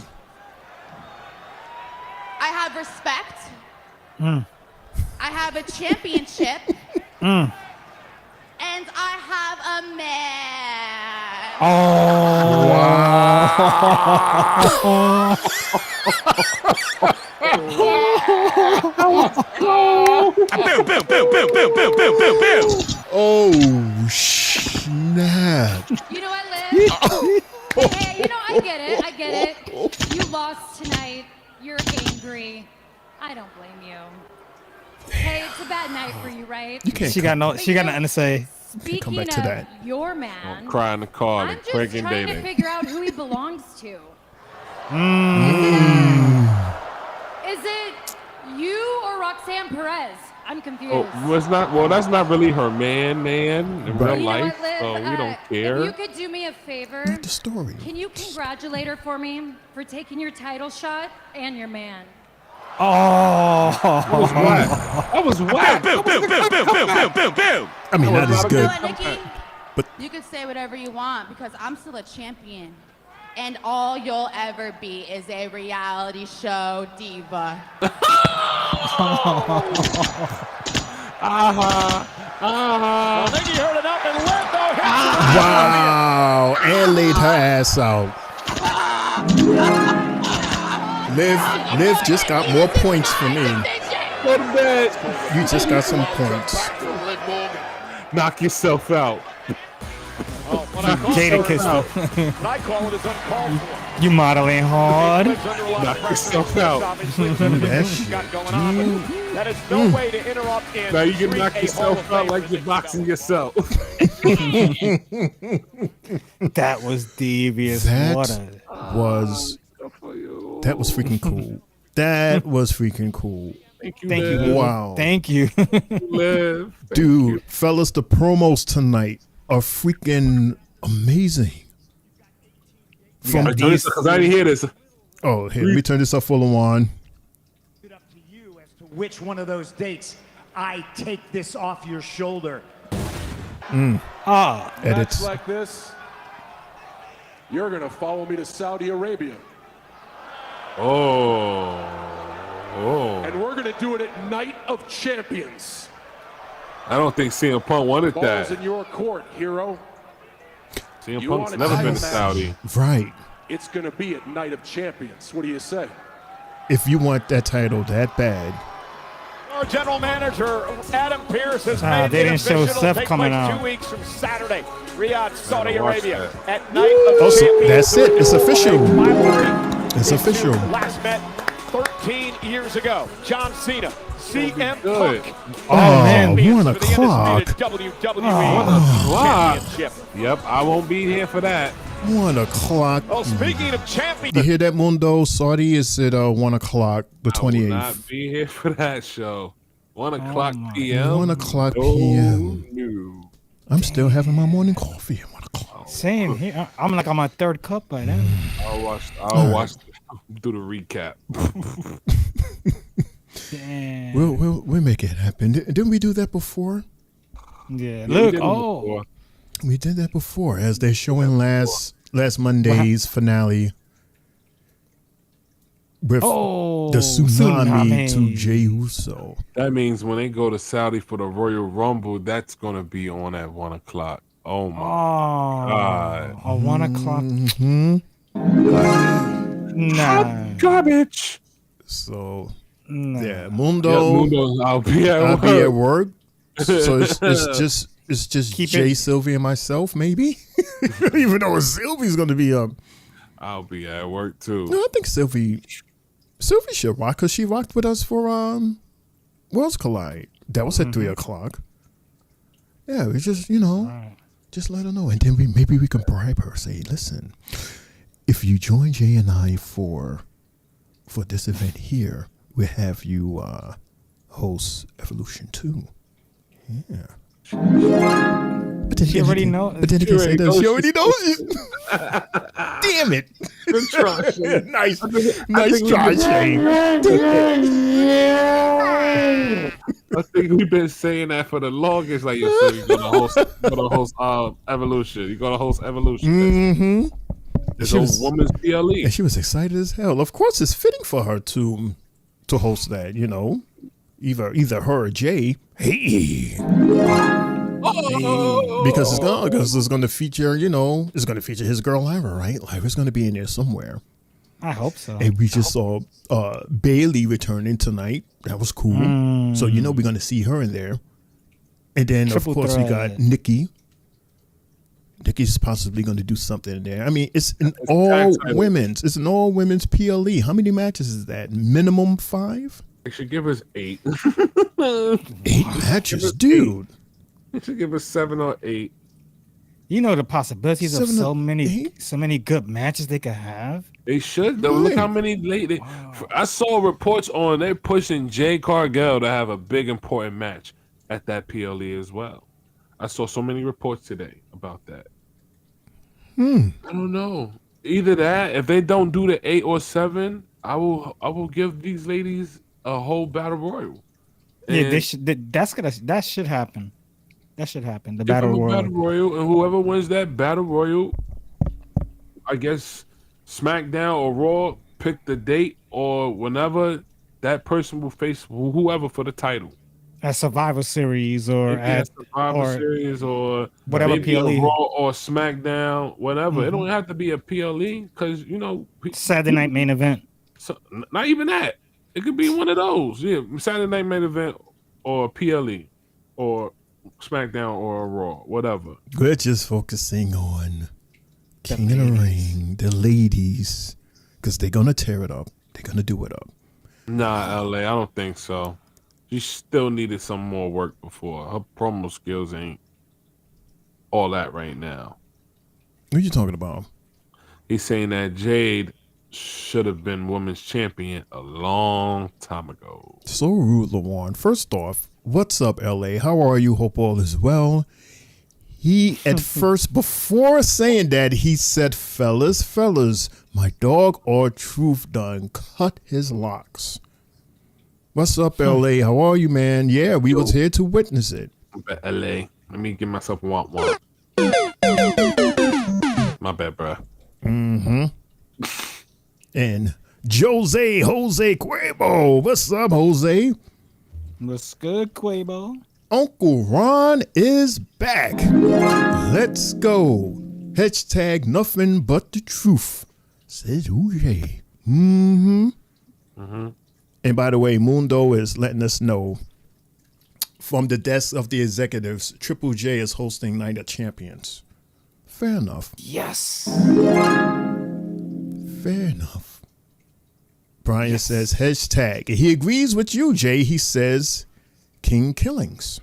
I have respect. I have a championship. And I have a man. Oh. Oh, snap. You know what, Liv? Hey, you know, I get it. You lost tonight. You're angry. I don't blame you. Hey, it's a bad night for you, right? You can't She got nothing to say. Speaking come back to of that. your man, Don't cry in the car. I'm They're just cranking trying to dating. figure out who he belongs to. Is it you or Roxanne Perez? I'm confused. Oh, that's not really her man in real You know life, what, Liv? so we don't If care. you could do me a favor, Not the story. can you congratulate her for me for taking your title shot and your man? Oh, that was whack. Boom, boom, boom, boom, boom, boom, boom, boom. I mean, not as You good. know what, Nikki? But you can say whatever you want because I'm still a champion. And all you'll ever be is a reality show diva. Well, Nikki heard enough and Liv, though, hits Wow, and laid her ass out. Liv just got more points for me. Go to bed. You just got some points. Knock yourself out. Jada kissed her. What I call it is uncalled for. You modeling hard. Knock yourself out. That is no way to interrupt and Now you can treat knock a yourself Hall of out like you're boxing yourself. That was devious. That What a was freaking cool. That was freaking cool. Thank you, Thank you, Liv. Liv. Wow. Thank you. Liv. Dude, fellas, the promos tonight are freaking amazing. From Because I didn't hear this. Oh, here, let me turn this up full on. Which one of those dates I take this off your shoulder? Edits. Match like this, you're gonna follow me to Saudi Arabia, Oh. and we're gonna do it at Night of Champions. I don't think CM Punk wanted Ball's that. in your court, hero. CM You Punk's want a never title been to match? Saudi. Right. It's gonna be at Night of Champions. What do you say? If you want that title that bad, Our general manager, Adam Pearce, has made they it didn't show official. Seth Take coming place out. 2 weeks from Saturday, Riyadh, Saudi gotta watch Arabia, that. at Night of Oh, so Champions. that's it. It's official. Rivalry. It's These two official. Last met 13 years ago. John Cena, CM good. Punk. Oh, man, champions 1 for the o'clock. undisputed WWE Wow. Championship. Yep, I won't be here for that. 1 o'clock. Well, speaking of champions, You hear that, Mundo? Saudi is at 1 o'clock, the I will 28th. not be here for that show. 1 o'clock p.m. 1 o'clock No, p.m. no. I'm still having my morning coffee at 1 o'clock. Same here. I'm like on my third cup by now. I'll watch. Do the recap. Damn. We'll make it happen. Didn't we do that before? Yeah. we Look. did it Oh. before. We did that before, as they're showing last Monday's finale with the tsunami to Jey Uso. That means when they go to Saudi for the Royal Rumble, that's gonna be on at 1 o'clock. Oh my God! Oh, 1 o'clock. Mm-hmm. Nah. Garbage. So Nah. yeah, Mundo. I'll be at I'll work. be at work. So it's just Keep Jay, it- Sylvie, and myself, maybe. Even though Sylvie's gonna be I'll be at work too. No, I think Sylvie should rock because she rocked with us for Worlds Collide. That was at 3 o'clock. Yeah, we just just let her know, and then maybe we can bribe her. Say, listen, if you join Jay and I for this event here, we'll have you host Evolution 2. Yeah. But then She already know. But then again, say that she already knows it. Damn it! Good try, Shane. nice I try, think I think we've been saying that for the longest. Like, yo, so you're gonna host Evolution. You're gonna host Evolution. Mm-hmm. It's a woman's PLE. And she was excited as hell. Of course, it's fitting for her to host that. Either her or Jay. Hey. Because it's going to feature, it's going to feature his girl Lyra, right? Lyra's going to be in there somewhere. I hope so. And we just saw Bailey returning tonight. That was cool. So we're going to see her in there. And then Triple of course we threat. got Nikki. Nikki's possibly going to do something in there. I mean, it's an all women's PLE. How many matches is that? Minimum 5? They should give us 8. 8 matches, dude. You should give us 7 or 8. You know the possibilities of 7 so or many good matches they could have. They should though. Look how many late. I saw reports on they're pushing Jay Cargill to have a big important match at that PLE as well. I saw so many reports today about that. I don't know. Either that, if they don't do the 8 or 7, I will give these ladies a whole battle royal. Yeah, they should. That should happen. That should happen. The Give battle them a royal. battle royal, and whoever wins that battle royal, I guess SmackDown or Raw pick the date, or whenever that person will face whoever for the title. At Survivor Series or Maybe at Survivor Series or whatever maybe a PLE. Raw or SmackDown, whatever. It don't have to be a PLE because Saturday night main event. So not even that. It could be one of those. Yeah, Saturday night main event or PLE or SmackDown or Raw, whatever. We're just focusing on King of the Ring, the ladies, because they're gonna tear it up. They're gonna do it up. Nah, LA, I don't think so. She still needed some more work before. Her promo skills ain't all that right now. What are you talking about? He's saying that Jade should have been women's champion a long time ago. So rude, Lawan. First off, what's up, LA? How are you? Hope all is well. He at first, before saying that, he said, fellas, my dog R-Truth done cut his locks. What's up, LA? How are you, man? Yeah, we was here to witness it. LA, let me give myself a one. My bad, bro. And Jose Quavo. What's up, Jose? What's good, Quavo? Uncle Ron is back. Let's go. Hashtag nothing but the truth, says Jose. And by the way, Mundo is letting us know from the desk of the executives, Triple J is hosting Night of Champions. Fair enough. Yes. Fair enough. Brian says hashtag. He agrees with you, Jay. He says King Killings.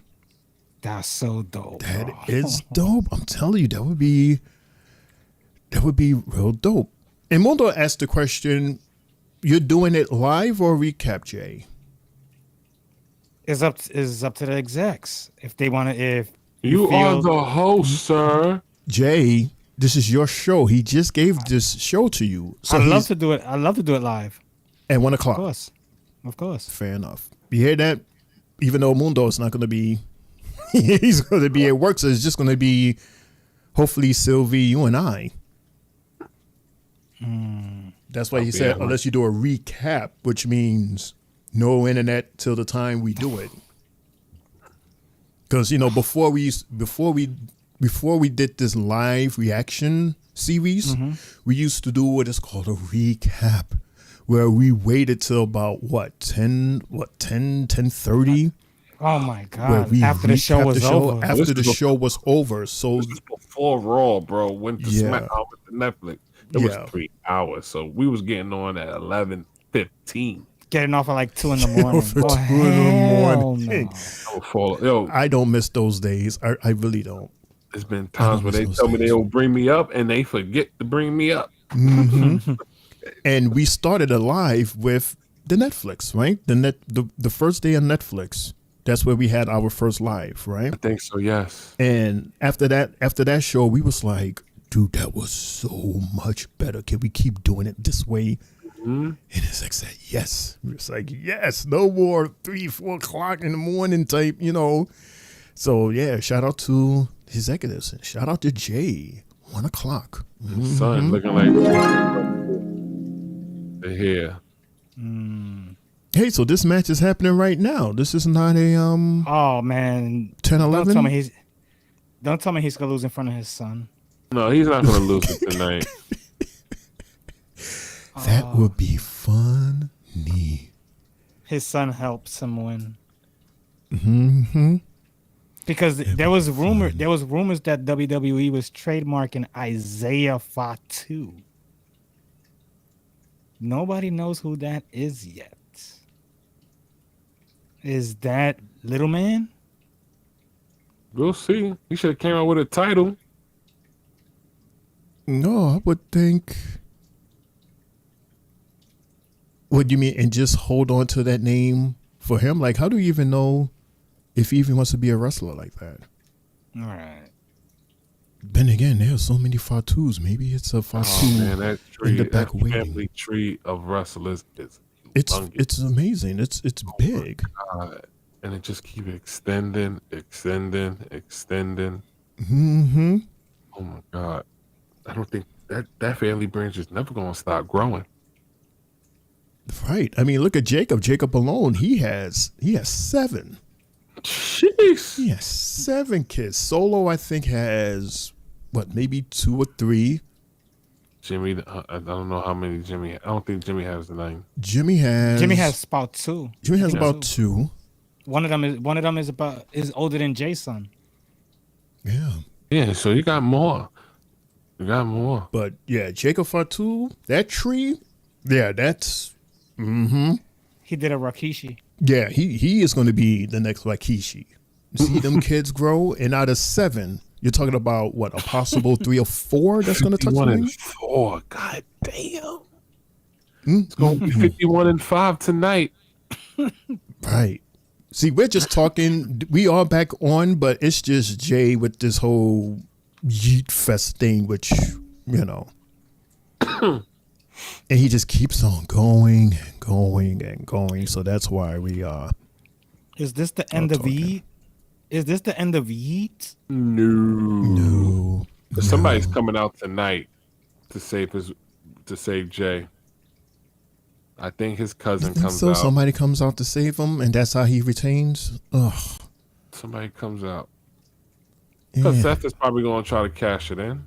That's so dope. That is dope. I'm telling you, that would be real dope. And Mundo asked the question, you're doing it live or recap, Jay? It's up to the execs if they want to. If you are the host, sir. Jay, this is your show. He just gave this show to you. So I love to do it. I love to do it live. At 1 o'clock. Of course. Fair enough. You hear that? Even though Mundo is not going to be, he's going to be at work, so it's just going to be, hopefully, Sylvie, you and I. That's why he said, unless you do a recap, which means no internet till the time we do it. Because before we did this live reaction series, we used to do what is called a recap, where we waited till about 10:30. Oh my God! After the show was over. After the show was over, so this was before Raw, bro. Went to SmackDown with the Netflix. It was 3 hours, so we was getting on at 11:15. Getting off at like 2 in the morning. Yo, I don't miss those days. I really don't. There's been times where they tell me they'll bring me up and they forget to bring me up. And we started a live with the Netflix, right? The first day of Netflix. That's where we had our first live, right? I think so, yes. And after that show, we was like, dude, that was so much better. Can we keep doing it this way? And it's like said, yes. It's like, yes, no more 3-4 o'clock in the morning type, So yeah, shout out to executives and shout out to Jay. 1 o'clock. Son looking like the hair. Hey, so this match is happening right now. This is not a Oh man, 10-11. Don't tell me he's gonna lose in front of his son. No, he's not gonna lose it tonight. That would be funny. His son helps him win. Because That'd there was rumors that WWE was trademarking Isaiah Fatu. Nobody knows who that is yet. Is that Little Man? We'll see. He should have came out with a title. No, I would think. What do you mean? And just hold on to that name for him? Like, how do you even know if he even wants to be a wrestler like that? All right. Then again, there are so many Fatus. Maybe it's a Fatu Oh man, that tree, in the that back waiting. family tree of wrestlers is It's humongous. amazing. It's big. God. And it just keeps extending. Mm-hmm. Oh my God. I don't think that family branch is never gonna stop growing. Right. I mean, look at Jacob. Jacob alone, he has 7. Jeez. He has 7 kids. Solo, I think, has maybe 2 or 3. Jimmy, I don't know how many Jimmy. I don't think Jimmy has the name. Jimmy has about 2. Jimmy has about 2. One of them is older than Jason. Yeah. Yeah, so you got more. But yeah, Jacob Fatu, that tree, yeah, that's He did a Rakishi. Yeah, he is going to be the next Rikishi. See them kids grow, and out of 7, you're talking about what, a possible 3 or 4 that's going to touch the 51 ring? and 4. God damn. It's going to be 51 and 5 tonight. Right. See, we're just talking. We are back on, but it's just Jay with this whole Yeet Fest thing, which, you know. And he just keeps on going and going and going. So that's why we are. Is this the end of Yeet? Is this the end of Yeet? No. Somebody's coming out tonight to save Jay. I think his cousin comes So out. somebody comes out to save him, and that's how he retains. Ugh. Somebody comes out. Because Yeah. Seth is probably going to try to cash it in.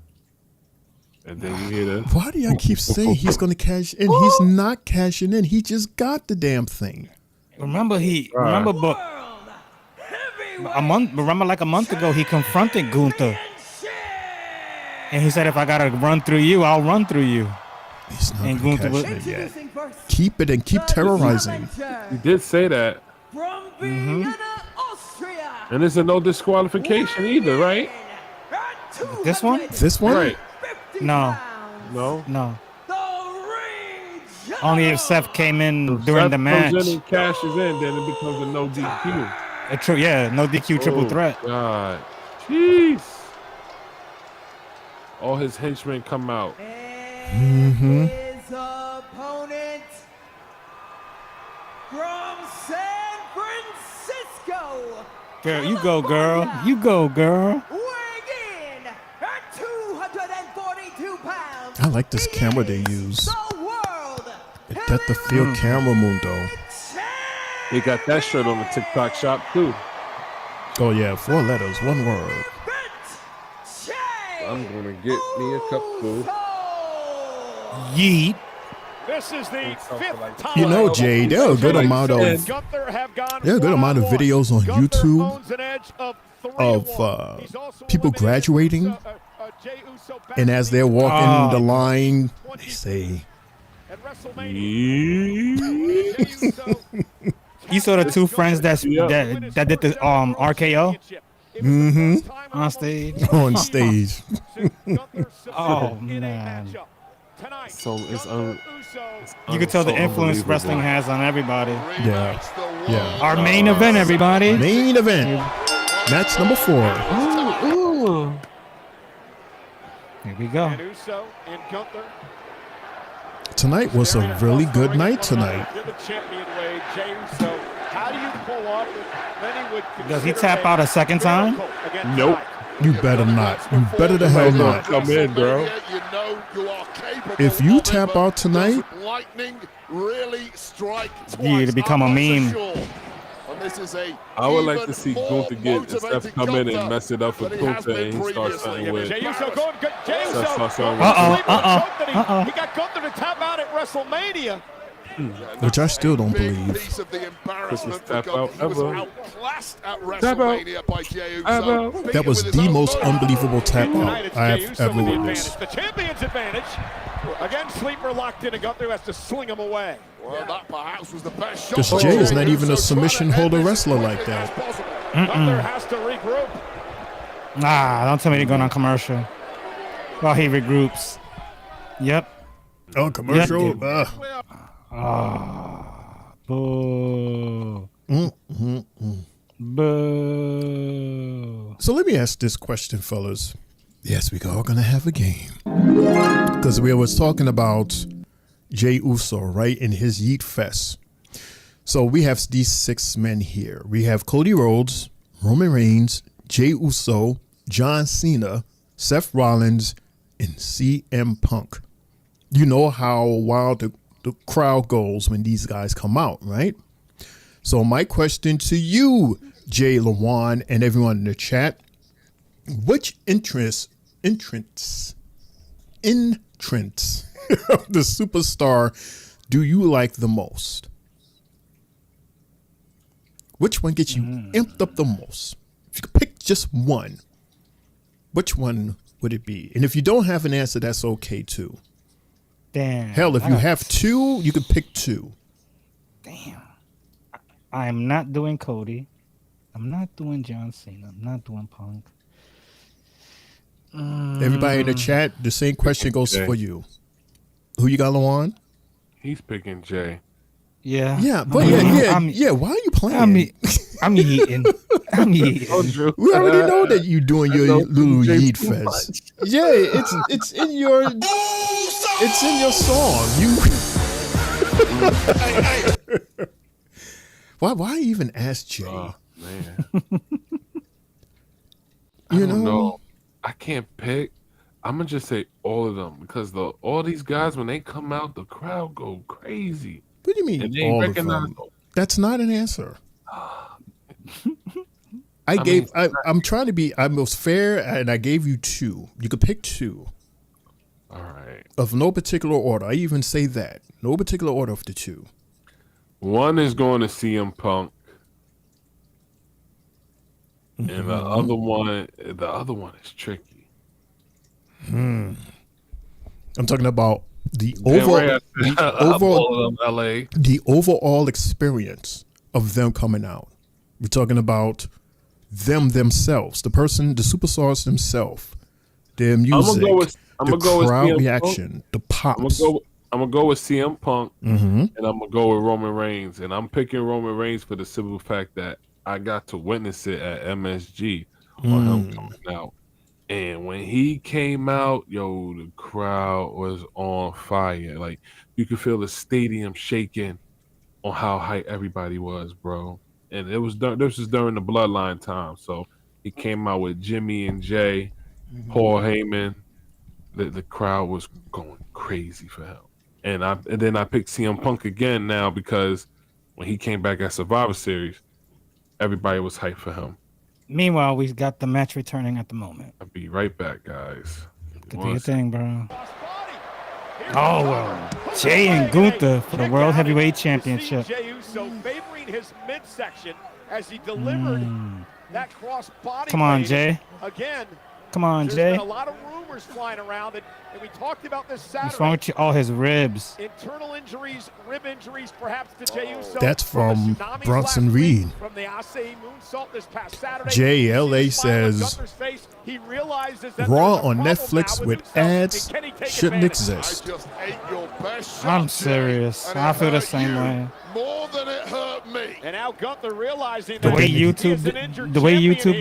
And then you hear this. Why do y'all keep saying he's going to cash in? He's not cashing in. He just got the damn thing. Remember like a month ago, he confronted Gunther. And he said, if I got to run through you, I'll run through you. He's not and gonna Gunther cash it yet. Keep it and keep terrorizing. He did say that. Mm-hmm. And there's no disqualification either, right? This one? This one? Right. No. No? Only if Seth came in during Seth the match. comes in and cashes in, then it becomes a no DQ. No DQ triple threat. God. Jeez. All his henchmen come out. Mm-hmm. His opponent from San Francisco. Girl, you go, girl. You go, girl. Weighing in at 242 pounds. I like this camera they use. That's the field camera, Mundo. They got that shirt on the TikTok shop too. Oh yeah, 4 letters, 1 word. I'm gonna get me a couple. Yeet. This is the 5th time. You know, Jay, there are a good amount of videos on YouTube of people graduating, and as they're walking the line, they say, You saw the 2 friends that did the RKO on stage. On stage. Oh man. So it's you can tell the so influence unbelievable. wrestling has on everybody. Yeah. Our main event, everybody. Main event. Match number 4. Here we go. Tonight was a really good night tonight. Does he tap out a second time? Nope. You better not. You better the hell not. Come in, bro. If you tap out tonight, You to become a meme. I would like to see Gunther get Seth come in and mess it up for Gunther and he starts something with. Jey Uso going good. Jey Uso. He got Gunther to tap out at WrestleMania. which I still don't believe. Christmas tap out ever. Tap out. That was the most unbelievable tap out I have ever witnessed. The champion's advantage. Again, sleeper locked in, and Gunther has to sling him away. Well, that perhaps was the best shot. Because Jay is not even a submission holder wrestler like that. Gunther has to regroup. Nah, don't tell me they're going on commercial while he regroups. Yep. Oh, commercial. Yep. Boo. Boo. So let me ask this question, fellas. Yes, we are going to have a game. Because we was talking about Jey Uso, right, in his Yeet Fest. So we have these 6 men here. We have Cody Rhodes, Roman Reigns, Jey Uso, John Cena, Seth Rollins, and CM Punk. You know how wild the crowd goes when these guys come out, right? So my question to you, Jay Lawan, and everyone in the chat, which entrance of the superstar do you like the most? Which one gets you amped up the most? If you could pick just one, which one would it be? And if you don't have an answer, that's okay too. Damn. Hell, if you have 2, you can pick 2. Damn. I am not doing Cody. I'm not doing John Cena. I'm not doing Punk. Everybody in the chat, the same question goes Jay. for you. Who you got, Lawan? He's picking Jay. Yeah. Yeah, but yeah. Why are you playing? I'm eating. We already know that you're doing your little Yeet Fest. Yeah, it's in your song. Why even ask Jay? Oh, man. You I don't know? know. I can't pick. I'm gonna just say all of them because all these guys when they come out, the crowd go crazy. What do you mean And they all of recognize them? That's not an answer. I'm trying to be. I was fair, and I gave you 2. You could pick 2. All right. Of no particular order. I even say that. No particular order of the 2. One is going to CM Punk, and the other one is tricky. I'm talking about the overall experience of them coming out. We're talking about them themselves, the superstars themselves, their music, the crowd reaction, the pops. I'm gonna go with CM Punk, Mhm. and I'm gonna go with Roman Reigns, and I'm picking Roman Reigns for the simple fact that I got to witness it at MSG on him coming out. And when he came out, the crowd was on fire. Like you could feel the stadium shaking on how hype everybody was, bro. And this was during the Bloodline time. So he came out with Jimmy and Jay, Paul Heyman. The crowd was going crazy for him. And then I picked CM Punk again now because when he came back at Survivor Series, everybody was hyped for him. Meanwhile, we've got the match returning at the moment. I'll be right back, guys. Could do your thing, bro. Oh, well. Jay and Gunther for the World Heavyweight Championship. Jey Uso favoring his midsection as he delivered that cross body. Come on, Jay. Again. Come on, There's Jay. been a lot of rumors flying around, and we talked about this Saturday. What's wrong with you? All his ribs. Internal injuries, rib injuries, perhaps to Jey Uso. That's from Bronson Reed. From the Acai moonsault this past Saturday. JLA says he realizes that Raw on Netflix with ads shouldn't exist. I'm serious. I feel the same way. More than it hurt me. And now Gunther realizing The way YouTube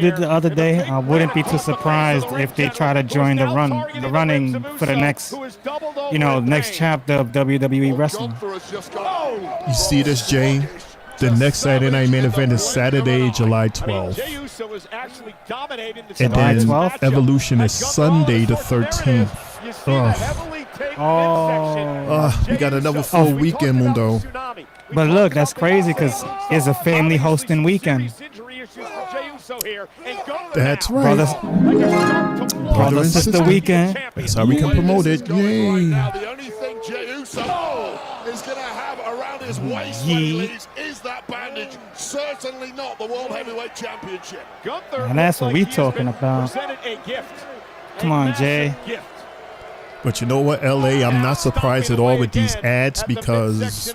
did the other day, I wouldn't be too surprised if they try to join the running for the next, next chapter of WWE wrestling. You see this, Jay? The next Saturday Night Main Event is Saturday, July 12th. And then Evolution is Sunday the 13th. We got another full weekend, Mundo. But look, that's crazy because it's a family hosting weekend. That's right. Brother sister weekend. That's how we can promote it. Yay. Now the only thing Jey Uso is going to have around his waist is that bandage. Certainly not the World Heavyweight Championship. And that's what we talking about. Come on, Jay. But you know what, LA? I'm not surprised at all with these ads because it's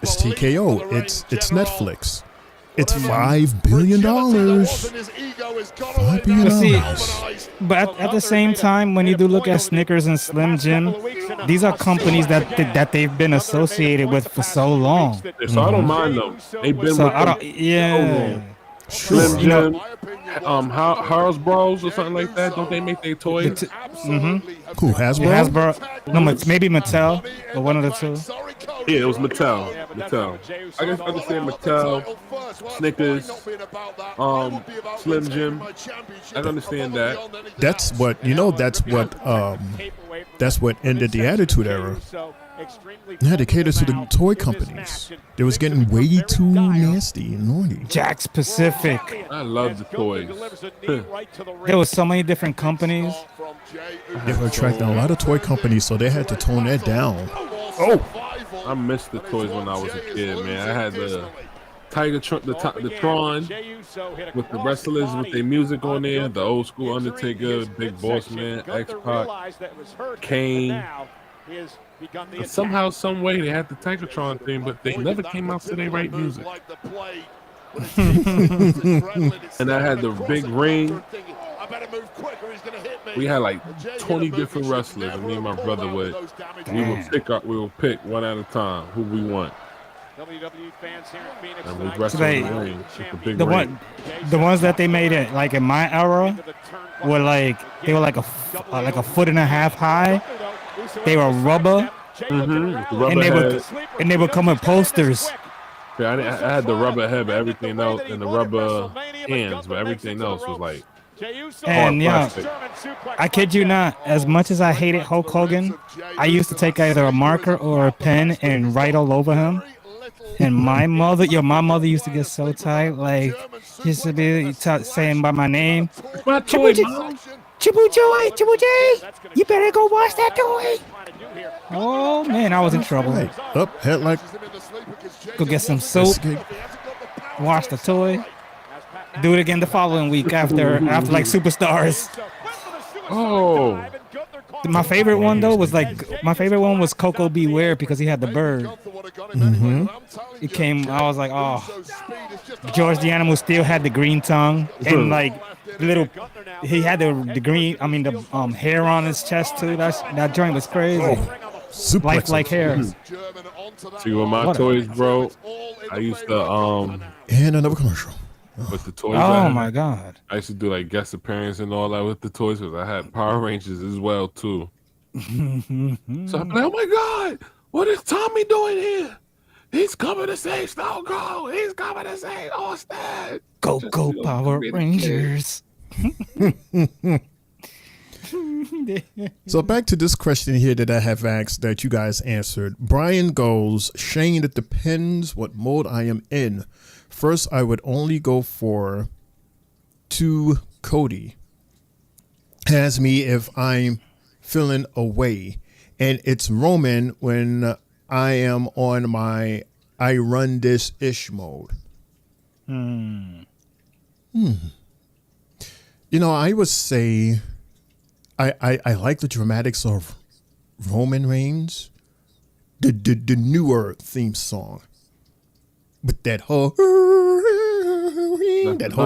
TKO. It's Netflix. It's $5 billion. $5 billion. But at the same time, when you do look at Snickers and Slim Jim, these are companies that they've been associated with for so long. So I don't mind them. They've been So with I them don't, yeah. so long. Slim Jim, Harris Bros or something like that. Don't they make their toys? Who, Hasbro? Hasbro? No, maybe Mattel, or one of the two. Yeah, it was Mattel. I guess I understand Mattel, Snickers, Slim Jim. I understand that. That's what ended the Attitude Era. They had to cater to the toy companies. They was getting way too nasty and naughty. Jack's Pacific. I love the toys. There was so many different companies. They were attracting a lot of toy companies, so they had to tone that down. Oh, I missed the toys when I was a kid, man. I had the the Tron with the wrestlers with their music on there, the old school Undertaker, Big Boss Man, X-Pac, Kane. And somehow, some way, they had the Titantron thing, but they never came out to their right music. And I had the big ring. We had like 20 different wrestlers, and me and my brother would pick one at a time who we want. And we wrestled in the ring. The ones that they made it like in my era were like a foot and a half high. They were rubber, and they would come with posters. Yeah, I had the rubber head, but everything else, and the rubber hands, but everything else was like. And yeah, I kid you not, as much as I hated Hulk Hogan, I used to take either a marker or a pen and write all over him. And my mother used to get so tight, like, used to be saying by my name, Chibu Joy, you better go wash that toy. Oh man, I was in trouble. Up, head like. Go get some soap, wash the toy, do it again the following week after like Superstars. Oh. My favorite one though was Coco Beware because he had the bird. It came. I was like, oh. George the Animal still had the green tongue and like he had the green. I mean the hair on his chest too. That joint was crazy. Lifelike hair. See, with my toys, bro, I used to and another commercial. With the toys. Oh my god! I used to do like guest appearance and all that with the toys because I had Power Rangers as well too. So I'm like, oh my god, what is Tommy doing here? He's coming to save Stone Cold. He's coming to save Austin. Go Power Rangers. So back to this question here that I have asked that you guys answered. Brian goes, Shane, it depends what mode I am in. First, I would only go for 2 Cody. Has me if I'm feeling away. And it's Roman when I am on my I run this ish mode. You know, I would say I like the dramatics of Roman Reigns, the newer theme song. With that whole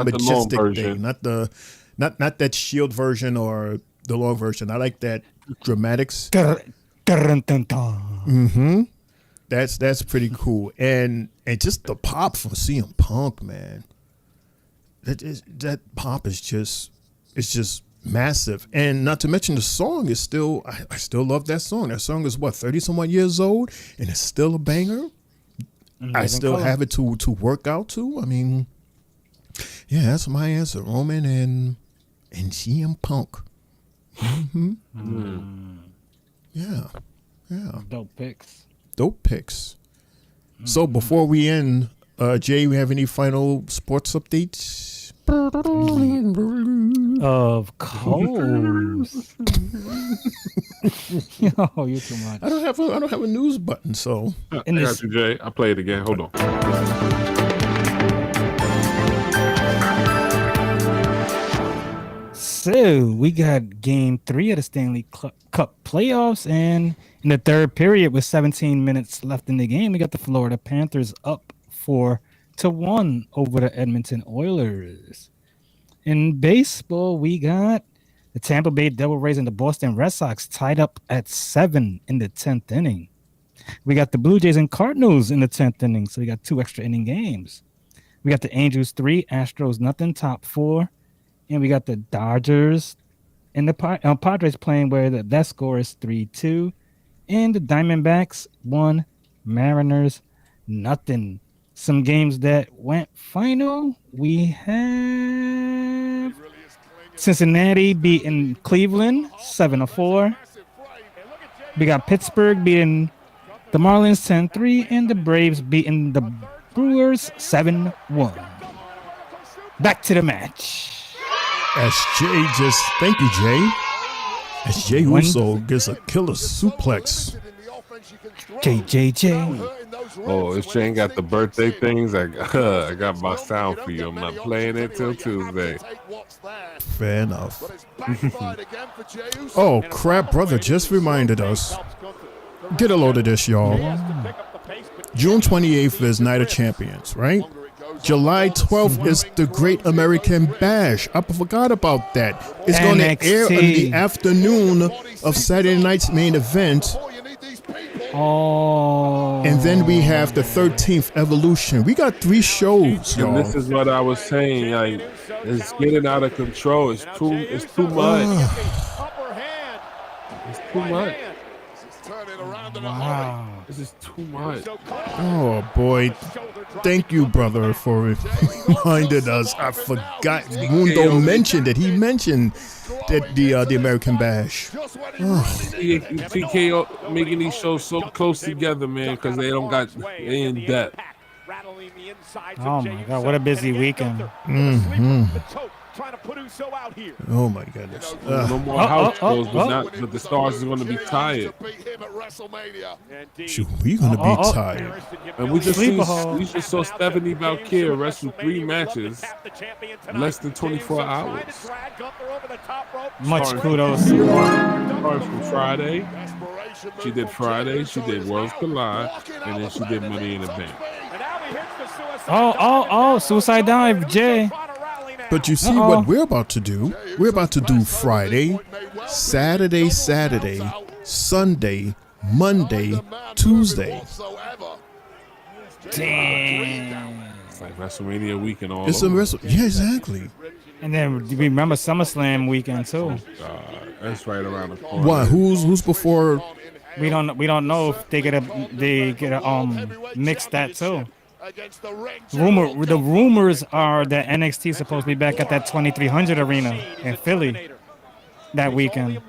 majestic thing, not that Shield version or the long version. I like that dramatics. That's pretty cool, and just the pop from CM Punk, man. That pop is just massive, and not to mention the song is still. I still love that song. That song is what 30-some years old, and it's still a banger. I still have it to work out to. I mean, yeah, that's my answer. Roman and CM Punk. Yeah. Dope picks. So before we end, Jay, we have any final sports updates? Of course. Yo, you're too much. I don't have a news button, so. I got you, Jay. I'll play it again. Hold on. So we got Game 3 of the Stanley Cup playoffs, and in the third period, with 17 minutes left in the game, we got the Florida Panthers up 4-2 6-1 over the Edmonton Oilers. In baseball, we got the Tampa Bay Devil Rays and the Boston Red Sox tied up at 7 in the 10th inning. We got the Blue Jays and Cardinals in the 10th inning, so we got 2 extra inning games. We got the Angels 3, Astros nothing, top 4. And we got the Dodgers and the Padres playing where that score is 3-2. And the Diamondbacks 1, Mariners nothing. Some games that went final. We have Cincinnati beating Cleveland 7-4. We got Pittsburgh beating the Marlins 10-3, and the Braves beating the Brewers 7-1. Back to the match. As Jay just, thank you, Jay. As Jey Uso gets a killer suplex. JJJ. Oh, if Shane got the birthday things, I got my sound for you. I'm not playing it till Tuesday. Fair enough. Oh, crap, brother just reminded us. Get a load of this, y'all. June 28th is Night of Champions, right? July 12th is the Great American Bash. I forgot about that. It's going to air in the afternoon of Saturday night's main event. Oh. And then we have the 13th Evolution. We got 3 shows, y'all. And this is what I was saying. Like, it's getting out of control. It's too much. It's too much. Wow. This is too much. Oh, boy. Thank you, brother, for reminding us. I forgot. Mundo mentioned it. He mentioned that the American Bash. TKO making these shows so close together, man, because they in depth. Oh my God, what a busy weekend. Mm-hmm. Oh my goodness. No more house shows, but the stars are going to be tired. Shoot, we going to be tired. And we just saw Stephanie Valkyrie wrestle 3 matches in less than 24 hours. Much kudos. Starting from Friday. She did Friday, she did Worlds Collide, and then she did Money in the Bank. Oh, Suicide Dive, Jay. But you see what we're about to do? We're about to do Friday, Saturday, Sunday, Monday, Tuesday. Damn. It's like WrestleMania weekend all It's over. Yeah, exactly. And then remember SummerSlam weekend too. That's right around the corner. Why? Who's before? We don't know if they get a mix that too. The rumors are that NXT is supposed to be back at that 2300 arena in Philly that weekend.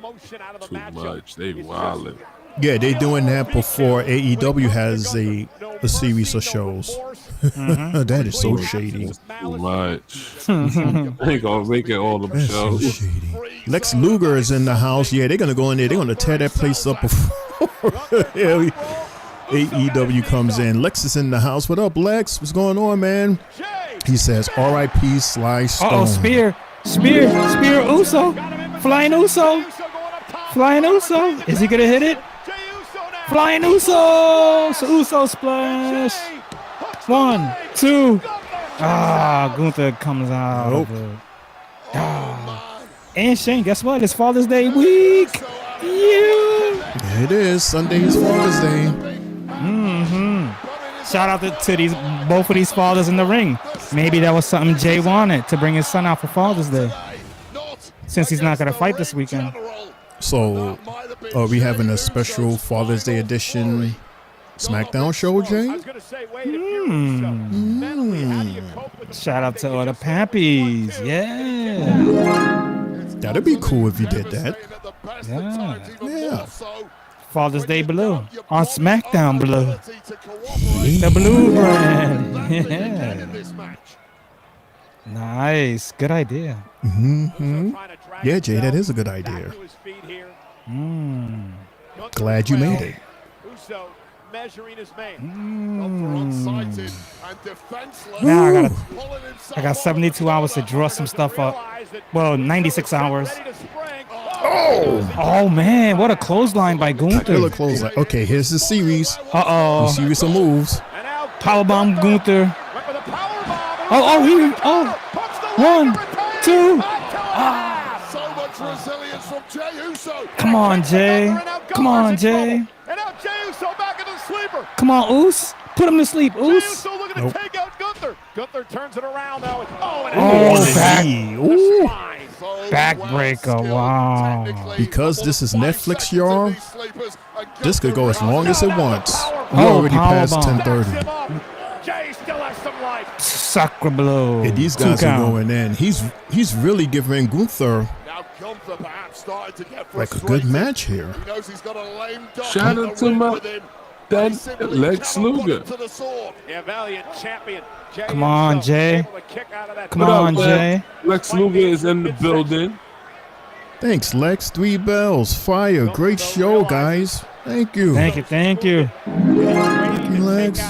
Too much. They wildin'. Yeah, they doing that before AEW has a series of shows. Mm-hmm. That is so shady. Too much. They gonna make it all the shows. So shady. Lex Luger is in the house. Yeah, they're gonna go in there. They're gonna tear that place up before AEW comes in. Lex is in the house. What up, Lex? What's going on, man? He says, R.I.P. Sly Stone. Uh-oh, Spear Uso. Flying Uso. Is he gonna hit it? Flying Uso. So Uso splash. 1, 2. Gunther comes out. Nope. And Shane, guess what? It's Father's Day week. Yeah. It is. Sunday is Father's Day. Shout out to both of these fathers in the ring. Maybe that was something Jay wanted, to bring his son out for Father's Day, since he's not going to fight this weekend. So, are we having a special Father's Day edition SmackDown show, Jay? Shout out to all the Pappies. Yeah. That'd be cool if you did that. Yeah. Father's Day Blue on SmackDown Blue. The Blue brand. Yeah. Nice. Good idea. Mm-hmm. Yeah, Jay, that is a good idea. Glad you made it. Now I got 72 hours to draw some stuff up. Well, 96 hours. Oh man, what a clothesline by Gunther. Killer clothesline. Okay, here's the series. Uh-oh. The series of moves. Powerbomb Gunther. 1, 2. So much resilience from Jey Uso. Come on, Jay. Come on, Jay. And now Jey Uso back into the sleeper. Come on, Oos. Put him to sleep, Jey Oos. Uso looking to take out Gunther. Gunther turns it around now. Backbreaker. Wow. Because this is Netflix, y'all, this could go as long as it wants. We already passed 10:30. Jay still has some life. Sacre bleu. And these guys are going in. He's really giving Gunther Now Gunther perhaps started to get like a good match here. He knows he's got a lame duck Shout in out the to ring my with him. dad, Lex Luger. To the sword. Yeah, valiant champion. Jey Come on, Uso Jay. able to kick out of that Come on, Jay. Lex Luger is in the building. Thanks, Lex. 3 bells. Fire. Great show, guys. Thank you. Thank you. Thank you, Lex.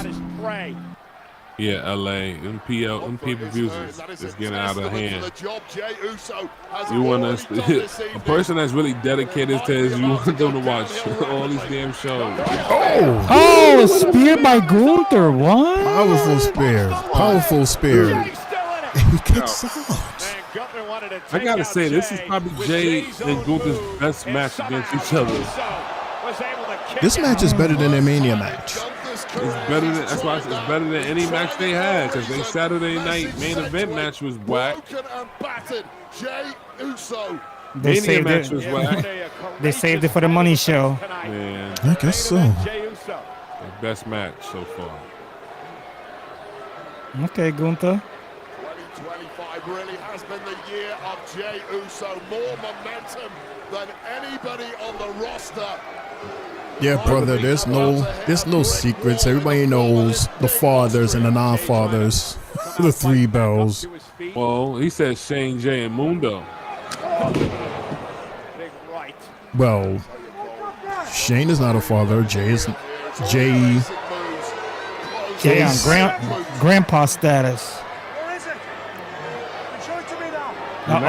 Yeah, LA. Them pay-per-views is getting out of hand. You want us to, a person that's really dedicated to this, you want them to watch all these damn shows. Oh, spear by Gunther. What? Powerful spear. Powerful spear. He kicks out. I gotta say, this is probably Jay and Gunther's best match against each other. This match is better than their Mania match. It's better than, that's why it's better than any match they had, because their Saturday night main event match was whack. They saved match it. was whack. They saved it for the money show. Man, I guess so. the best match so far. Okay, Gunther. 2025 really has been the year of Jey Uso. More momentum than anybody on the roster. Yeah, brother, there's no secrets. Everybody knows the fathers and the non-fathers. The 3 bells. Well, he said Shane, Jay, and Mundo. Well, Shane is not a father. Jay on grandpa status. And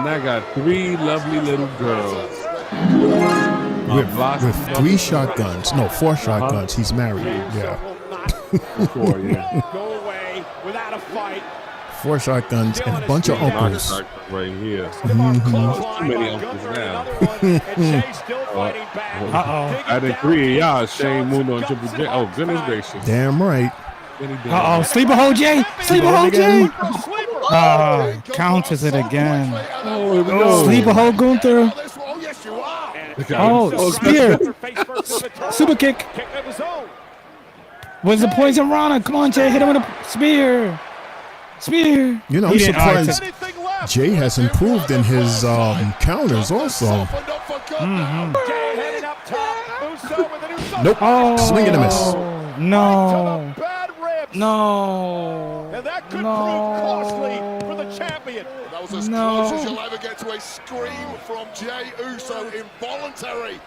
I got 3 lovely little girls. With 3 shotguns. No, 4 shotguns. He's married. Yeah. 4, yeah. Go away without a fight. 4 shotguns and a bunch of uncles. Right here. Mhm. Too many uncles now. I did 3 of y'all, Shane, Mundo, and Triple J. Oh, goodness gracious. Damn right. Sleeper hold Jay. Sleeper hold Jay. Counters it again. Sleeper hold Gunther. Oh, spear. Super kick. Where's the poison Rana? Come on, Jay. Hit him with a spear. Spear. You know, I'm surprised Jay has improved in his counters also. Nope. Swing and a miss. No. And that could prove costly for the champion. That was as close as you'll ever get to a scream from Jey Uso. Involuntary.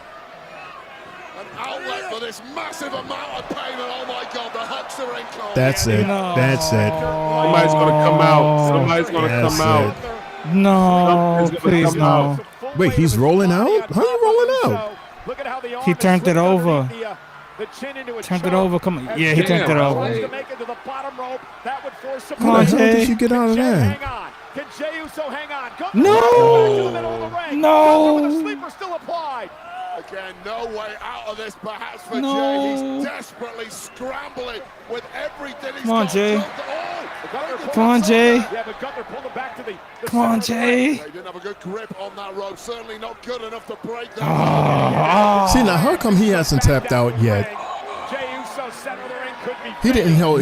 An outlet for this massive amount of pain. And oh my God, the hooks are in. That's it. That's it. Somebody's gonna come out. Somebody's gonna come out. No, please no. Wait, he's rolling out? How are you rolling out? He turned it over. Turned it over. Come on. Yeah, he turned it over. How the hell did you get out of that? Can Jey Uso hang on? No. No. Sleeper still applied. Again, no way out of this perhaps for Jey. He's desperately scrambling with everything he's Come on, got. Jay. Come on, Jay. Yeah, but Gunther pulled him back to the Come on, Jay. They didn't have a good grip on that rope. Certainly not good enough to break that. See, now how come he hasn't tapped out yet? Jey Uso center of the ring could be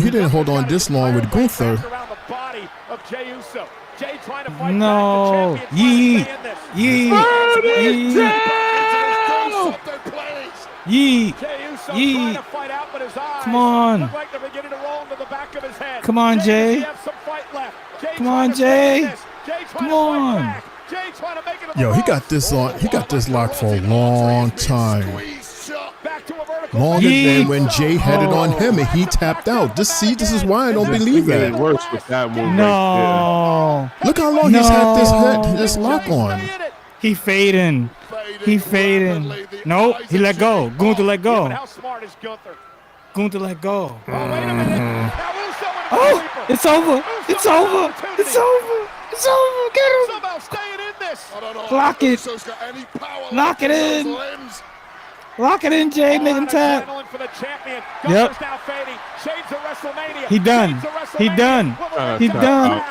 He didn't hold on this long with Gunther. around the body of Jey Uso. Jey trying to fight No. Yeet. Yeet. Yeet. Yeet. Come on. Come on, Jay. Come on, Jay. Come on. Yo, he got this on. He got this locked for a long time. Longer than when Jay had it on him and he tapped out. This is why I don't believe that. It works with that move. No. Look how long he's had this lock on. He fading. He fading. Nope. He let go. Gunther let go. How smart is Gunther? Gunther let go. Now Uso and Oh, it's over. It's over. It's over. It's over. Get him. Somehow staying in this. Lock it. Lock it in. Lock it in, Jay. Make him tap. For the champion. Yep. Now fading. Shades of WrestleMania. He done. He done. He done.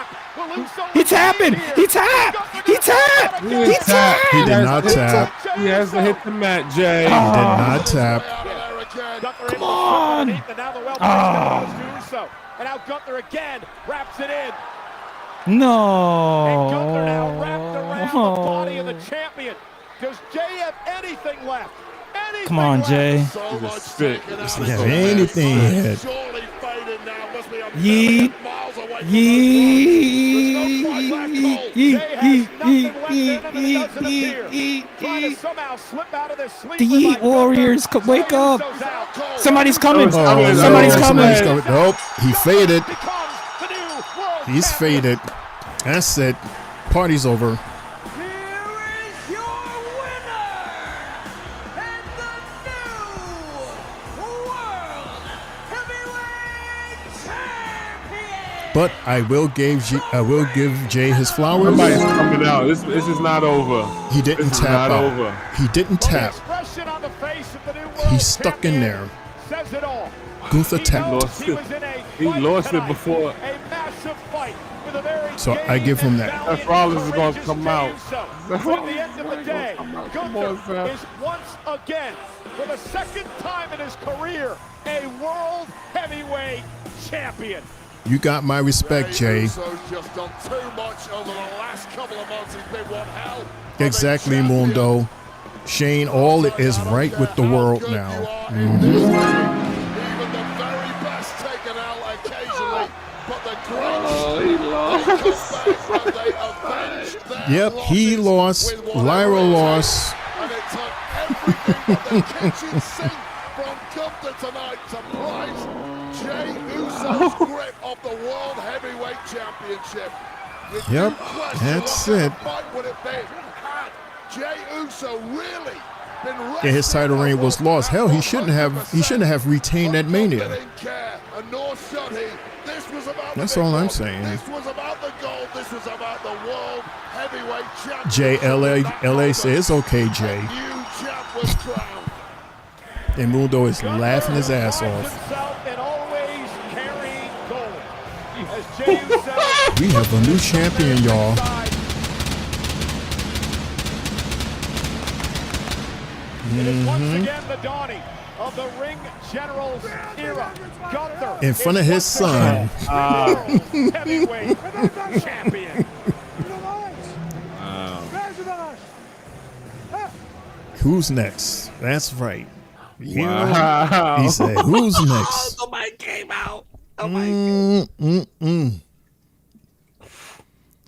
He tapping. He tapped. He tapped. He tapped. He did not tap. He has to hit the mat, Jay. He did not tap. Come on. And now the well goes to Uso. And now Gunther again wraps it in. No. And Gunther now wrapped around the body of the champion. Does Jay have anything left? Come on, Jay. He's a spit. Doesn't have anything yet. Yeet. The Yeet Warriors, wake up. Somebody's coming. Somebody's coming. Nope. He faded. He's faded. That's it. Party's over. But I will give Jay his flowers. Somebody's coming out. This is not over. He didn't This is tap not out. over. He didn't tap. He's stuck in there. Gunther tapped. He lost it before. So I give him that. Seth Rollins is going to come out. At the end of the day, Gunther is once again, for the second time in his career, a world heavyweight champion. You got my respect, Jay. Uso's just done too much over the last couple of months. He's been one hell. Exactly, Mundo. Shane, all is right with the world now. Even the very best taken out occasionally, but the greats Yep, he lost. Lyra lost. and it took everything but the kitchen sink from Gunther tonight to prize Jey Uso's grip of the World Heavyweight Championship. With Yep, no question, that's what kind it. of fight would it be had Jey Uso really been Yeah, his title reign was lost. Hell, he shouldn't have retained that Mania. didn't care, and nor should he. This was about That's the big all I'm one. saying. This was about the gold. This was about the World Heavyweight Championship. Jay, LA says, okay, Jay. New champ was crowned. And Mundo is laughing his ass off. And always carrying gold. As Jey Uso We have a new champion, y'all. It is once again the dawning of the Ring General's era. Gunther In front of his son. World Heavyweight Champion. Who's next? That's right. Wow. He said, who's next? The mic came out.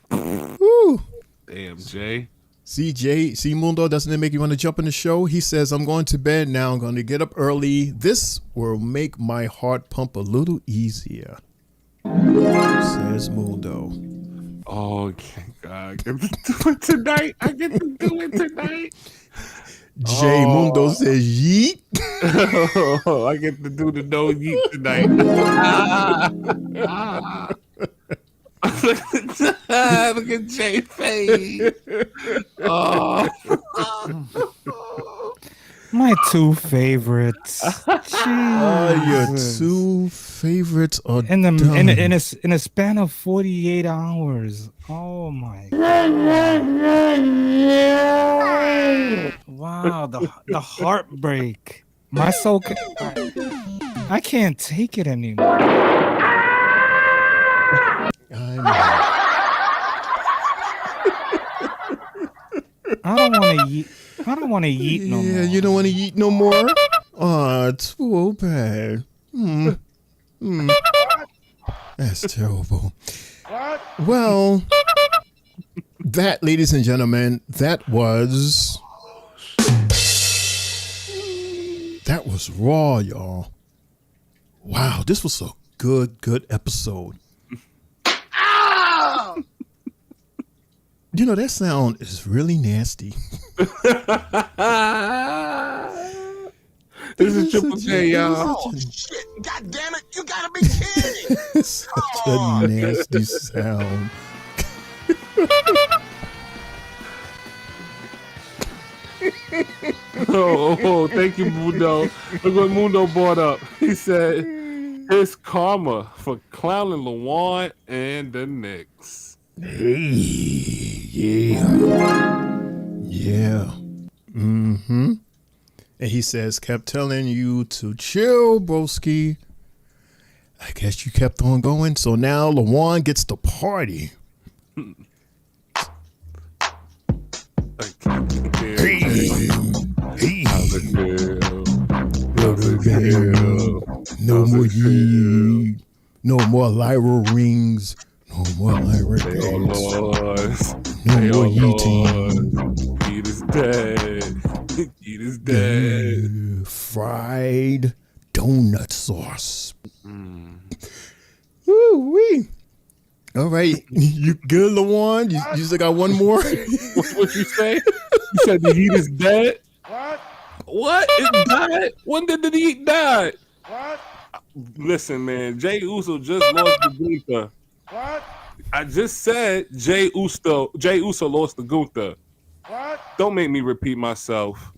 Woo. Damn, Jay. See, Mundo, doesn't it make you want to jump in the show? He says, I'm going to bed now. I'm going to get up early. This will make my heart pump a little easier. Says Mundo. Oh, God. I get to do it tonight. I get to do it tonight. Jay Mundo says, yeet. I get to do the no yeet tonight. Look at Jay face. Oh. My two favorites. Your two favorites are in done. in a span of 48 hours. Oh my God. Wow, the heartbreak. My soul I can't take it anymore. I don't want to eat no more. Yeah, you don't want to eat no more? Oh, it's so bad. That's terrible. Well, that, ladies and gentlemen, that was Raw, y'all. Wow, this was a good episode. You know, that sound is really nasty. This is Triple J, y'all. Oh, shit. God damn it. You gotta be kidding. Such a nasty sound. Oh, thank you, Mundo. Look what Mundo brought up. He said, "His karma for clowning Lawan and the Knicks." Hey, yeah. Mm-hmm. And he says, kept telling you to chill, broski. I guess you kept on going, so now Lawan gets the party. No more yeet. No more Lyra rings. No more Lyra games. No more yeeting. Yeet is dead. Yeet is dead. Fried donut sauce. Woo-wee. All right. You good, Lawan? You still got one more? What you say? You said the heat is dead? What? It died? When did the heat die? What? Listen, man. Jay Uso just lost the Gunther. What? I just said Jay Uso lost the Gunther. What? Don't make me repeat myself.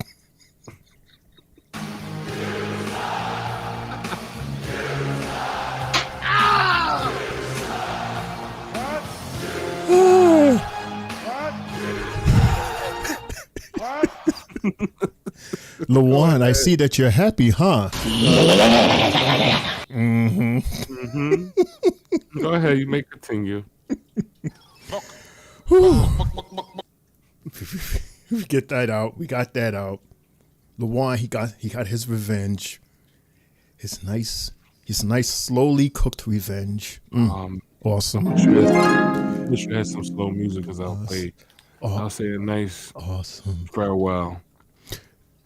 Lawan, I see that you're happy, huh? Go ahead, you may continue. Get that out. We got that out. Lawan, he got his revenge. His nice slowly cooked revenge. Awesome. Wish you had some slow music because I'll say a nice farewell.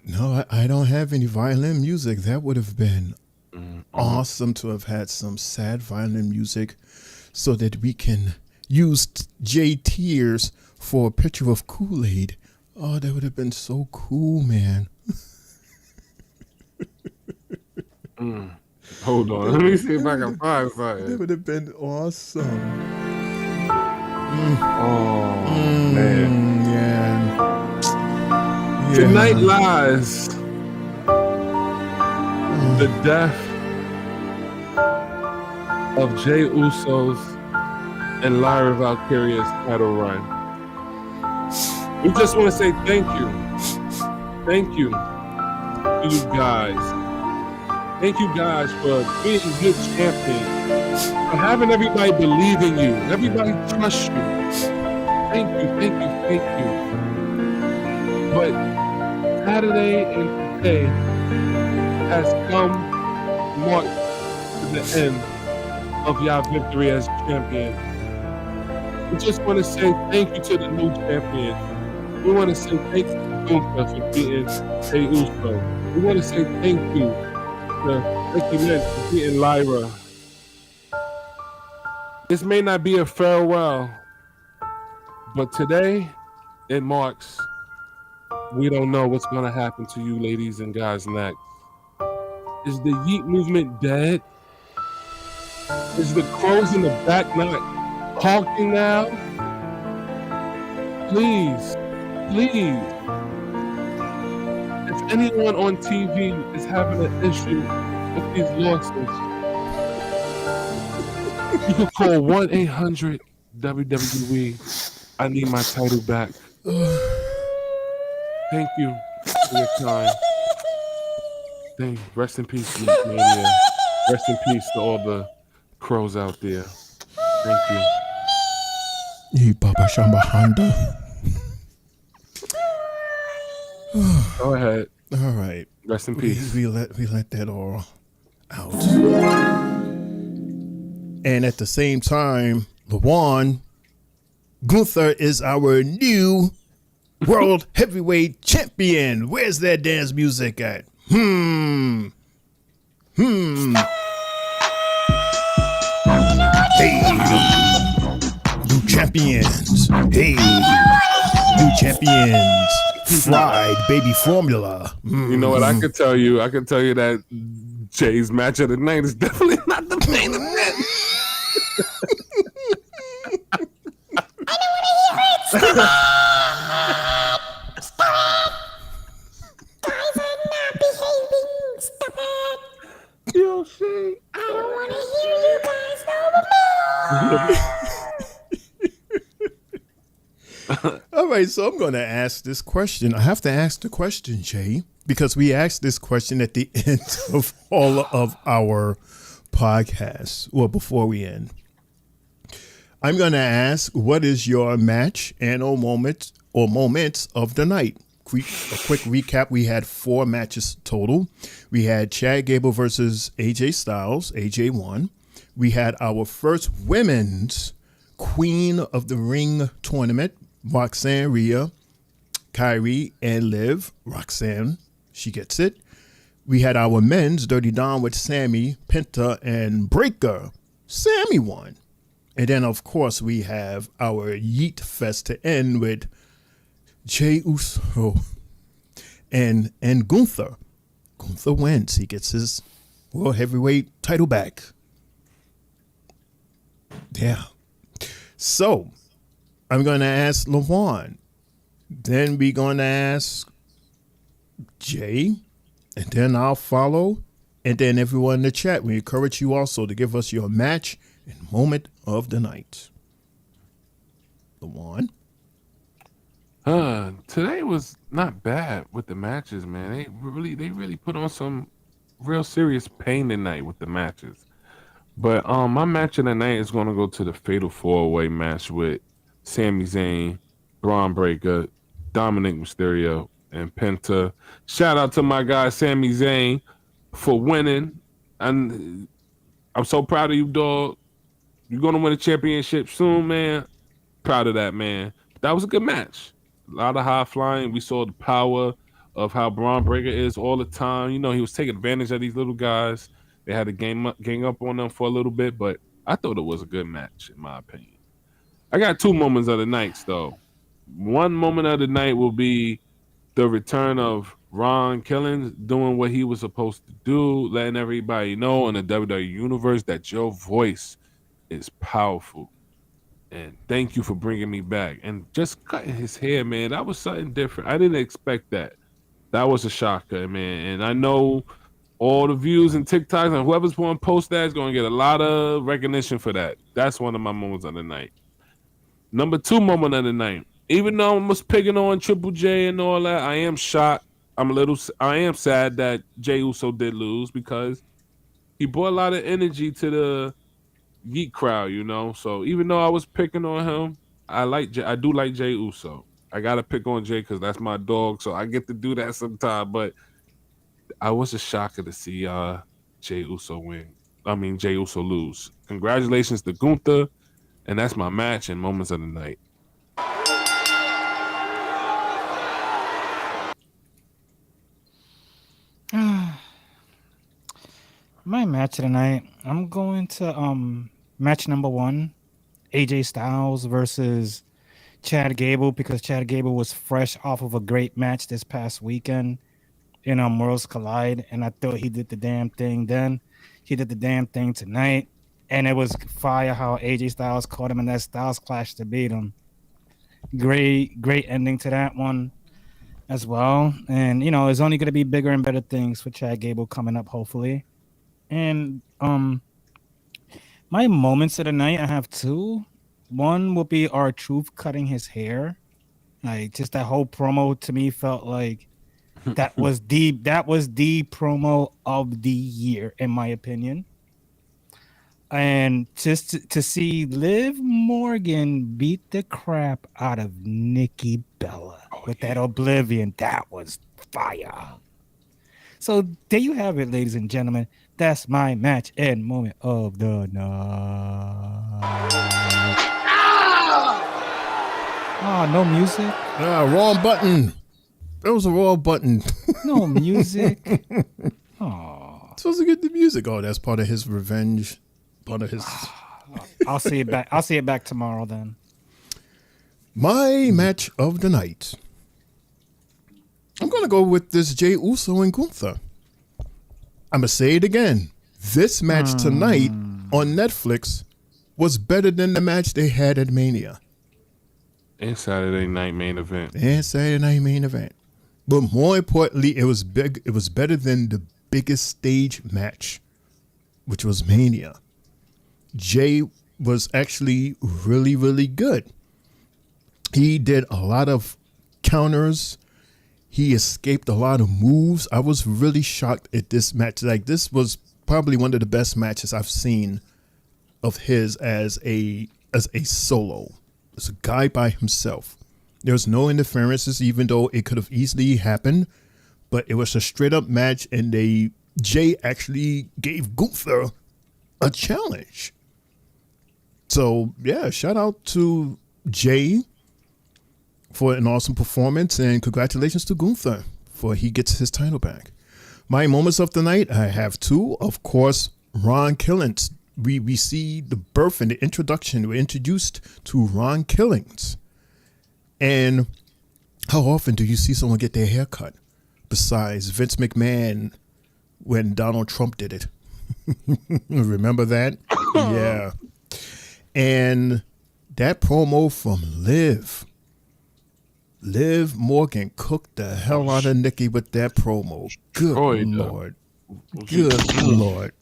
No, I don't have any violin music. That would have been awesome to have had some sad violin music so that we can use J Tears for a picture of Kool-Aid. Oh, that would have been so cool, man. Hold on. Let me see if I can find something. That would have been awesome. Man. Yeah. Tonight lies the death of Jay Uso's and Lyra Valkyria's title run. We just want to say thank you. Thank you to you guys. Thank you guys for being good champions, for having everybody believe in you, everybody trust you. Thank you. But Saturday and today has come marked to the end of your victory as champion. We just want to say thank you to the new champion. We want to say thank you to Gunther for beating Jey Uso. We want to say thank you to Becky Lynch for beating Lyra. This may not be a farewell, but today it marks. We don't know what's going to happen to you ladies and guys next. Is the Yeet movement dead? Is the crows in the back not honking now? Please. If anyone on TV is having an issue with these losses, you can call 1-800-WWE. I need my title back. Thank you for your time. Rest in peace, Mania. Rest in peace to all the crows out there. Thank you. Baba Shamba Honda. Go ahead. All right. Rest in peace. We let that all out. And at the same time, Lawan, Gunther is our new World Heavyweight Champion. Where's that dance music at? Hey, new champions. Hey, new champions. fried baby formula. You know what? I could tell you that Jay's match of the night is definitely not the main event. I don't want to hear it. Stop! Stop! Guys are not behaving. Stop it. Yo, Shay. I don't want to hear you guys no more. All right, so I'm going to ask this question. I have to ask the question, Jay, because we asked this question at the end of all of our podcasts, or before we end. I'm going to ask, what is your match and or moments of the night? A quick recap. We had 4 matches total. We had Chad Gable versus AJ Styles. AJ won. We had our first women's Queen of the Ring tournament, Roxanne, Rhea, Kyrie, and Liv. Roxanne, she gets it. We had our men's Dirty Don with Sammy, Penta, and Breaker. Sammy won. And then, of course, we have our Yeet Fest to end with Jey Uso and Gunther. Gunther wins. He gets his World Heavyweight title back. Yeah. So, I'm going to ask LaVon. Then we're going to ask Jay. And then I'll follow. And then everyone in the chat, we encourage you also to give us your match and moment of the night. LaVon. Today was not bad with the matches, man. They really put on some real serious pain tonight with the matches. But my match of the night is going to go to the Fatal 4-Way match with Sami Zayn, Braun Breaker, Dominic Mysterio, and Penta. Shout out to my guy Sami Zayn for winning. And I'm so proud of you, dog. You're going to win a championship soon, man. Proud of that, man. That was a good match. A lot of high flying. We saw the power of how Braun Breaker is all the time. You know, he was taking advantage of these little guys. They had to gang up on them for a little bit, but I thought it was a good match, in my opinion. I got 2 moments of the night, though. One moment of the night will be the return of Ron Killings doing what he was supposed to do, letting everybody know in the WWE Universe that your voice is powerful. And thank you for bringing me back. And just cutting his hair, man, that was something different. I didn't expect that. That was a shocker, man. And I know all the views and TikToks and whoever's going to post that is going to get a lot of recognition for that. That's one of my moments of the night. Number 2 moment of the night. Even though I was picking on Triple J and all that, I am shocked. I am sad that Jey Uso did lose because he brought a lot of energy to the Geek crowd, you know. So even though I was picking on him, I do like Jey Uso. I gotta pick on Jay because that's my dog, so I get to do that sometime. But I was a shocker to see Jey Uso lose. Congratulations to Gunther, and that's my match and moments of the night. My match of the night, I'm going to match number 1, AJ Styles versus Chad Gable, because Chad Gable was fresh off of a great match this past weekend in Worlds Collide, and I thought he did the damn thing then. He did the damn thing tonight, and it was fire how AJ Styles caught him in that Styles Clash to beat him. Great ending to that one as well. And, you know, it's only going to be bigger and better things for Chad Gable coming up, hopefully. And my moments of the night, I have 2. One will be R-Truth cutting his hair. Like, just that whole promo to me felt like that was the promo of the year, in my opinion. And just to see Liv Morgan beat the crap out of Nikki Bella with that Oblivion, that was fire. So there you have it, ladies and gentlemen. That's my match and moment of the night. Oh, no music? Wrong button. That was a wrong button. No music. Oh. Supposed to get the music. Oh, that's part of his revenge. Part of his. I'll see it back. I'll see it back tomorrow then. My match of the night I'm going to go with this Jey Uso and Gunther. I'm going to say it again. This match tonight on Netflix was better than the match they had at Mania. And Saturday night main event. But more importantly, it was big. It was better than the biggest stage match, which was Mania. Jay was actually really, really good. He did a lot of counters. He escaped a lot of moves. I was really shocked at this match. Like, this was probably one of the best matches I've seen of his as a solo. As a guy by himself. There was no interferences, even though it could have easily happened. But it was a straight up match, and Jay actually gave Gunther a challenge. So yeah, shout out to Jay for an awesome performance, and congratulations to Gunther for he gets his title back. My moments of the night, I have two. Of course, Ron Killings. We see the birth and the introduction. We're introduced to Ron Killings. And how often do you see someone get their hair cut besides Vince McMahon when Donald Trump did it? Remember that? Yeah. And that promo from Liv Morgan cooked the hell out of Nikki with that promo. Good Lord. Good Lord.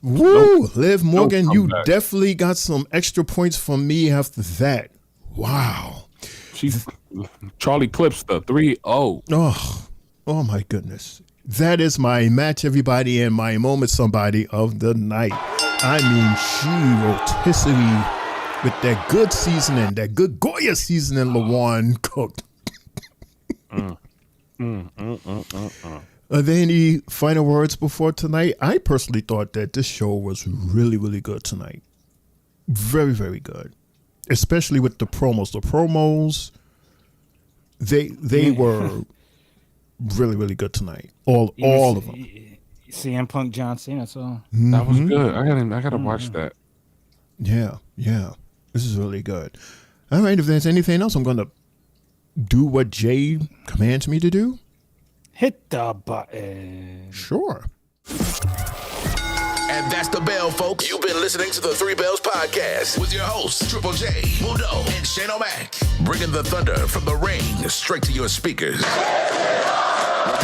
Woo! Liv Morgan, you definitely got some extra points from me after that. Wow. Charlie Clips the 3-0. Oh my goodness. That is my match, everybody, and my moment somebody of the night. I mean, she rotisserie with that good seasoning, that good Goya seasoning LaJuan cooked. Are there any final words before tonight? I personally thought that this show was really, really good tonight. Very, very good. Especially with the promos. The promos, they were really, really good tonight. All of them. CM Punk, John Cena, so that was good. I gotta watch that. Yeah. This is really good. All right, if there's anything else, I'm gonna do what Jay commands me to do. Hit the button. Sure. And that's the bell, folks. You've been listening to the Three Bells Podcast with your hosts, Triple J, Mundo, and Shane O'Mac. Bringing the thunder from the ring straight to your speakers.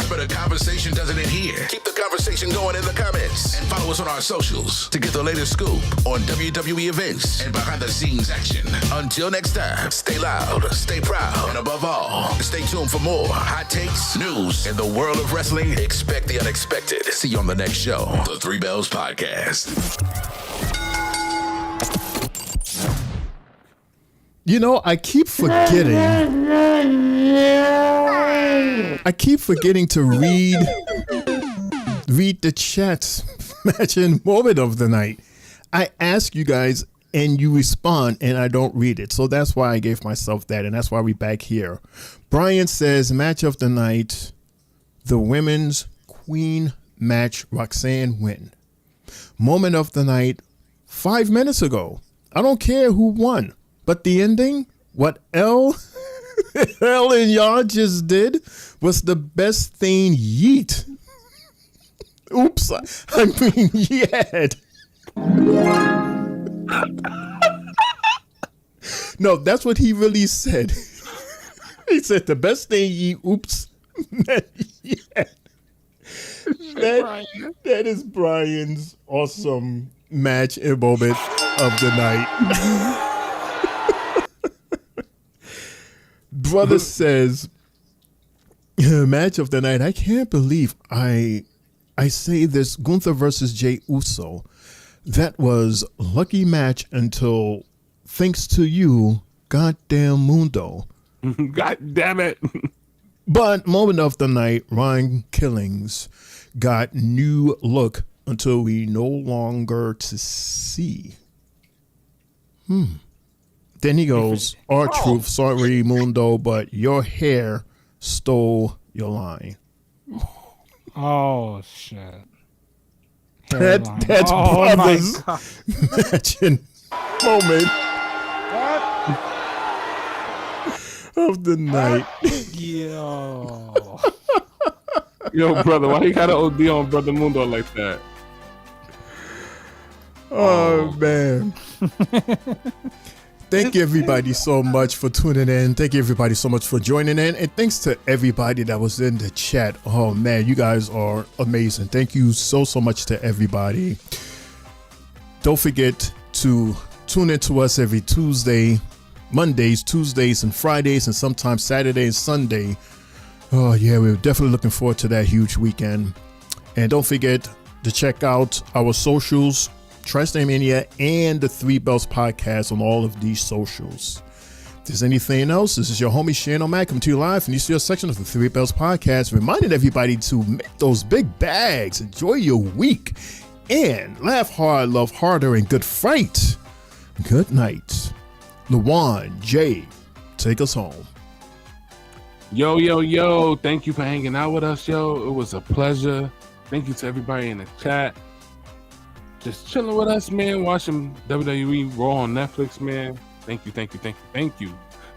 But the conversation doesn't end here. Keep the conversation going in the comments. And follow us on our socials to get the latest scoop on WWE events and behind-the-scenes action. Until next time, stay loud, stay proud, and above all, stay tuned for more hot takes, news, in the world of wrestling. Expect the unexpected. See you on the next show, the Three Bells Podcast. You know, I keep forgetting to read the chats match and moment of the night. I ask you guys and you respond and I don't read it. So that's why I gave myself that, and that's why we're back here. Brian says, match of the night, the women's queen match, Roxanne win. Moment of the night, 5 minutes ago. I don't care who won. But the ending, what L and y'all just did was the best thing yeet. Oops, I mean yet. No, that's what he really said. He said the best thing ye oops yet. That is Brian's awesome match and moment of the night. Brother says, match of the night. I can't believe I say this. Gunther versus Jey Uso. That was lucky match until thanks to you, goddamn Mundo. God damn it. But moment of the night, Ron Killings got new look until we no longer to see. Then he goes, R-Truth, sorry, Mundo, but your hair stole your line. Oh, shit. That's brothers matching moment. of the night. Yo. Yo, brother, why you gotta OD on Brother Mundo like that? Oh man. Thank you everybody so much for tuning in. Thank you everybody so much for joining in. And thanks to everybody that was in the chat. Oh man, you guys are amazing. Thank you so much to everybody. Don't forget to tune in to us every Tuesday, Mondays, Tuesdays, and Fridays, and sometimes Saturday and Sunday. Oh yeah, we're definitely looking forward to that huge weekend. And don't forget to check out our socials, Tri-State Mania and the Three Belts Podcast on all of these socials. If there's anything else, this is your homie Shane O'Mac coming to you live from the East section of the Three Belts Podcast, reminding everybody to make those big bags, enjoy your week, and laugh hard, love harder, and good fight. Good night. Lawan, Jay, take us home. Yo. Thank you for hanging out with us, yo. It was a pleasure. Thank you to everybody in the chat. Just chilling with us, man. Watching WWE Raw on Netflix, man. Thank you.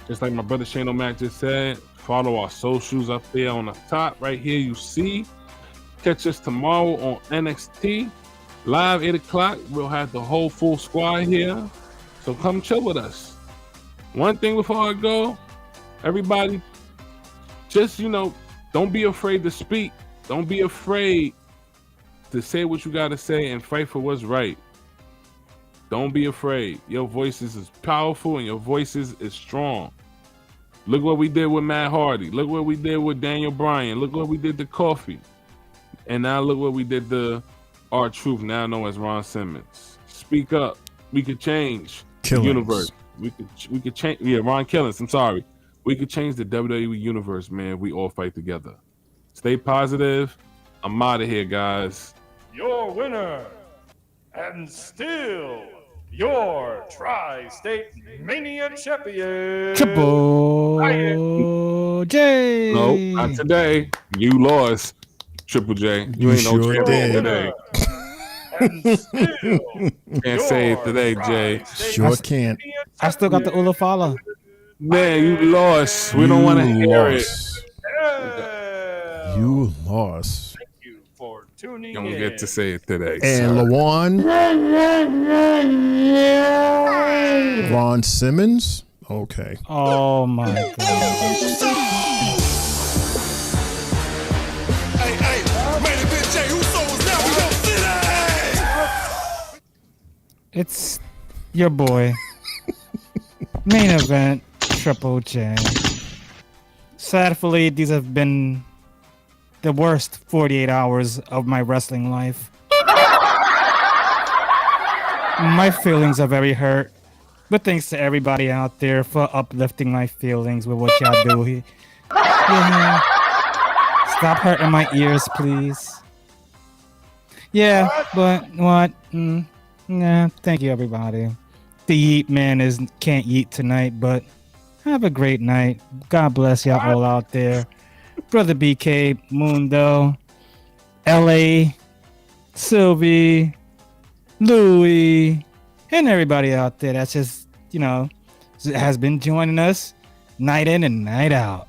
Just like my brother Shane O'Mac just said, follow our socials up there on the top right here. You see. Catch us tomorrow on NXT. Live 8 o'clock. We'll have the whole full squad here. So come chill with us. One thing before I go, everybody, just, don't be afraid to speak. Don't be afraid to say what you got to say and fight for what's right. Don't be afraid. Your voices is powerful and your voices is strong. Look what we did with Matt Hardy. Look what we did with Daniel Bryan. Look what we did to Coffee. And now look what we did to R-Truth, now known as Ron Simmons. Speak up. We could change the universe. We could change. Yeah, Ron Killings. I'm sorry. We could change the WWE universe, man. We all fight together. Stay positive. I'm out of here, guys. Your winner, and still your Tri-State Mania champion, Triple J. No, not today. You lost, Triple J. You ain't no sure champion did. today. and still Can't say it today, Jay. Sure can't. I still got the Ulafala. Man, you lost. We don't want to hear it. You lost. Thank you for tuning You don't in. get to say it today. And Lawan, Ron Simmons. Okay. Oh my God. Hey, main event Jey Uso is now. We go city. It's your boy. Main event, Triple J. Sadly, these have been the worst 48 hours of my wrestling life. My feelings are very hurt, but thanks to everybody out there for uplifting my feelings with what y'all do here. Yeah. Stop hurting my ears, please. Yeah, but what? Nah, thank you, everybody. The Yeet Man can't yeet tonight, but have a great night. God bless y'all all out there. Brother BK, Mundo, LA, Sylvie, Louie, and everybody out there that's just, has been joining us night in and night out.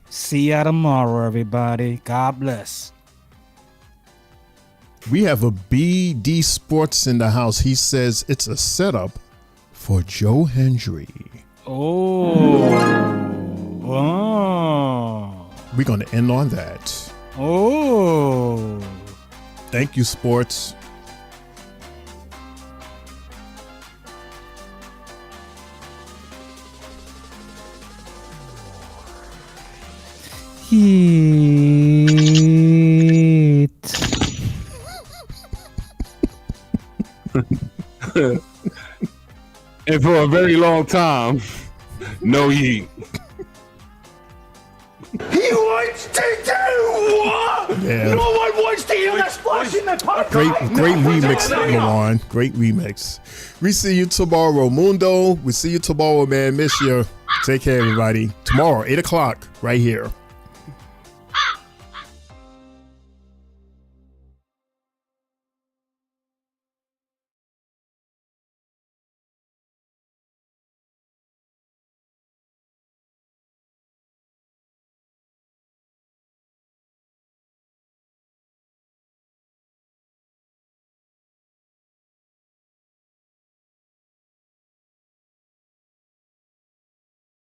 See ya tomorrow, everybody. God bless. We have a BD Sports in the house. He says it's a setup for Joe Hendry. Oh. We're going to end on that. Oh. Thank you, sports. Heat. And for a very long time, no heat. He wants to do what? Yeah. No one wants to hear that splash in the pot. Great remix, Lawan. Great remix. We see you tomorrow. Mundo, we see you tomorrow, man. Miss you. Take care, everybody. Tomorrow, 8 o'clock, right here.